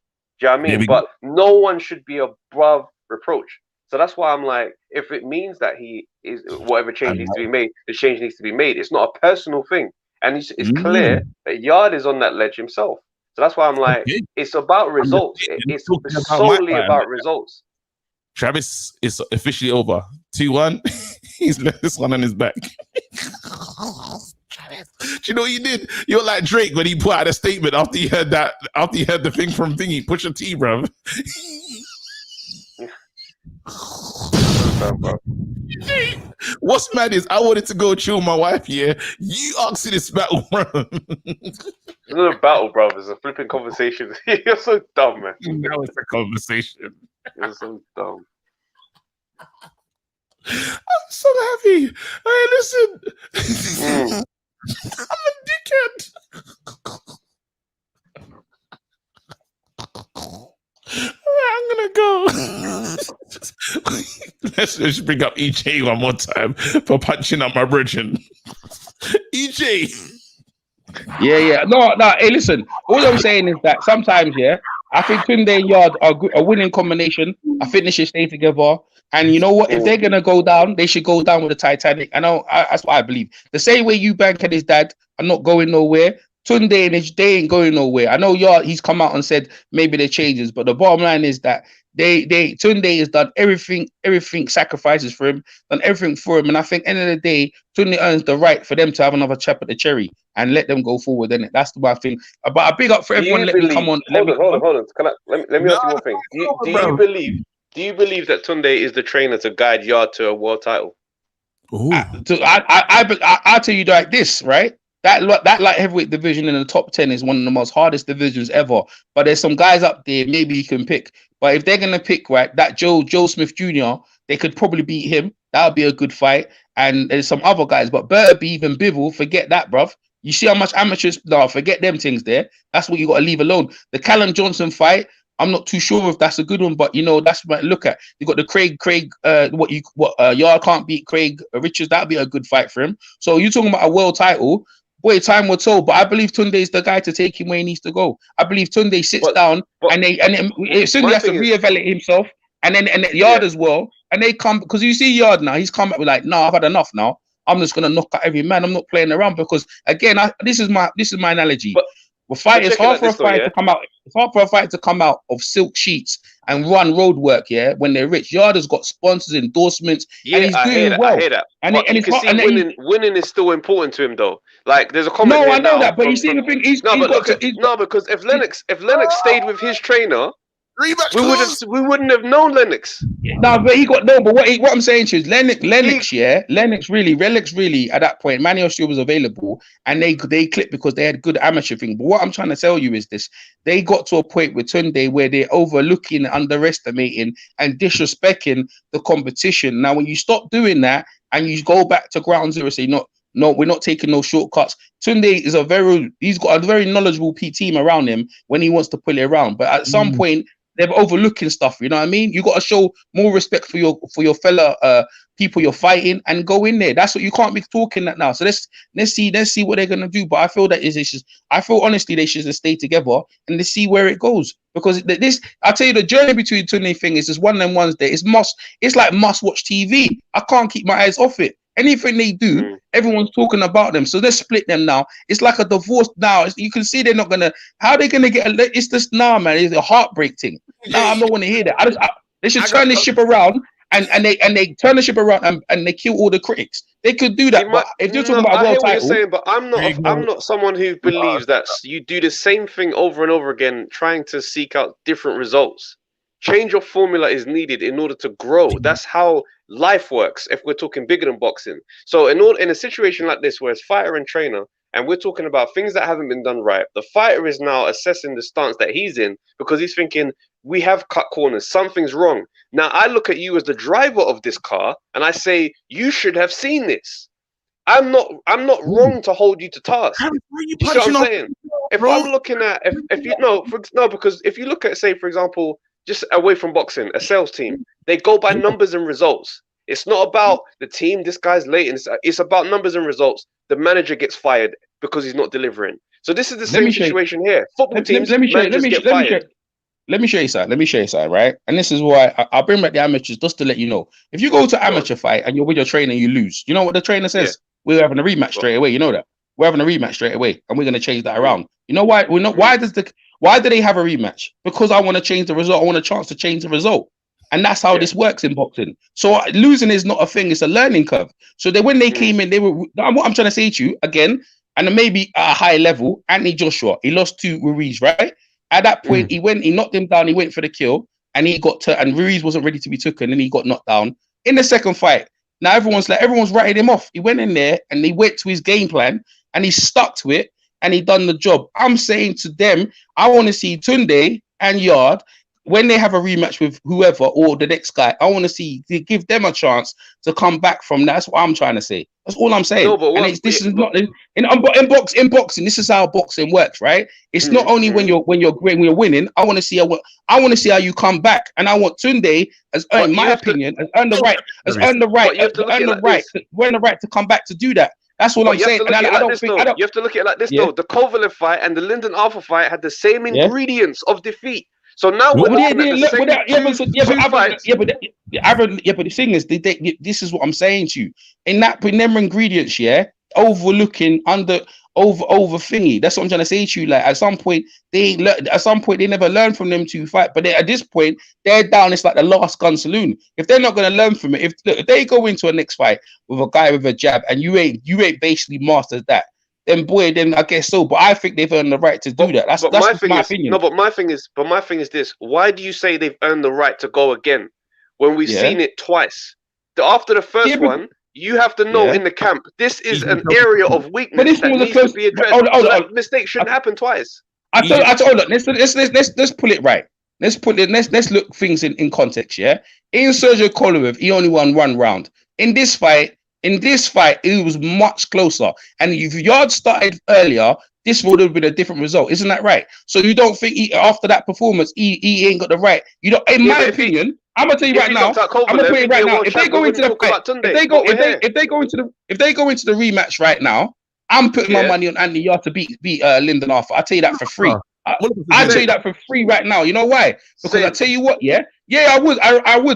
you know what I mean? But no one should be above reproach. So that's why I'm like, if it means that he is, whatever change needs to be made, the change needs to be made. It's not a personal thing. And it's clear that Yarde is on that ledge himself. So that's why I'm like, it's about results. It's solely about results. Travis is officially over. 2-1. He's left this one on his back. Travis, do you know what you did? You're like Drake when he put out a statement after he heard the thing from Thingy, Pusha T, bro. What's mad is I wanted to go chill with my wife here. You asked me this battle, bro. It's not a battle, bro. It's a flipping conversation. You're so dumb, man. Now it's a conversation. You're so dumb. I'm so happy. Hey, listen. I'm a dickhead. I'm gonna go. Let's just bring up EJ one more time for punching up my virgin. EJ. Yeah. No. Hey, listen. All I'm saying is that sometimes, I think Tunde and Yarde are a winning combination. I think they should stay together. And you know what? If they're gonna go down, they should go down with the Titanic. That's what I believe. The same way Eubank and his dad are not going nowhere. Tunde and they ain't going nowhere. I know he's come out and said maybe they changes, but the bottom line is that Tunde has done everything sacrifices for him, done everything for him, and I think end of the day, Tunde earns the right for them to have another chap at the cherry and let them go forward. And that's the one thing. But I big up for everyone. Let me come on. Hold on. Let me ask you one thing. Do you believe that Tunde is the trainer to guide Yarde to a world title? I tell you like this, right? that light heavyweight division in the top 10 is one of the most hardest divisions ever. But there's some guys up there maybe you can pick. But if they're gonna pick right, that Joe Smith Jr., they could probably beat him. That would be a good fight. And there's some other guys, but Bertby, even Bivol, forget that, bruv. You see how much amateurs? No, forget them things there. That's what you got to leave alone. The Callum Johnson fight, I'm not too sure if that's a good one, but you know that's what I look at. You got the Craig. Yard can't beat Craig Richards. That'd be a good fight for him. So you're talking about a world title. Boy, time will tell. But I believe Tunde is the guy to take him where he needs to go. I believe Tunde sits down and Tunde has to reevaluate himself, and then Yard as well. And they come because you see Yard now. He's come up with like, no, I've had enough now. I'm just gonna knock out every man. I'm not playing around because again, this is my analogy. It's hard for a fight to come out. It's hard for a fight to come out of silk sheets and run road work. Yeah, when they're rich, Yard has got sponsors, endorsements, and he's doing well. I hear that. And you can see winning is still important to him, though. Like there's a comment. No, I know that, but you see the thing. Because if Lennox stayed with his trainer. We wouldn't have known Lennox. No, but he got no. But what I'm saying to you is Lennox really at that point, Manny Osteo was available, and they clipped because they had good amateur thing. But what I'm trying to tell you is this: they got to a point with Tunde where they're overlooking, underestimating, and disrespecting the competition. Now, when you stop doing that and you go back to ground zero, say no, we're not taking no shortcuts. Tunde is he's got a very knowledgeable team around him when he wants to pull it around. But at some point, they're overlooking stuff, you know what I mean? You got to show more respect for your fellow people you're fighting and go in there. That's what you can't be talking that now. So let's see what they're gonna do. But I feel that I feel honestly they should just stay together and let's see where it goes. Because I'll tell you, the journey between Tunde thing is just one of them ones there. It's like must watch TV. I can't keep my eyes off it. Anything they do, everyone's talking about them. So let's split them now. It's like a divorce now. You can see they're not gonna. How are they gonna get? It's just man. It's a heartbreak thing. No, I don't want to hear that. They should turn this ship around and they turn the ship around and they kill all the critics. They could do that. But if you're talking about a world title, what you're saying, but I'm not someone who believes that you do the same thing over and over again, trying to seek out different results. Change of formula is needed in order to grow. That's how life works. If we're talking bigger than boxing, so in a situation like this where it's fighter and trainer, and we're talking about things that haven't been done right, the fighter is now assessing the stance that he's in because he's thinking we have cut corners, something's wrong. Now I look at you as the driver of this car, and I say you should have seen this. I'm not wrong to hold you to task. You see what I'm saying? If I'm looking at because if you look at, say, for example, just away from boxing, a sales team, they go by numbers and results. It's not about the team, this guy's late, and it's about numbers and results. The manager gets fired because he's not delivering. So this is the same situation here. Football teams, managers get fired. Let me show you something, right? And this is why I'll bring back the amateurs just to let you know. If you go to amateur fight and you're with your trainer and you lose, you know what the trainer says? Yeah. We're having a rematch straight away. You know that? We're having a rematch straight away, and we're going to change that around. You know why? Why do they have a rematch? Because I want to change the result. I want a chance to change the result. And that's how this works in boxing. So losing is not a thing. It's a learning curve. So when they came in, what I'm trying to say to you again, and maybe at a high level, Anthony Joshua, he lost to Ruiz, right? At that point, he knocked him down. He went for the kill, and and Ruiz wasn't ready to be taken, and he got knocked down in the second fight. Now everyone's writing him off. He went in there and he went to his game plan and he stuck to it and he done the job. I'm saying to them, I want to see Tunde and Yard when they have a rematch with whoever or the next guy. I want to give them a chance to come back from that. That's what I'm trying to say. That's all I'm saying. This is not in boxing. This is how boxing works, right? It's not only when you're winning. I want to see how you come back, and I want Tunde has earned the right to come back to do that. That's all I'm saying. You have to look at it like this, though. The Kovalev fight and the Lyndon Arthur fight had the same ingredients of defeat. So now we're looking at but the thing is, this is what I'm saying to you. In them ingredients, overlooking over thingy. That's what I'm trying to say to you. Like at some point they never learn from them to fight, but at this point they're down. It's like the last gun saloon. If they're not going to learn from it, if they go into a next fight with a guy with a jab and you ain't basically mastered that, then I guess so. But I think they've earned the right to do that. That's my opinion. No, but my thing is this. Why do you say they've earned the right to go again when we've seen it twice? After the first one, you have to know in the camp, this is an area of weakness that needs to be addressed. So that mistake shouldn't happen twice. I told look, let's pull it right. Let's look things in context, yeah. In Sergio Kolev, he only won 1 round. In this fight, it was much closer. And if Yarde started earlier, this would have been a different result. Isn't that right? So you don't think after that performance, he ain't got the right. You know, in my opinion, I'm gonna tell you right now. I'm gonna put it right now. If they go into the fight, if they go into the rematch right now, I'm putting my money on Andy Yarde to beat Lyndon Arthur. I'll tell you that for free. I'll tell you that for free right now. You know why? Because I tell you what, yeah, I would.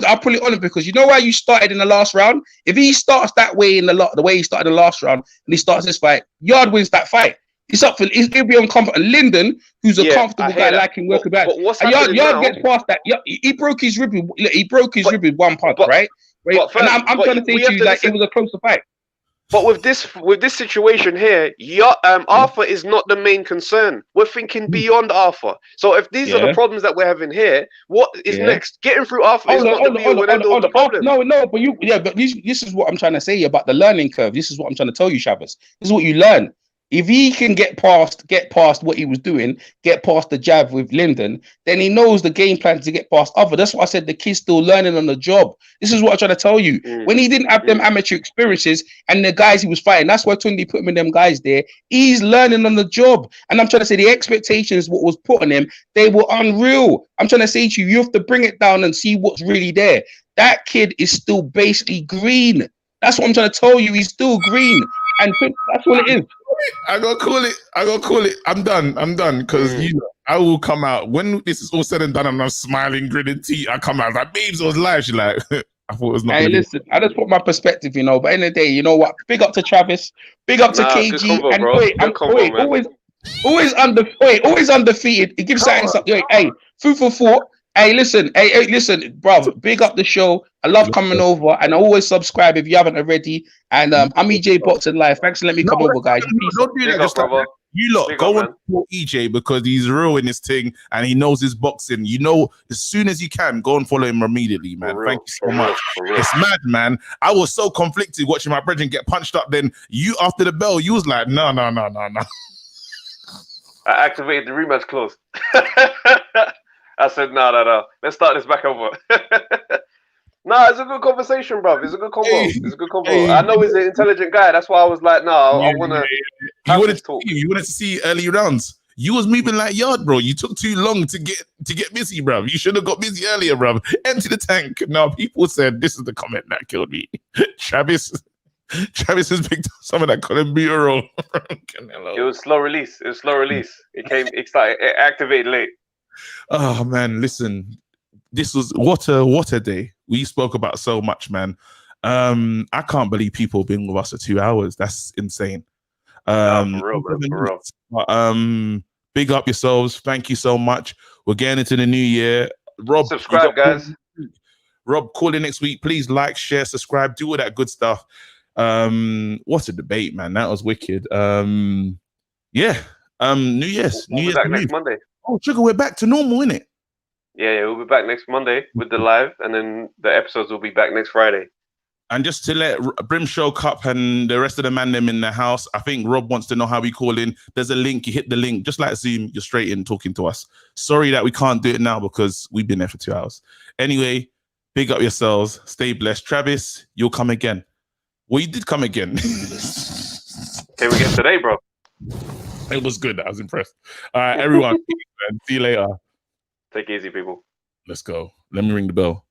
I'll put it on him because you know why you started in the last round. If he starts that way the way he started the last round, and he starts this fight, Yarde wins that fight. It's up for it'll be uncomfortable. Lyndon, who's a comfortable guy, liking work about. Yarde gets past that. He broke his rib. He broke his rib with 1 punch, right? And I'm trying to say to you that it was a closer fight. But with this situation here, Arthur is not the main concern. We're thinking beyond Arthur. So if these are the problems that we're having here, what is next? Getting through Arthur is not the be-all and end-all of the problem. No, but this is what I'm trying to say about the learning curve. This is what I'm trying to tell you, Shabbos. This is what you learn. If he can get past what he was doing, get past the jab with Lyndon, then he knows the game plan to get past other. That's why I said the kid's still learning on the job. This is what I'm trying to tell you. When he didn't have them amateur experiences and the guys he was fighting, that's why Tunde put him in them guys there. He's learning on the job. And I'm trying to say the expectations, what was put on him, they were unreal. I'm trying to say to you, you have to bring it down and see what's really there. That kid is still basically green. That's what I'm trying to tell you. He's still green. And that's what it is. I gotta call it. I'm done. Because I will come out when this is all said and done, and I'm smiling, grinning teeth. I come out like, babes, it was live. She's like, I thought it was not. Hey, listen, I just put my perspective, you know. But in the day, you know what? Big up to Travis. Big up to KG. Combo, always undefeated. It gives something. Hey, food for thought. Hey, listen, bro. Big up the show. I love coming over, and always subscribe if you haven't already. And I'm EJ Boxing Live. Thanks for letting me come over, guys. Don't do that. Just you lot go on EJ because he's real in this thing and he knows his boxing. You know, as soon as you can, go and follow him immediately, man. Thank you so much. It's mad, man. I was so conflicted watching my brethren get punched up. Then you, after the bell, you was like, no. I activated the rematch clause. I said, no. Let's start this back over. No, it's a good conversation, bro. It's a good combo. I know he's an intelligent guy. That's why I was like, I want to. You wanted to see early rounds. You was moving like Yarde, bro. You took too long to get busy, bro. You should have got busy earlier, bro. Empty the tank. Now people said this is the comment that killed me. Travis has picked up some of that Columbia. It was slow release. It activated late. Oh man, listen. This was what a day. We spoke about so much, man. I can't believe people have been with us for 2 hours. That's insane. For real. But, big up yourselves. Thank you so much. We're getting into the new year. Rob, subscribe, guys. Rob, call in next week. Please like, share, subscribe, do all that good stuff. What a debate, man. That was wicked. New Year's. We'll be back next Monday. Oh, Sugar, we're back to normal, innit? Yeah, we'll be back next Monday with the live, and then the episodes will be back next Friday. And just to let Brimshow Cup and the rest of the man them in the house, I think Rob wants to know how we call in. There's a link. You hit the link. Just like Zoom, you're straight in talking to us. Sorry that we can't do it now because we've been there for 2 hours. Anyway, big up yourselves. Stay blessed. Travis, you'll come again. Well, you did come again. Came again today, bro. It was good. I was impressed. All right, everyone. See you later. Take it easy, people. Let's go. Let me ring the bell.